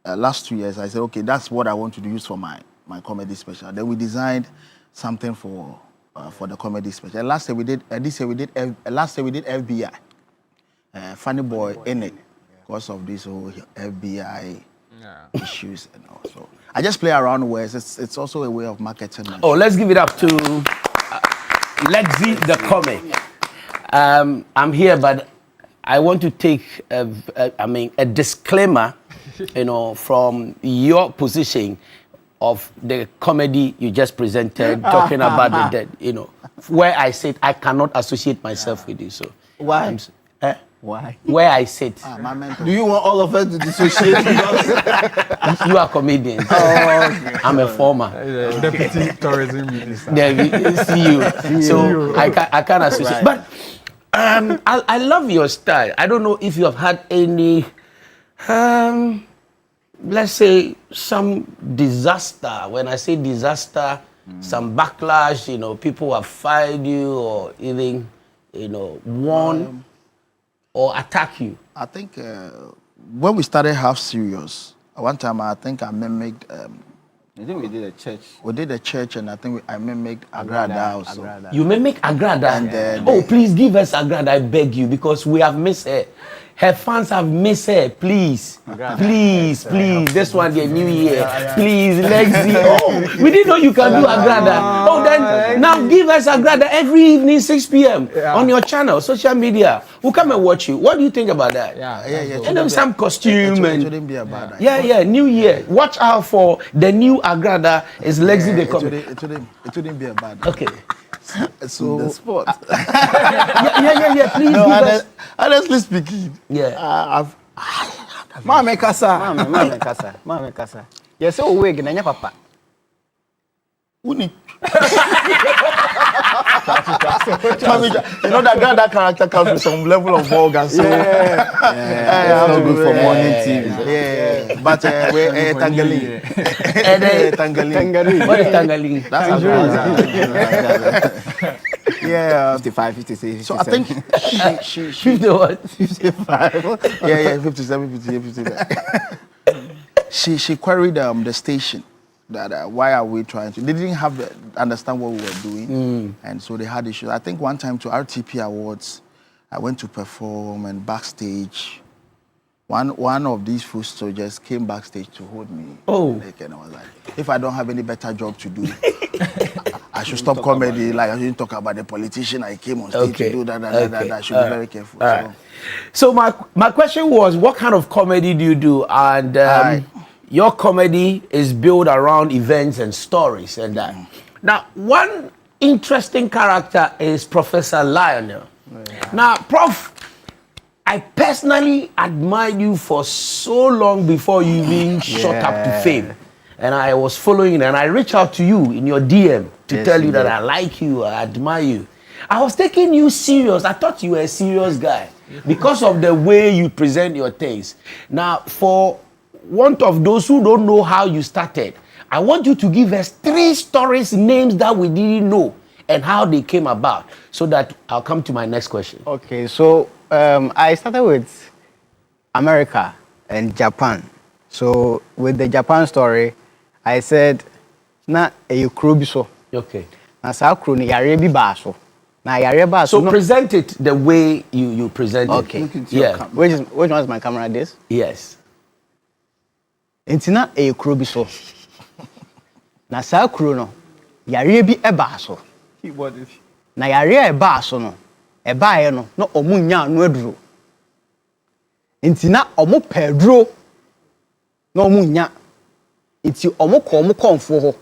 last 2 years, I said, okay, that's what I want to use for my comedy special. Then we designed something for the comedy special. And last year we did FBI. Funny Boy in it because of this whole FBI. Issues and all. So I just play around words. It's also a way of marketing. Oh, let's give it up to Lexi the comic. I'm here, but I want to take a disclaimer, from your position of the comedy you just presented, talking about the dead. Where I sit, I cannot associate myself with you. So why? Why? Where I sit. Do you want all of us to dissociate? You are comedians. Oh, okay. I'm a former. Deputy tourism minister. See you. So I can't associate. Right. But I love your style. I don't know if you have had any, let's say, some disaster. When I say disaster, some backlash, people have fired you or even, won or attack you. I think when we started Half Serious, one time I think I mimicked. I think we did a church. We did a church, and I think I mimicked Agrada also. You mimic Agrada? And then, please give us Agrada, I beg you, because we have missed her. Her fans have missed her. Please. This one, the new year. Please, Lexi. We didn't know you can do Agrada. Then now give us Agrada every evening, 6 p.m. on your channel, social media. We'll come and watch you. What do you think about that? Yeah. And then some costume It shouldn't be about that. Yeah. New year. Watch out for the new Agrada. Is Lexi the comic? It shouldn't be about that. Okay. So the sport. Yeah. Please no, give us. Honestly speaking, Mame kasa. Yes, so we gonna papa. Uni. That character comes with some level of vulgar. So it's not good for morning TV. Yeah, but we're Tangaling. What is Tangaling? That's yeah, 55, 56. So I think she 50 what? 55. Yeah, 57, 58, 59. She queried the station that why are we trying to? They didn't understand what we were doing, and so they had issues. I think one time to RTP Awards, I went to perform, and backstage, one of these foot soldiers came backstage to hold me. And I was like, if I don't have any better job to do, I should stop comedy. Like I shouldn't talk about the politician I came on stage to do that. I should be very careful. So my question was, what kind of comedy do you do? And your comedy is built around events and stories and that. Now, one interesting character is Professor Lionel. Now, Prof, I personally admired you for so long before you even shot up to fame. and I was following, and I reached out to you in your DM to tell you that I like you, I admire you. I was taking you serious. I thought you were a serious guy because of the way you present your things. Now, for want of those who don't know how you started, I want you to give us 3 stories, names that we didn't know, and how they came about, so that I'll come to my next question. Okay, so I started with America and Japan. So with the Japan story, I said, na ekrobiso. Okay. Na sa kro ni yare bi ba so. Na yare ba so. So present it the way you present it. Okay. Yeah. Which one is my camera? This? Yes. Entina ekrobiso. Na sa kro no yare bi e ba so. Na yare e ba so no. E ba ye no na omu nya anu aduro. Entina omu pedro na omu nya. Enti omu ko omu konfo ho.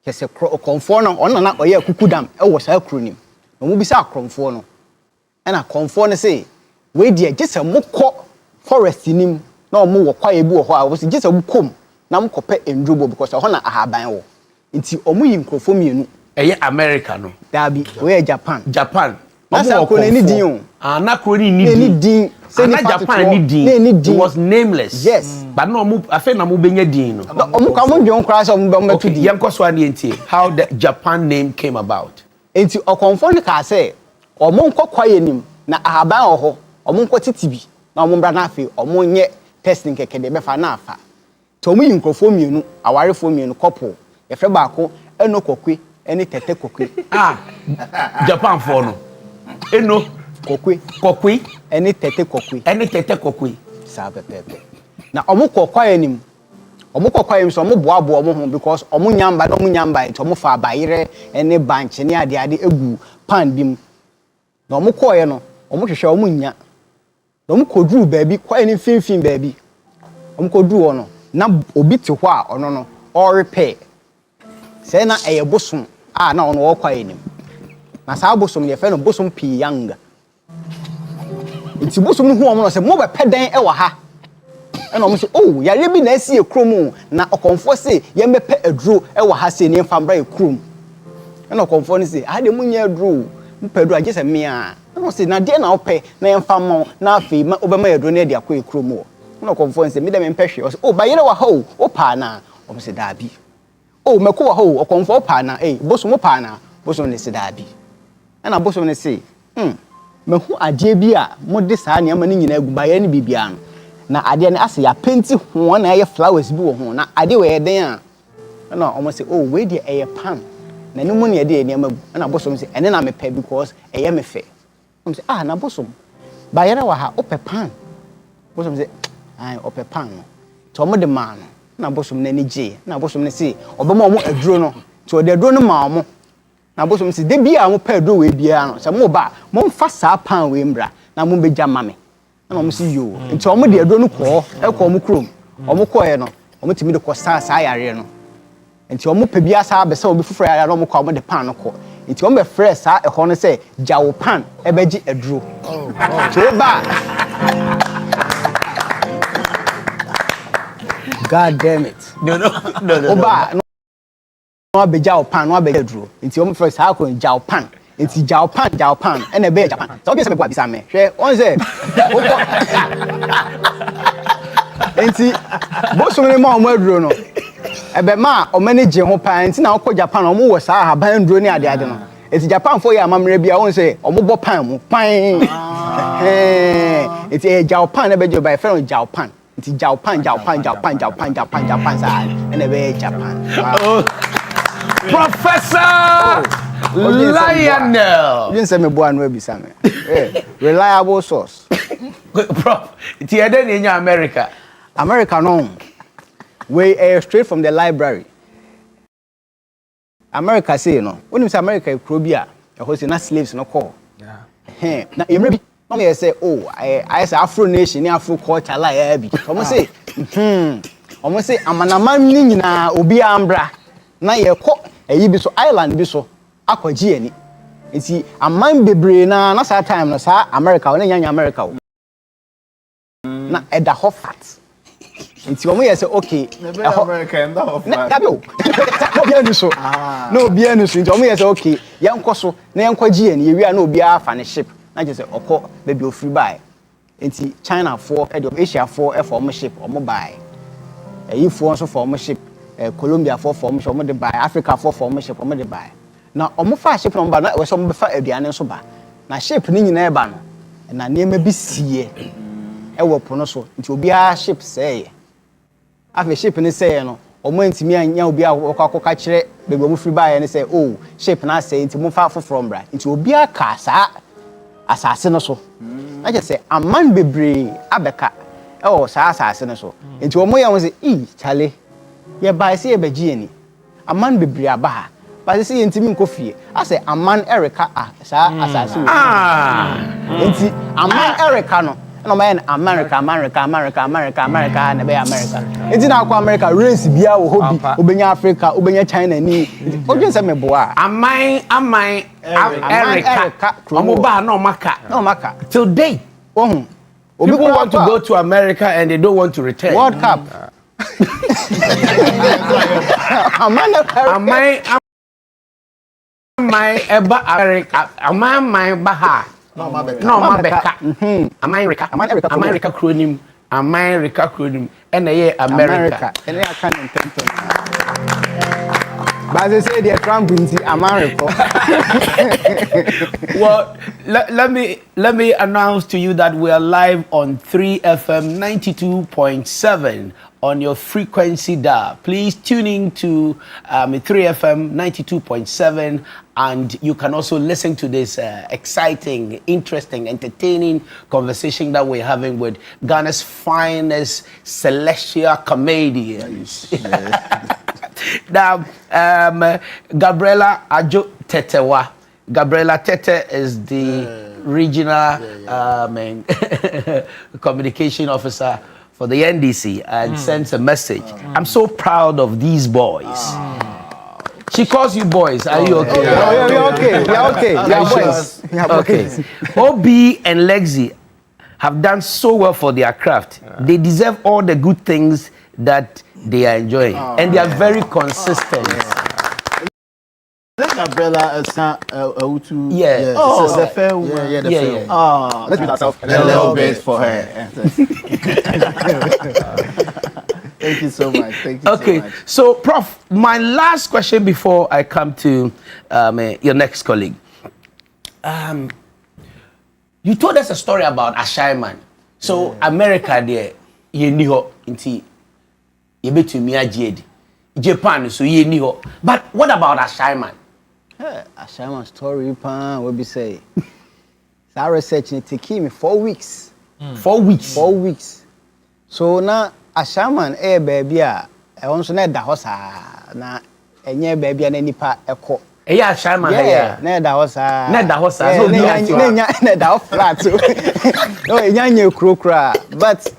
Kese konfo no ona na oye kukudam e wo sa kro nim. Na omu bi sa konfo no. E na konfo no say we die gese mo ko forest nim na omu wo kwaye bi wo ho a wo say gese mo kom na mo kope endrobo because ho na ahaban wo. Enti omu yi nkrofo mienu. Eye America no. Dabi we Japan. Japan. Omu ko ni din. Na ko ni din. Na Japan ni din. It was nameless. Yes. But no omu afa na mo benya din no. Omu ka mo dwon kra so omu be metu din. Yanko so ani enti how the Japan name came about. Enti okonfo ni ka say omu nkokwaye nim na ahaban ho omu nkotitibi na omu bra na afi omu nye testing keke de be fa na afa. To omu yi nkrofo mienu awarefo mienu couple ye fe baako eno kokwe eni tete kokwe. Japan for no. Eno kokwe eni tete kokwe. Sa pepe. Na omu kokwaye nim. Omu kokwaye nim so omu boabo omu ho because omu nyamba enti omu fa abayire eni banche ni ade egu pan bim. Na omu koye no omu hwehwe omu nya. Na omu koduru baabi kwaye ni finfin baabi. Omu koduru ono na obi te ho a ono no all repair. Say na eye bosom na ono wo kwaye nim. Na sa bosom ye fe no bosom pi yanga. Iti bosom no hu omo no se mo be pedan e wa ha. E no mo se oh yare bi na asi e krom na okonfo se ye mepe aduro e wa ha se ni mfa mbra e krom. E no okonfo ni se ade munya aduro mpa aduro age se me a. E no se na de na ope na ye mfa mo na afi ma obema aduro na de akọ e krom wo. E no okonfo ni se me de me mpehwe o se oh ba yere wa ha o pa na o mo se dabi. Oh meko wa ho okonfo pa na bosom pa na bosom ne se dabi. E na bosom ne se mehu ade bi a mo de saa ne ama ne nyina agu ba ye ne bibia no na ade ne ase ya penti ho na ye flowers bi wo ho na ade we den a na omo se oh we de eye pan na ne mu ne de ne ama gu na bosom se ene na me pɛ because eye me fe omo se na bosom ba yere wa ha ope pan bosom se ope pan no to omo de ma no na bosom na ni je na bosom ne se obema omo aduro no to de aduro no ma omo na bosom se de bia mo pa aduro we bia no se mo ba mo mfa saa pan we mbra na mo beja mame na omo se yo nti omo de aduro no ko e ko omo krom omo ko e no omo timi de ko saa yare no nti omo pa bia saa be se obi fufura yare no omo ko omo de pan no ko nti omo be fresh saa e ho no se jawo pan e beji aduro to ba God damn it. No. Oba no abeja pan no abeja duro. Nti o first how ko Japan. Nti Japan and e be Japan. So be say me bo abisa me. Hwe on say. Nti bo so me ma o maduro no. Ebe ma o manage ho pan nti na o ko Japan o mo wo sa haban duro ni ade no. Nti Japan fo ya amamre bia on say o mo bo pan mu pan. Nti Japan e be jo by friend Japan. It's Japan sa and a Japan. Wow. Professor Lionel. You didn't say me boy no be same. Reliable source. Prof, it's here in America. America no. We straight from the library. America say no. When you say America Krobia, e ho say na slaves no call. Yeah. Na you no say oh I say Afro nation ni Afro culture la ya bi. Omo say omo say amanaman ni nyina obi ambra na ye ko eyi bi so island bi so akwaji ani. Enti aman bebre na sa time no sa America wona nyanya America wo. Na eda ho fat. Nti omo yes okay. America and that of No be anu so. No be anu so. Nti omo yes okay. Yenko so na yenko gi ani ewia na obi afa ne ship. Na je say okọ baby ofri buy. Nti China for Asia for omo ship omo buy. Eyi for so for omo ship. Colombia for omo ship omo de buy. Africa for omo ship omo de buy. Na omo fa ship no ba na we so omo be fa aduane so ba. Na ship ni nyina e ba no. Na niema bi sie. Ewo pono so. Nti obi a ship say afi ship ni say no omo ntimi anya obi a akoka kire bebe omo free buy ni say oh ship na say nti mo fa from bra nti obi aka sa asase no so na je say aman bebre abeka e wo sa asase no so nti omo ya mo say chale ye buy say ye bagi ani aman bebre aba ha ba say ntimi nkofie I say aman Erica sa asase wo nti aman Erica no no man America na be America. It's na kwa America race bia wo hobi obenya Africa obenya China ni odwen se meboa amai Erica omo ba na omaka till date people want to go to America and they don't want to return. World Cup amai eba America amai baha no mabeka America cronym and America and I can't intend but they say they're Trump in America. Well, let me announce to you that we are live on 3FM 92.7 on your frequency dial. Please tune in to 3FM 92.7 and you can also listen to this exciting, interesting, entertaining conversation that we're having with Ghana's finest celestial comedians. Now, Gabriela Ajo Tetewa. Gabriela Tete is the regional communication officer for the NDC and sends a message. I'm so proud of these boys. She calls you boys. Are you okay? Yeah, okay. Boys. Okay. OB and Lexi have done so well for their craft. They deserve all the good things that they are enjoying. And they are very consistent. This Gabriela is Utu. Yeah. It's a fair woman. Yeah. Oh, let's put ourselves a little bit for her. Thank you so much. Thank you so much. So, Prof, my last question before I come to your next colleague. You told us a story about Ashaiman. So, America there, you knew inti you bet to me Japan, so you knew. But what about Ashaiman? Ashaiman story, what be say? So, I research it take me 4 weeks. 4 weeks. 4 weeks. So now Ashaiman baby I want to net the house na enye baby na nipa eko. Ashaiman net the house. Net the house. No net the flat. No enye krokra. But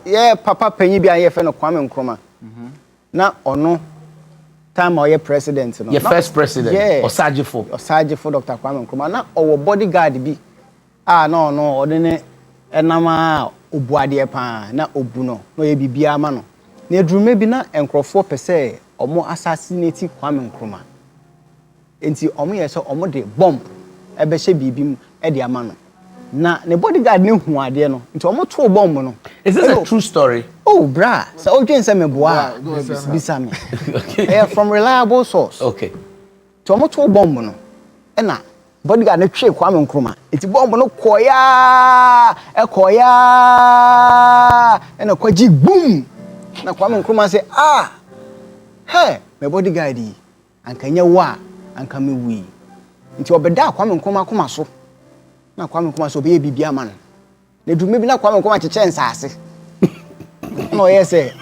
papa penyi bi aye fe no Kwame Nkrumah. Na ono time oye president no. Your first president Osajifo Dr. Kwame Nkrumah na owo bodyguard bi. No odene enama obuade pa na obuno no ye bibia ma no na edrume bi na enkrofo pese omo assassinate Kwame Nkrumah enti omo ye so omo de bomb ebe hye bibim e de ama no na ne bodyguard ne hu ade no nti omo to bomb no. Is this a true story? Oh bra so odwen se meboa bisa me okay from reliable source. Okay to omo to bomb no e na bodyguard na twe Kwame Nkrumah enti bomb no koya na kwaji boom na Kwame Nkrumah say hey my bodyguard yi ankanya wa anka me wi enti obeda Kwame Nkrumah koma so na Kwame Nkrumah so be bibia ma no na dume bi na Kwame Nkrumah cheche nsase no yes say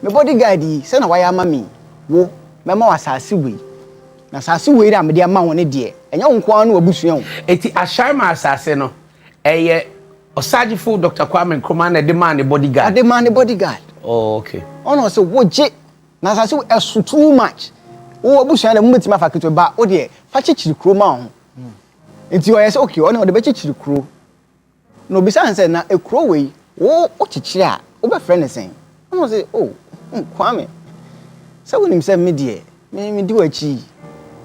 my bodyguard yi say na waya ma me wo mema wasase wi na asase we ira me de ma won de enya nko anu abusua eti Ashaiman asase no eye Osajifo Dr. Kwame Nkrumah na de man bodyguard. The man bodyguard. Oh, okay. No so wo je na asase we too much. Wo abusua na mumeti ma faketo ba o de fa chichiri kro ma ho. Enti o yes okay, o de be chichiri kro. No bisa nse na ekro we wo chichiri a wo be friend sen. I'm gonna say, oh, Kwame. So when him say me dear, me do a chi.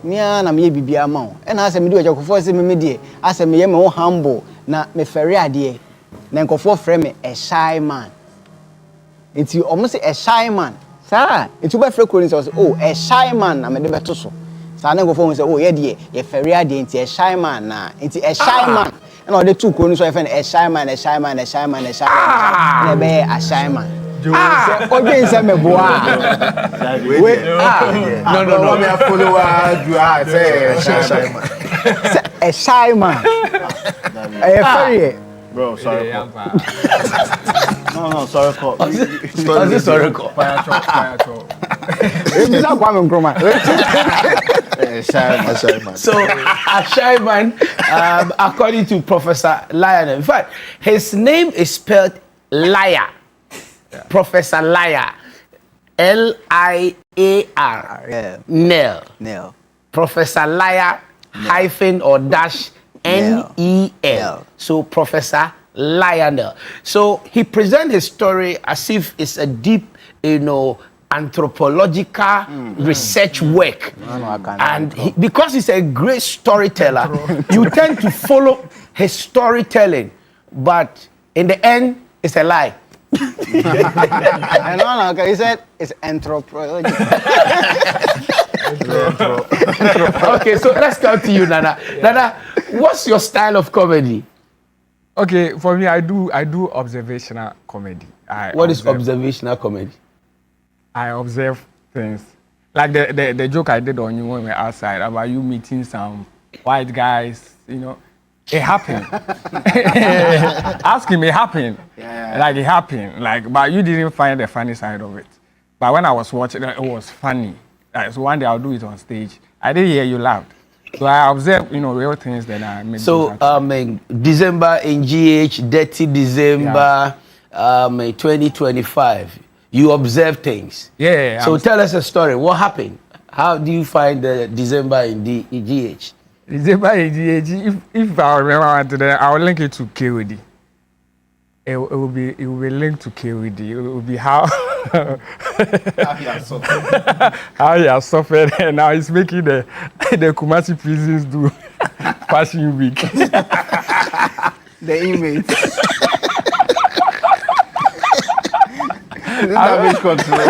Me na me bibi ama. And I say me do a jokofo say me dear. I say me ye me humble na me ferry ade. Na nkofo frɛ me a shy man. It's you almost say a shy man. Sir, it's you frɛ ko say oh, a shy man na me de beto so. Sa na nkofo say oh, ye dear, ye ferry ade nti a shy man na. Nti a shy man. And all the two ko so friend a shy man, a shy man, a shy man, a shy man. Na be a shy man. Oje nse me boa. Wait. No. Me a follower do I say shy man. A shy man. A ferry. Bro, sorry. No, sorry call. Sorry call. Fire talk. It's not Kwame Nkrumah. Shy man. So, a shy man, according to Professor Lionel, in fact, his name is spelled Liar. Yeah. Professor Liar. Liar. Yeah. Nel. Professor Liar hyphen or dash Nel. So Professor Lionel. So he presents his story as if it's a deep, anthropological research work. And because he's a great storyteller, you tend to follow his storytelling. But in the end, it's a lie. No, he said it's anthropological. Okay, so let's come to you, Nana. Nana, what's your style of comedy? Okay, for me, I do observational comedy. What is observational comedy? I observe things. Like the joke I did on you when we were outside about you meeting some white guys, it happened. Ask him, it happened. Yeah. Like it happened. But you didn't find the funny side of it. But when I was watching it, it was funny. So one day I'll do it on stage. I didn't hear you laugh. So I observe, real things that I made. So December in GH, Dirty December, 2025. You observe things. Yeah. So tell us a story. What happened? How do you find the December in GH? December in GH. If I remember today, I will link it to KOD. It will be linked to KOD. It will be how how he has suffered, and now he's making the Kumasi prisons do Fashion Week. The inmates. Damage control.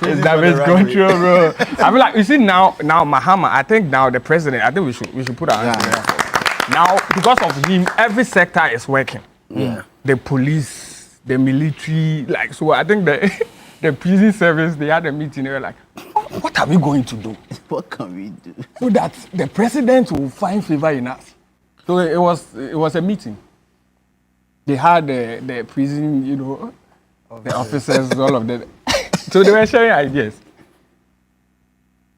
It's damage control, bro. I mean, like, you see now Mahama. I think now the president. I think we should put our hands there. Now, because of him, every sector is working. Yeah. The police, the military, so I think the prison service, they had a meeting, they were like, what are we going to do? What can we do? So that the president will find favor in us. So it was a meeting. They had the prison, the officers, all of them. So they were sharing ideas.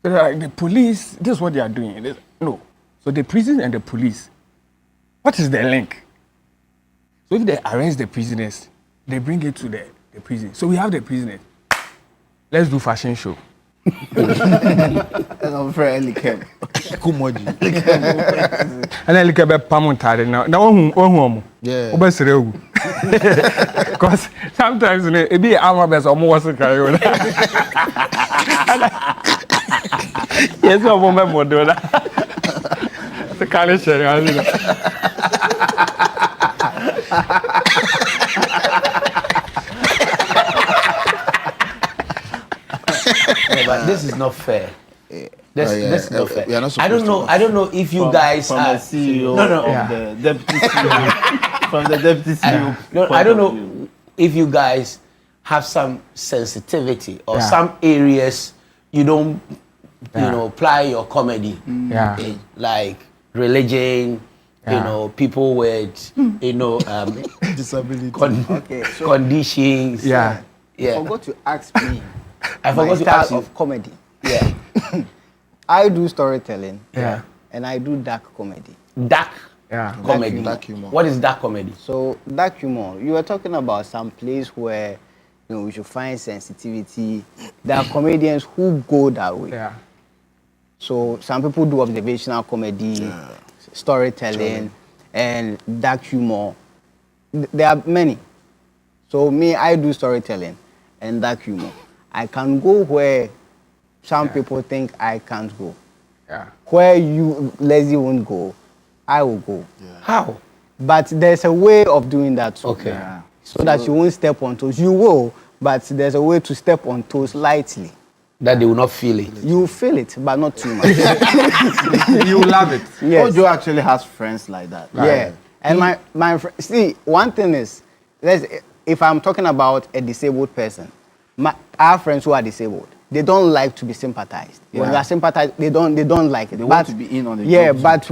So they're like, the police, this is what they are doing. No. So the prison and the police, what is the link? So if they arrest the prisoners, they bring it to the prison. So we have the prisoners. Let's do fashion show. And I'm very Likem. Kumoji. And then Likem pamuntade now. Now yeah. Because sometimes it be our best almost a carry. Yes, no woman would do that. The college sharing. But this is not fair. This is not fair. We are not I don't know if you guys from are the CEO of the deputy CEO. From the deputy CEO. I don't know if you guys have some sensitivity or some areas you don't apply your comedy. Like religion, people with disability, conditions. I forgot to ask me. I forgot to ask you of comedy. Yeah. I do storytelling. Yeah. And I do dark comedy. Dark comedy. Dark humor. What is dark comedy? So dark humor. You were talking about some place where we should find sensitivity. There are comedians who go that way. Yeah. So some people do observational comedy, storytelling, and dark humor. There are many. So me, I do storytelling. and dark humor. I can go where some people think I can't go. Yeah. Where you lazy won't go, I will go. How? But there's a way of doing that too. Okay. So that you won't step on toes. You will, but there's a way to step on toes lightly. That they will not feel it. You will feel it, but not too much. You love it. Yes. Ojo actually has friends like that. Yeah. And see, one thing is, if I'm talking about a disabled person, our friends who are disabled, they don't like to be sympathized. When you are sympathized, they don't like it. They want to be in on the yeah, job. but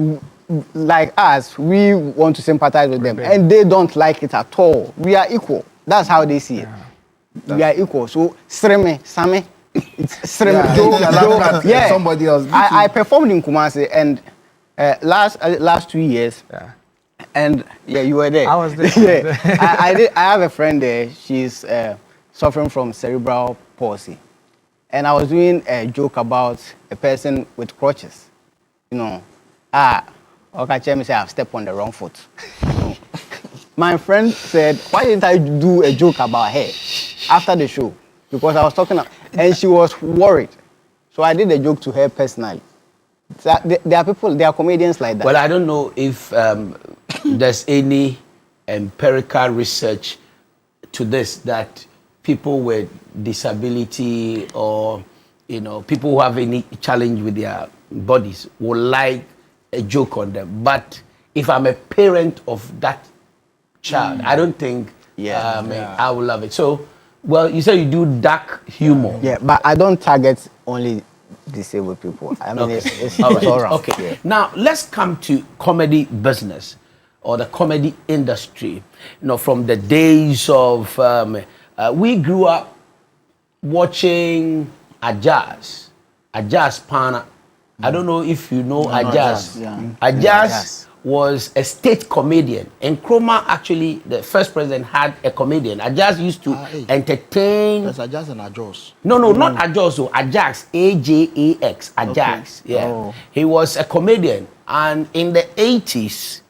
like us, we want to sympathize with them, and they don't like it at all. We are equal. That's how they see it. We are equal. So, Sreme, Same, it's Sreme, Joe, yeah. Somebody else. I performed in Kumasi, and last 2 years. Yeah. And yeah, you were there. I was there. Yeah, I have a friend there. She's suffering from cerebral palsy, and I was doing a joke about a person with crutches. You know, okay, say I've stepped on the wrong foot. My friend said, "Why didn't I do a joke about her after the show?" Because I was talking, and she was worried. So I did a joke to her personally. So there are people, there are comedians like that. Well, I don't know if there's any empirical research to this that people with disability or people who have any challenge with their bodies will like a joke on them. But if I'm a parent of that child, I don't think I will love it. So, well, you say you do dark humor. Yeah, but I don't target only disabled people. I mean, it's all around. Okay. Now let's come to comedy business or the comedy industry. From the days of we grew up watching Ajaz Pana. I don't know if you know Ajaz. Ajaz was a state comedian. And Nkrumah, actually, the first president, had a comedian. Ajaz used to entertain. That's Ajax and Ajos. No, not Ajos. So Ajax, Ajax, Ajax. Okay. Yeah, Oh. He was a comedian, and in the 80s,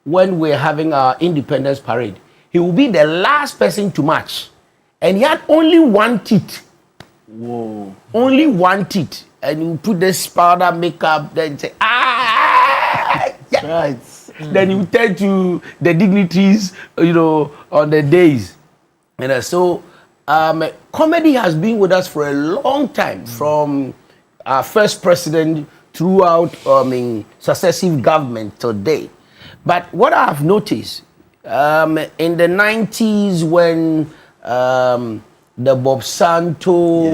when we're having our Independence Parade, he will be the last person to march, and he had only one teeth. Whoa! Only one teeth, and you put this powder makeup, then say yeah. Right. Then you turn to the dignitaries, on the days. And so, comedy has been with us for a long time, from our first president throughout, successive government today. But what I have noticed, in the 90s when the Bob Santo,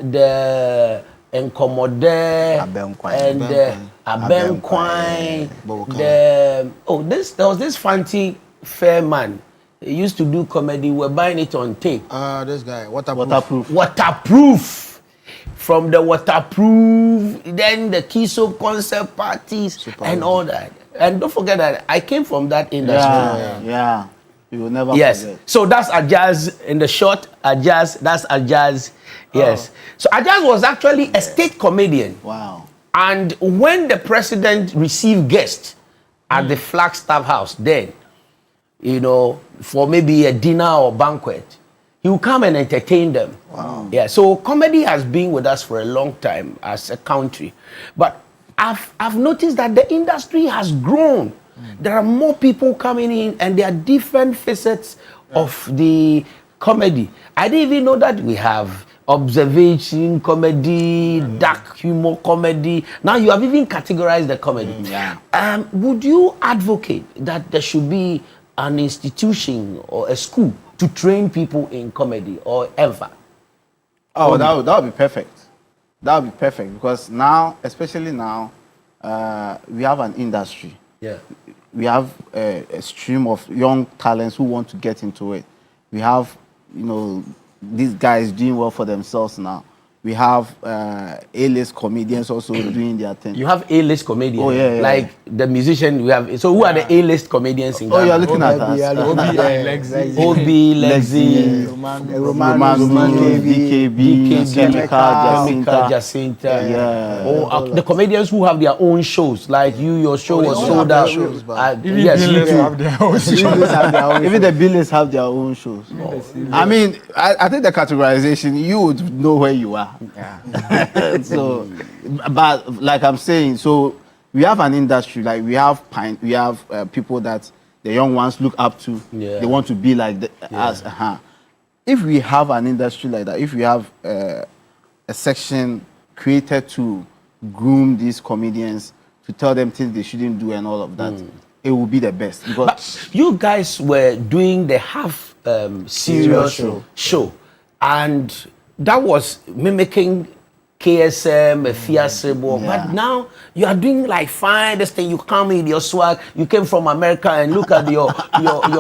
the Nkomode, and Abenkwai, there was this fancy fair man. He used to do comedy. We're buying it on tape. This guy, waterproof. Waterproof. From the waterproof, then the Kiso concert parties and all that. And don't forget that I came from that industry. Yeah. You will never Yes. forget. So that's Ajaz in the short. Ajaz, that's Ajaz. Yes. So Ajaz was actually a state comedian. Wow. And when the president received guests at the Flagstaff House, then, for maybe a dinner or banquet, he will come and entertain them. Wow. Yeah. So comedy has been with us for a long time as a country, but I've noticed that the industry has grown. There are more people coming in, and there are different facets of the comedy. I didn't even know that we have observation comedy, dark humor comedy. Now you have even categorized the comedy. Would you advocate that there should be an institution or a school to train people in comedy, or ever? Oh, that would be perfect. That would be perfect, because now, especially now, we have an industry. Yeah. We have a stream of young talents who want to get into it. We have, these guys doing well for themselves now. We have A-list comedians also doing their thing. You have A-list comedians. Oh, yeah. Like the musician we have. So who are the A-list comedians in Ghana? Oh, you're looking at us. Obi, Lexi, Roman, DKB, Chemical, Jacinta. Oh, the comedians who have their own shows. Like your show was sold out. Yes, you too. Even the Billies have their own shows. I mean, I think the categorization, you would know where you are. Yeah. So, but like I'm saying, so we have an industry, like we have people that the young ones look up to. Yeah. They want to be like us. If we have an industry like that, if we have a section created to groom these comedians, to tell them things they shouldn't do and all of that, it will be the best. Because but you guys were doing the half serious show, and that was mimicking KSM, Fiasebo. But now you are doing like fine. This thing, you come in your swag. You came from America and look at your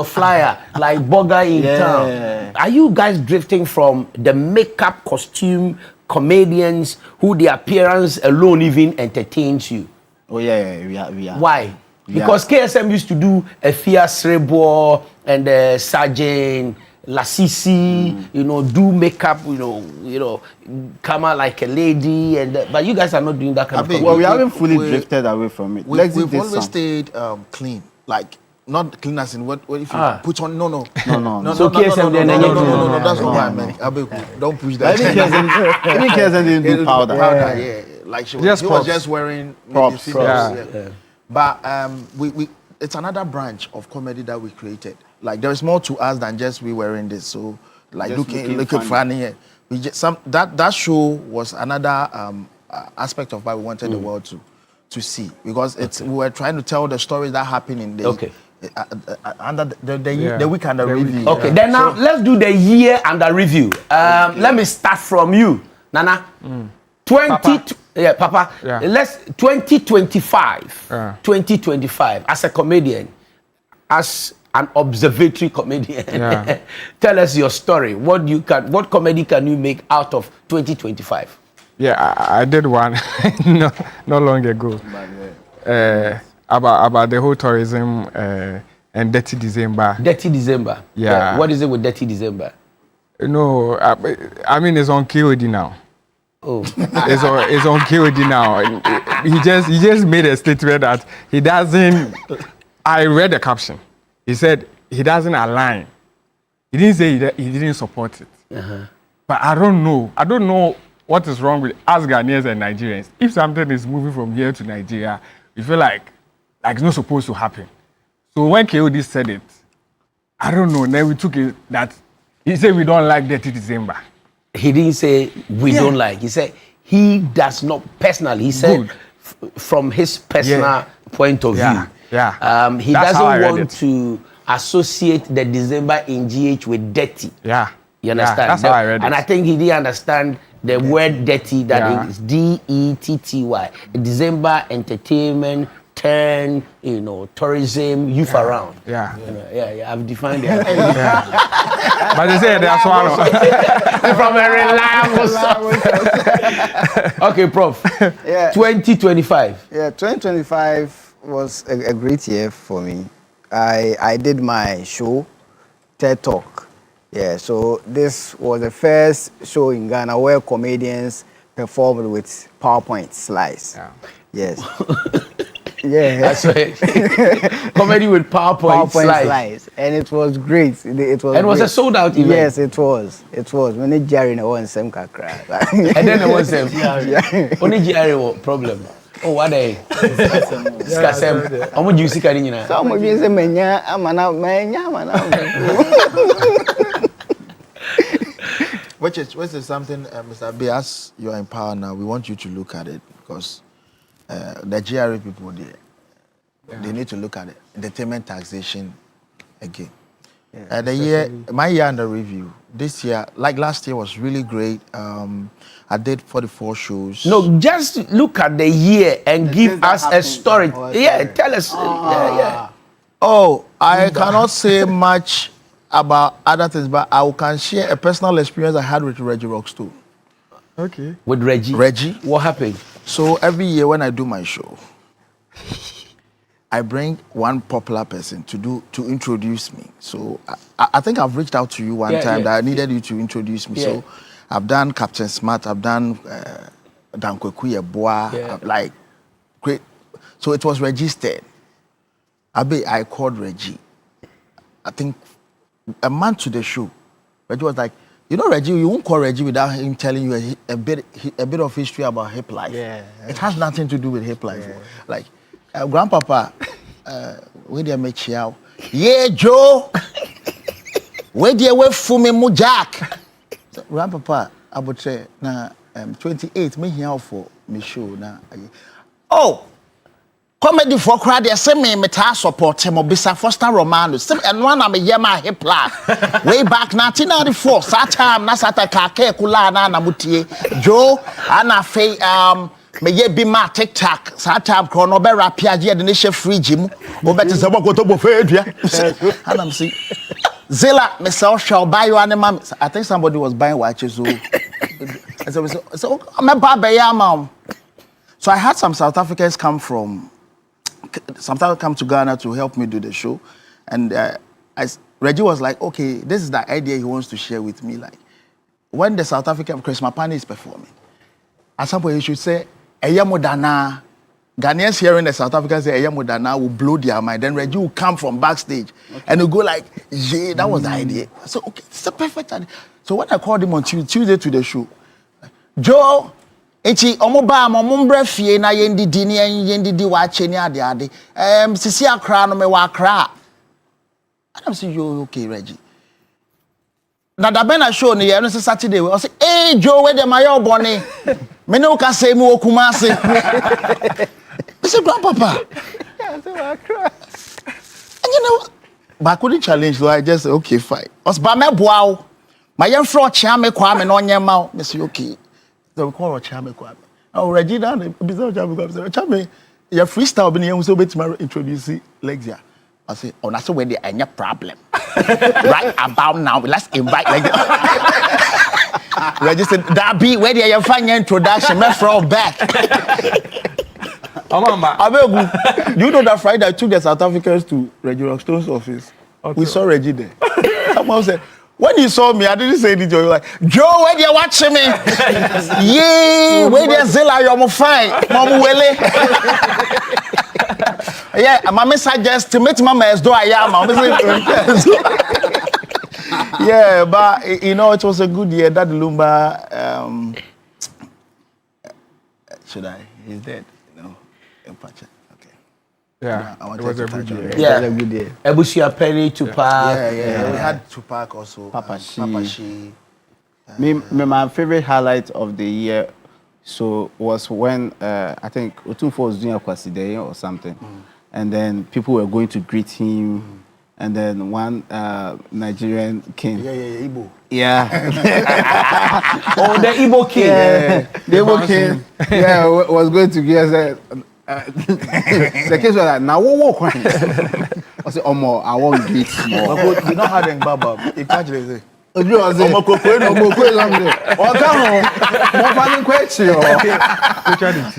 flyer, like Burger in town. Are you guys drifting from the makeup, costume comedians who the appearance alone even entertains you? Oh yeah, we are. Why? Because KSM used to do a Fiasebo and Sergeant Lasisi, do makeup, come out like a lady, but you guys are not doing that kind of thing. Well, we haven't fully drifted away from it. We've always stayed clean, like not clean as in what if you put on no. So KSM no, that's not what I meant. Don't push that. Even KSM didn't do powder. Yeah. Like she was just wearing props. But we it's another branch of comedy that we created. Like there is more to us than just we wearing this. So like looking funny. We just that show was another aspect of why we wanted the world to see, because we were trying to tell the stories that happened in the under the week under review. Okay, then now let's do the year under review. Let me start from you, Nana. 2025. 2025 as a comedian, as an observatory comedian. Tell us your story. What comedy can you make out of 2025? Yeah, I did one not long ago. About the whole tourism and Dirty December. Dirty December. Yeah. What is it with Dirty December? No, I mean it's on KOD now. Oh, it's on KOD now. He just made a statement that he doesn't. I read the caption. He said he doesn't align. He didn't say he didn't support it. But I don't know. I don't know what is wrong with us Ghanaians and Nigerians. If something is moving from here to Nigeria, we feel like it's not supposed to happen. So when KOD said it, I don't know. Then we took it that he said we don't like Dirty December. He didn't say we don't like. He said he does not personally. He said from his personal point of view. He doesn't want to associate the December in GH with dirty. You understand? That's how I read it. And I think he didn't understand the word dirty, that is DETTY. December entertainment, tourism, youth around. I've defined it. But they say that's one from a reliable source. Okay, Prof. 2025. Yeah, 2025 was a great year for me. I did my show, TED Talk. Yeah, so this was the first show in Ghana where comedians performed with PowerPoint slides. Yes. Yeah, that's right. Comedy with PowerPoint slides. And it was great. It was a sold out event. Yes, it was. When they Jerry no one sem kakra. And then there was them. Only Jerry problem. Oh, what day? Skasem. How much you see carrying now? So much you say menya amana. Which is something, Mr. B, as you are in power now, we want you to look at it, because the GRA people, they need to look at it. Entertainment taxation again. My year under review, this year, like last year, was really great. I did 44 shows. No, just look at the year and give us a story. Tell us. Oh, I cannot say much about other things, but I can share a personal experience I had with Reggie Rockstone. Okay. With Reggie? Reggie. What happened? So every year when I do my show, I bring one popular person to introduce me. So I think I've reached out to you one time that I needed you to introduce me. So I've done Captain Smart, I've done Dankweku Yeboah, like great. So it was registered. I called Reggie. I think a month to the show. Reggie was like, you know, Reggie, you won't call Reggie without him telling you a bit of history about hip life. Yeah. It has nothing to do with hip life. Like, Grandpapa, where do you make you? Yeah, Joe. Where do you wait for me, Jack? Grandpapa, I would say, na 28, me here for me show na. Oh, comedy for crowd, they say me support him or Bisa Foster Romano. And one I'm a yama hip life. Way back 1994, Satam, Nasata Kake Kula na Mutie, Joe, Anna Faye, me ye be ma TikTok, Satam Chrono Bera Piagia, the nation free gym, or better than what to fed, and I'm see. Zilla, myself shall buy you animal. I think somebody was buying watches. So I'm a baba, mom. So I had some South Africans come to Ghana to help me do the show. And Reggie was like, okay, this is the idea he wants to share with me. Like, when the South African Chris Mapani is performing, at some point he should say, Eyamodana. Ghanaians hearing the South Africans say Eyamodana will blow their mind. Then Reggie will come from backstage and he'll go like, yeah, that was the idea. So, okay, it's a perfect idea. So when I called him on Tuesday to the show, Joe, Echi omoba momumbre fie na yendidi ni yendidi wa cheni ade sisi akra no me wa akra. And I'm saying, yo, okay, Reggie. Na da ben na show ni ye no Saturday we say, "Hey Joe, where the mayo boni?" Me no ka say me Kumasi. I said, "Grandpapa." Yeah, I said, "I cry." And you know, but I couldn't challenge, so I just said, "Okay, fine." Os ba me boa. My young fro chia me kwa me no nyema. Me say, "Okay." So we call Chame Kwame. Oh, Regina, Bizarre Chame, your freestyle been here, so bet to introduce Lexia. I say, oh, that's where there any problem. Right about now, let's invite Lexia. Reggie said, that be where there you find your introduction, my from back. You know that Friday I took the South Africans to Reggie Rockstone's office. Okay. We saw Reggie there. Someone said, when you saw me, I didn't say anything. You were like, Joe, where you watching me? Yeah, where you Zilla, you're fine. Mama Wele. Yeah, Mama suggest to meet Mama as though I am. Yeah, but you know, it was a good year. That Lumba, should I? He's dead. No, okay. Yeah, it was a good year. Yeah, it was a good year. Ebusia Perry, Tupac. Yeah. We had Tupac also. Papa Shi. My favorite highlight of the year was when I think Otunfo was doing a Kwasiday or something, and then people were going to greet him, and then one Nigerian king. Igbo. Yeah. Oh, the Igbo king. Yeah, the Igbo king. Yeah, was going to get. The kids were like, now what walk on? I said, Omo, I want to greet more. You know how they baba. You can't just say.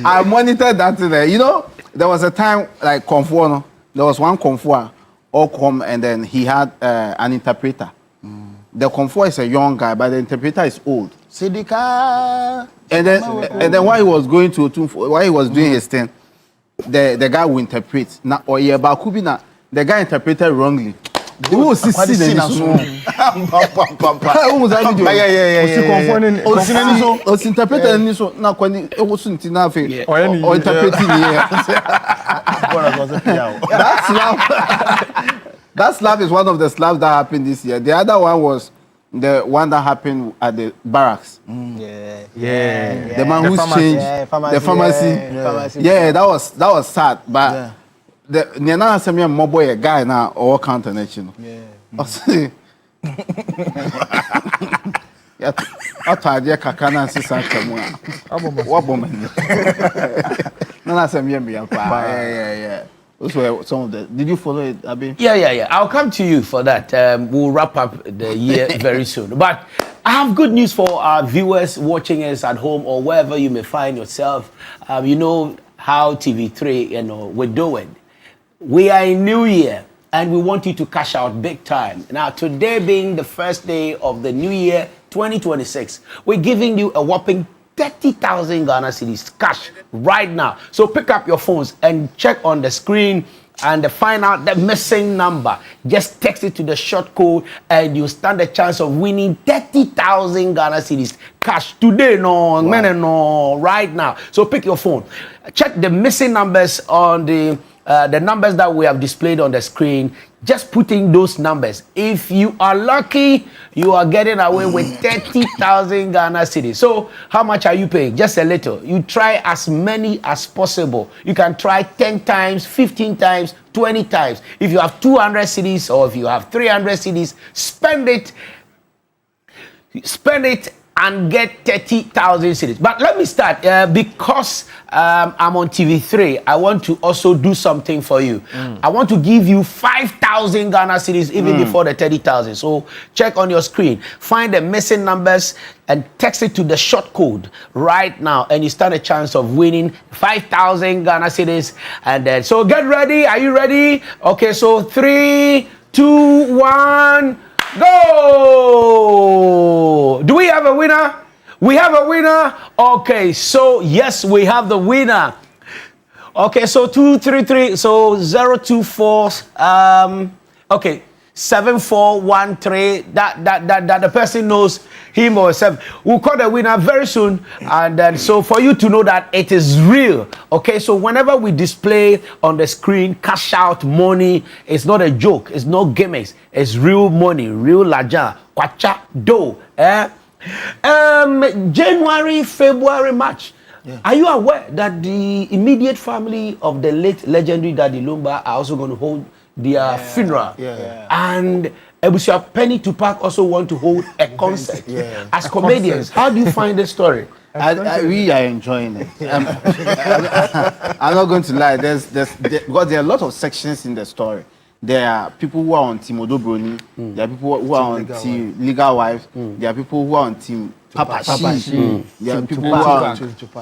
I monitored that today. You know, there was a time like Konfuo, there was one Konfuo all come and then he had an interpreter. The Konfuo is a young guy, but the interpreter is old. Sidika. And then while he was going to while he was doing his thing, the guy will interpret. Now or yeah, but could be na the guy interpreted wrongly. He was see the so now when it was enough or interpreting that slap is one of the slaps that happened this year. The other one was the one that happened at the barracks. The man who's changed the pharmacy. Yeah, that was sad. But the Nana sent me a mobile a guy now all counter nation. Yeah. I told you Kakana and Sister Kamua. What woman? Nana sent me a yeah. Those were some of the. Did you follow it, Abi? Yeah. I'll come to you for that. We'll wrap up the year very soon. But I have good news for our viewers watching us at home or wherever you may find yourself. You know how TV3, we're doing. We are in New Year, and we want you to cash out big time. Now, today being the first day of the New Year, 2026, we're giving you a whopping 30,000 Ghana cedis cash right now. So pick up your phones and check on the screen and find out the missing number. Just text it to the short code and you stand a chance of winning 30,000 Ghana cedis cash today, right now. So pick your phone. Check the missing numbers on the numbers that we have displayed on the screen. Just put in those numbers. If you are lucky, you are getting away with 30,000 Ghana cedis. So how much are you paying? Just a little. You try as many as possible. You can try 10 times, 15 times, 20 times. If you have 200 cedis or if you have 300 cedis, spend it and get 30,000 cedis. But let me start because I'm on TV3. I want to also do something for you. I want to give you 5,000 Ghana cedis even before the 30,000. So check on your screen, find the missing numbers and text it to the short code right now, and you stand a chance of winning 5,000 Ghana cedis. And then, so get ready. Are you ready? Okay, so 3, 2, 1. Go! Do we have a winner? We have a winner. Okay, so yes, we have the winner. Okay, so 233, so 024. Okay, 7413. That the person knows him or herself. We'll call the winner very soon. And then, so for you to know that it is real. Okay, so whenever we display on the screen cash out money, it's not a joke, it's no gimmicks, it's real money, real laja, kwacha, dough. January, February, March. Yeah. Are you aware that the immediate family of the late legendary Daddy Lumba are also going to hold their funeral? Yeah. And Ebusia Penny Tupac also want to hold a concert. As comedians, how do you find the story? We are enjoying it. I'm not going to lie. Because there are a lot of sections in the story. There are people who are on Team Odobroni. There are people who are on Team Legal Wives. There are people who are on Team Papa Shi. There are people who are on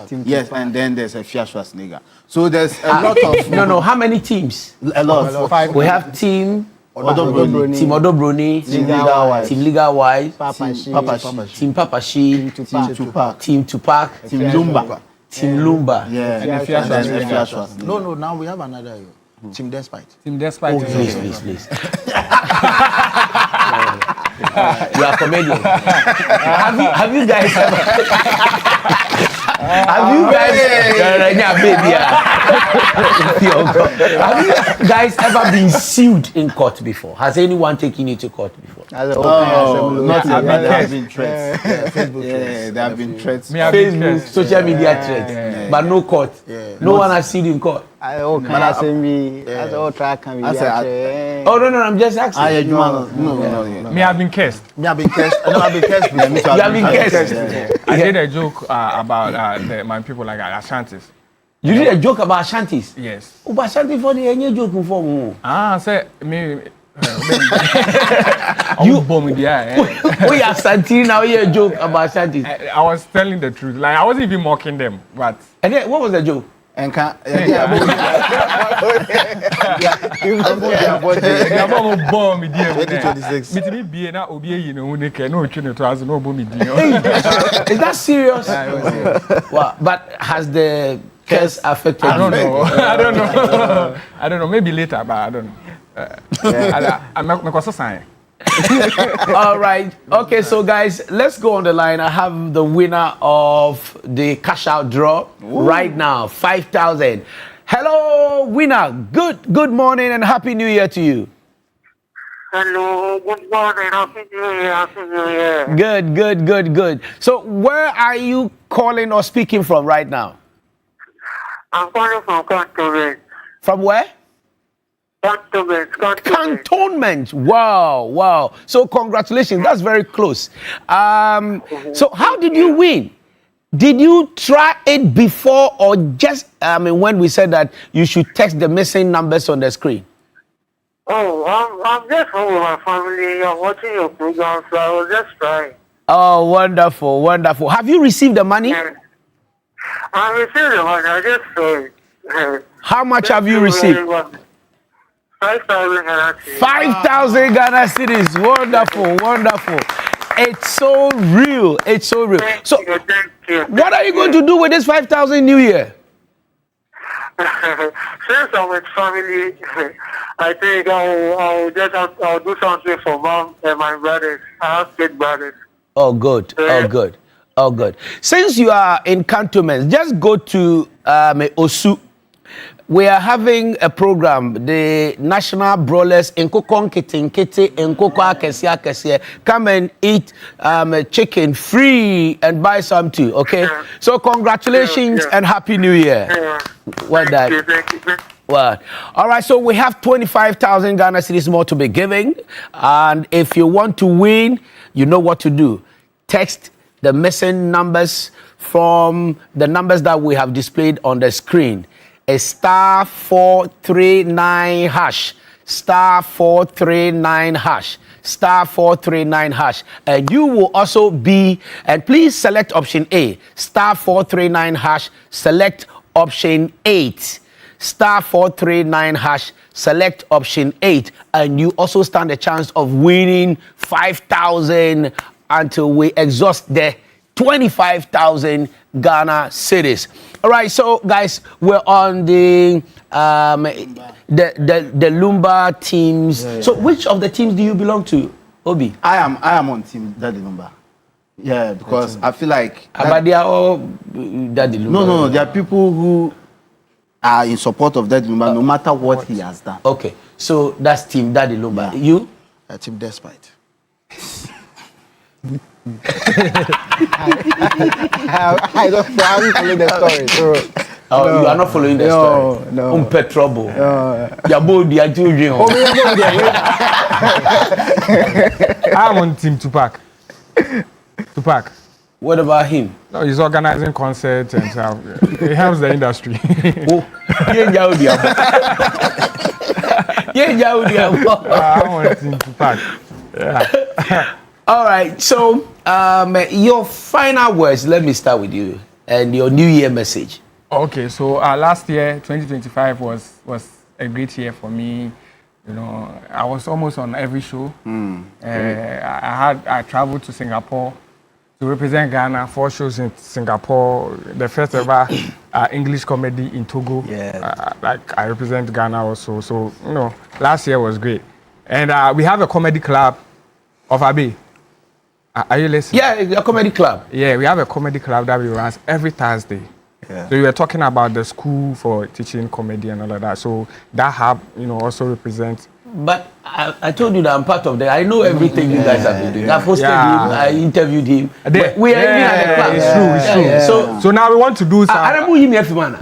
Team Yes, and then there's a Fia Schwarzenegger. So there's a lot of... No, how many teams? A lot. 5. We have Team Odobroni. Team Odobroni. Team Legal Wives. Team Legal Wives. Team Papa Shi. Team Tupac. Team Lumba. Team Lumba. Yeah. And Fia Schwarzenegger. No, now we have another. Team Despite. Team Despite. Oh, please. You are comedian. Have you guys ever? Have you guys ever been sued in court before? Has anyone taken you to court before? Not yet. There have been threats. There have been threats. Facebook, social media threats, but no court. No one has sued in court. Oh no, I'm just asking. No. Me, I've been cursed. You have been cursed. I did a joke about my people like Ashantis. You did a joke about Ashantis? Yes. Oh, but Ashanti for the any joke for me. Say me. You bomb me there. We are Ashanti now. You joke about Ashantis. I was telling the truth. Like I wasn't even mocking them, but. And then, what was the joke? And bomb me there. 2026. Me to be na obi you know no tune to as no bomb me there. Is that serious? Wow. But has the curse affected you? I don't know. Maybe later, but I don't know. I'm not sign. All right. Okay, so guys, let's go on the line. I have the winner of the cash out draw right now, 5,000. Hello, winner. Good morning and happy New Year to you. Hello, good morning, happy New Year. Good. So where are you calling or speaking from right now? I'm calling from Cantonment. From where? Cantonment. Wow. So congratulations. That's very close. So how did you win? Did you try it before or just, when we said that you should text the missing numbers on the screen? Oh, I'm just home with my family. I'm watching your program, so I was just trying. Oh, wonderful, wonderful. Have you received the money? I received the money. I just saw it. How much have you received? 5,000 Ghana cedis. 5,000 Ghana cedis. Wonderful, wonderful. It's so real. It's so real. So, what are you going to do with this 5,000 New Year? Since I'm with family, I think I'll do something for mom and my brothers. I have 8 brothers. Oh, good. Oh, good. Oh, good. Since you are in cantonments, just go to Osu. We are having a program, the National Brawlers in Kokon Kiti in Kokwa Kesia. Come and eat chicken free and buy some too, okay? So congratulations and Happy New Year. Well done. Well, all right, so we have 25,000 Ghana cedis more to be giving. And if you want to win, you know what to do. Text the missing numbers from the numbers that we have displayed on the screen. A *439 hash, *439 hash, *439 hash, and you will also be, and please select option A, *439 hash, select option 8, *439 hash, select option 8, and you also stand a chance of winning 5,000 until we exhaust the 25,000 Ghana cedis. All right, so guys, we're on the Lumba teams. Yeah. So which of the teams do you belong to, Obi? I am on team Daddy Lumba. Yeah, because I feel like but they are all Daddy Lumba. No, there are people who are in support of Daddy Lumba no matter what he has done. Okay, so that's team Daddy Lumba. Yeah. You? Team Despite. I don't follow the story. So, oh, no, you are not following the story. No. Trouble. I'm on Team Tupac. Tupac. What about him? No, he's organizing concerts and stuff. He helps the industry. I'm on Team Tupac. Yeah. All right, so your final words, let me start with you, and your New Year message. Okay, so last year, 2025, was a great year for me. You know, I was almost on every show. I traveled to Singapore to represent Ghana, 4 shows in Singapore, the first ever English comedy in Togo. Yeah. I represent Ghana also. So, you know, last year was great. And we have a comedy club of Abbey. Are you listening? Yeah, a comedy club. Yeah, we have a comedy club that we run every Thursday. Yeah. So you were talking about the school for teaching comedy and all of that. So that hub, you know, also represents. But I told you that I'm part of that. I know everything you guys have been doing. I've hosted him, I interviewed him. But we are even at the club. It's true. Yeah. So now we want to do some. I don't know if man.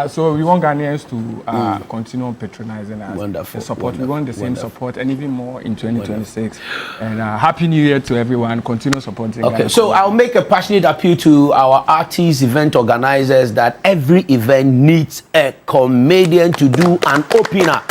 So we want Ghanaians to continue patronizing us. Wonderful. Support. We want the same support and even more in 2026. And Happy New Year to everyone. Continue supporting. Okay, so I'll make a passionate appeal to our artists, event organizers, that every event needs a comedian to do an opener.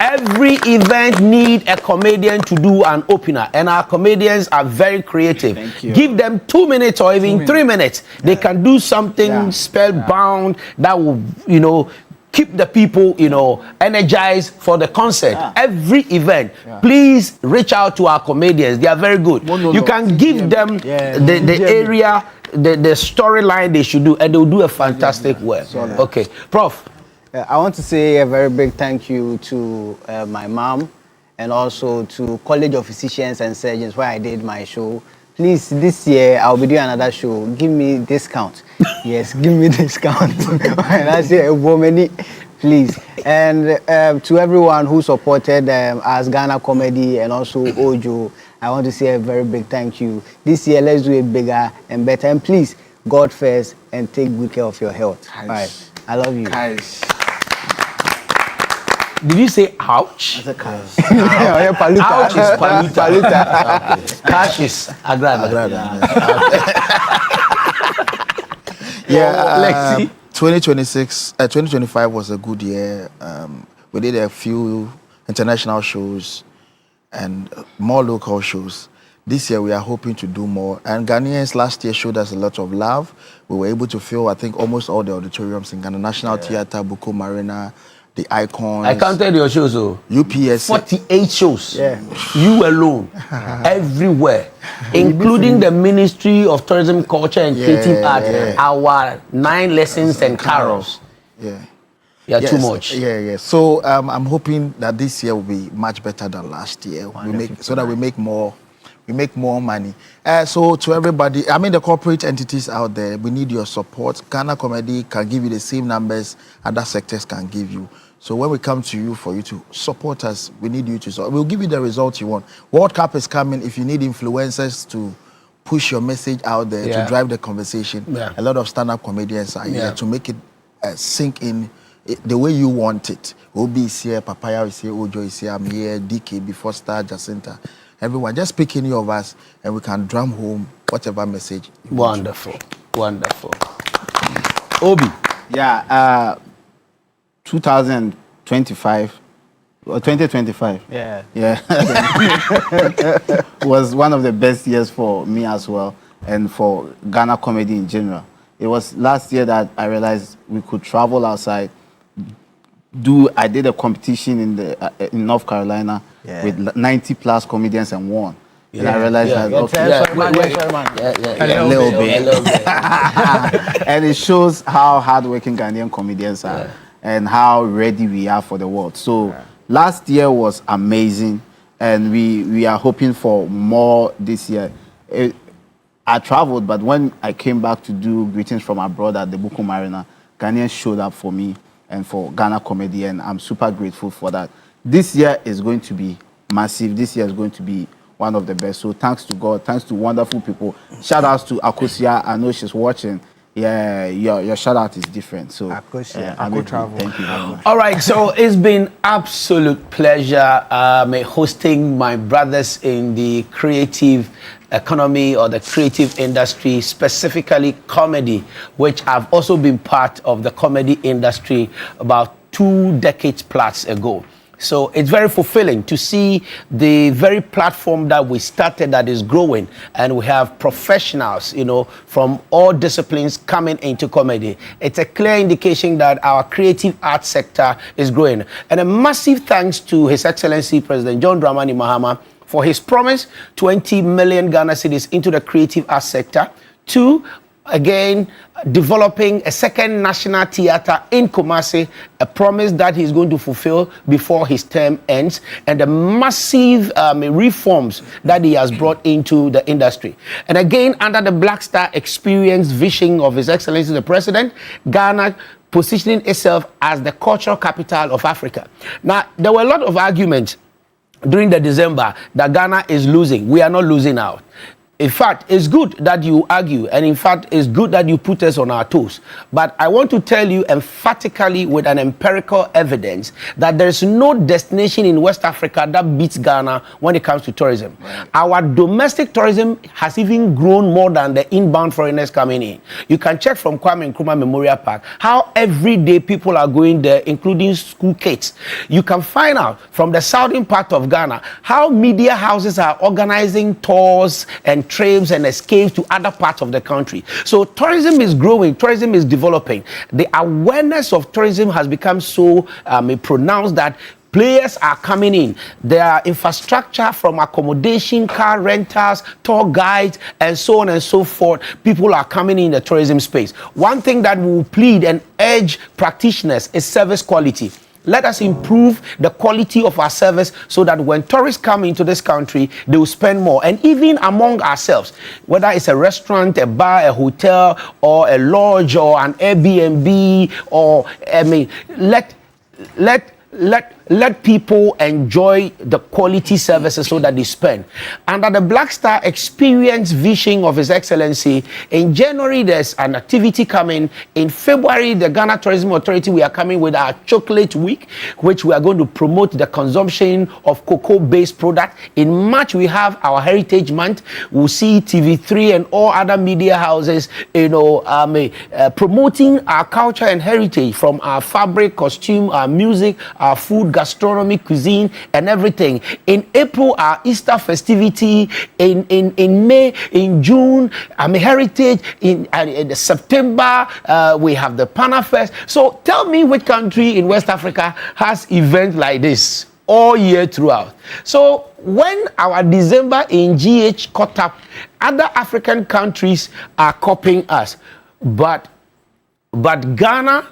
Every event needs a comedian to do an opener, and our comedians are very creative. Give them 2 minutes or even 3 minutes. They can do something spellbound that will, you know, keep the people, you know, energized for the concert. Every event, please reach out to our comedians. They are very good. You can give them the area, the storyline they should do, and they'll do a fantastic work. Okay, Prof. I want to say a very big thank you to my mom and also to College of Physicians and Surgeons where I did my show. Please, this year I'll be doing another show. Give me discount. Yes, give me discount. That's it, woman. Please. And to everyone who supported us, Ghana Comedy and also Ojo, I want to say a very big thank you. This year, let's do it bigger and better. And please, God first and take good care of your health. All right. I love you. Did you say ouch? I said cash. Ouch is paluta. Okay. Cash is agrada. Yeah, 2025 was a good year. We did a few international shows and more local shows. This year we are hoping to do more. And Ghanaians last year showed us a lot of love. We were able to fill, I think, almost all the auditoriums in Ghana. National Theatre, Buko Marina, the Icons. I counted your shows, UPS. 48 shows. Yeah. You alone. Everywhere. Including the Ministry of Tourism, Culture and Creative Art. Our 9 lessons and carols. Yeah, too much. Yeah. So I'm hoping that this year will be much better than last year. We make more money. So to everybody, I mean the corporate entities out there, we need your support. Ghana Comedy can give you the same numbers other sectors can give you. So when we come to you for you to support us, we need you to support. We'll give you the results you want. World Cup is coming. If you need influencers to push your message out there to drive the conversation, a lot of stand-up comedians are here to make it sink in the way you want it. Obi is here, Papaya is here, Ojo is here, I'm here, DK, Before Star, Jacinta. Everyone, just pick any of us and we can drum home whatever message. Wonderful. Obi. Yeah, 2025 or 2025. Yeah. Was one of the best years for me as well and for Ghana Comedy in general. It was last year that I realized we could travel outside. I did a competition in North Carolina with 90 plus comedians and won. And I realized that a little bit. And it shows how hardworking Ghanaian comedians are and how ready we are for the world. So last year was amazing, and we are hoping for more this year. I traveled, but when I came back to do greetings from abroad at the Buko Marina, Ghanaians showed up for me and for Ghana Comedy, and I'm super grateful for that. This year is going to be massive. This year is going to be one of the best. So thanks to God, thanks to wonderful people. Shout outs to Akosia. I know she's watching. Yeah, your shout out is different. So Akosia, Travel. Thank you very much. All right, so it's been absolute pleasure hosting my brothers in the creative economy or the creative industry, specifically comedy, which I've also been part of the comedy industry about 2 decades plus ago. So it's very fulfilling to see the very platform that we started that is growing, and we have professionals, from all disciplines coming into comedy. It's a clear indication that our creative arts sector is growing. And a massive thanks to His Excellency President John Dramani Mahama for his promise, 20 million Ghana cedis into the creative arts sector. 2, again, developing a second national theater in Kumasi, a promise that he's going to fulfill before his term ends, and the massive reforms that he has brought into the industry. And again, under the Black Star Experience vision of His Excellency the President, Ghana positioning itself as the cultural capital of Africa. Now, there were a lot of arguments during the December that Ghana is losing. We are not losing out. In fact, it's good that you argue, and in fact, it's good that you put us on our toes. But I want to tell you emphatically with an empirical evidence that there's no destination in West Africa that beats Ghana when it comes to tourism. Right. Our domestic tourism has even grown more than the inbound foreigners coming in. You can check from Kwame Nkrumah Memorial Park how every day people are going there, including school kids. You can find out from the southern part of Ghana how media houses are organizing tours and trips and escapes to other parts of the country. So tourism is growing, tourism is developing. The awareness of tourism has become so pronounced that players are coming in. There are infrastructure from accommodation, car rentals, tour guides, and so on and so forth. People are coming in the tourism space. One thing that we will plead and urge practitioners is service quality. Let us improve the quality of our service so that when tourists come into this country, they will spend more. And even among ourselves, whether it's a restaurant, a bar, a hotel, or a lodge, or an Airbnb, or let let people enjoy the quality services so that they spend. Under the Black Star Experience vision of His Excellency, in January there's an activity coming. In February, the Ghana Tourism Authority, we are coming with our Chocolate Week, which we are going to promote the consumption of cocoa-based products. In March, we have our Heritage Month. We'll see TV3 and all other media houses, promoting our culture and heritage, from our fabric, costume, our music, our food, gastronomy, cuisine, and everything. In April, our Easter festivity. In May, in June, heritage. In September, we have the Pana Fest. So tell me which country in West Africa has events like this all year throughout. So when our December in GH caught up, other African countries are copying us. But Ghana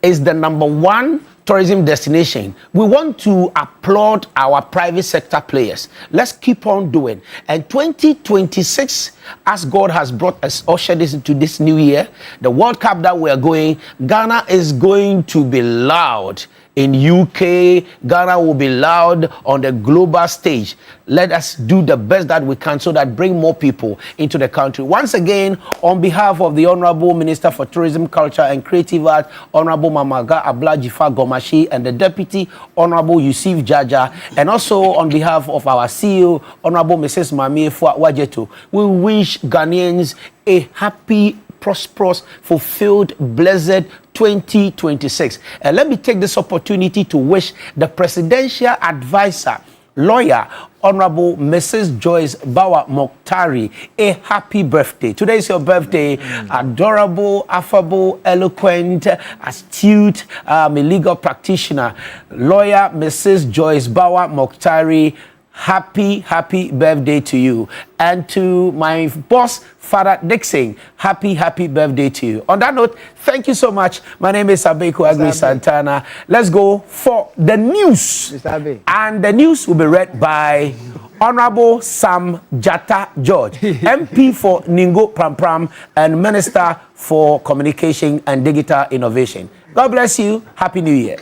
is the #1 tourism destination. We want to applaud our private sector players. Let's keep on doing. And 2026, as God has brought us, ushered us into this new year, the World Cup that we are going, Ghana is going to be loud. In UK, Ghana will be loud on the global stage. Let us do the best that we can so that bring more people into the country. Once again, on behalf of the Honorable Minister for Tourism, Culture and Creative Arts, Honorable Mamaga Ablajifa Gomashi, and the Deputy Honorable Yusuf Jaja, and also on behalf of our CEO, Honorable Mrs. Mamie Fua Wajeto, we wish Ghanaians a happy, prosperous, fulfilled, blessed 2026. And let me take this opportunity to wish the presidential advisor, lawyer, Honorable Mrs. Joyce Bawa Mokhtari, a happy birthday. Today is your birthday. Adorable, affable, eloquent, astute, a legal practitioner, lawyer Mrs. Joyce Bawa Mokhtari. Happy birthday to you. And to my boss, Father Dixon, happy birthday to you. On that note, thank you so much. My name is Abeku Agui Santana. Let's go for the news. And the news will be read by Honorable Sam Jata George, MP for Ningo Prampram and Minister for Communication and Digital Innovation. God bless you. Happy New Year.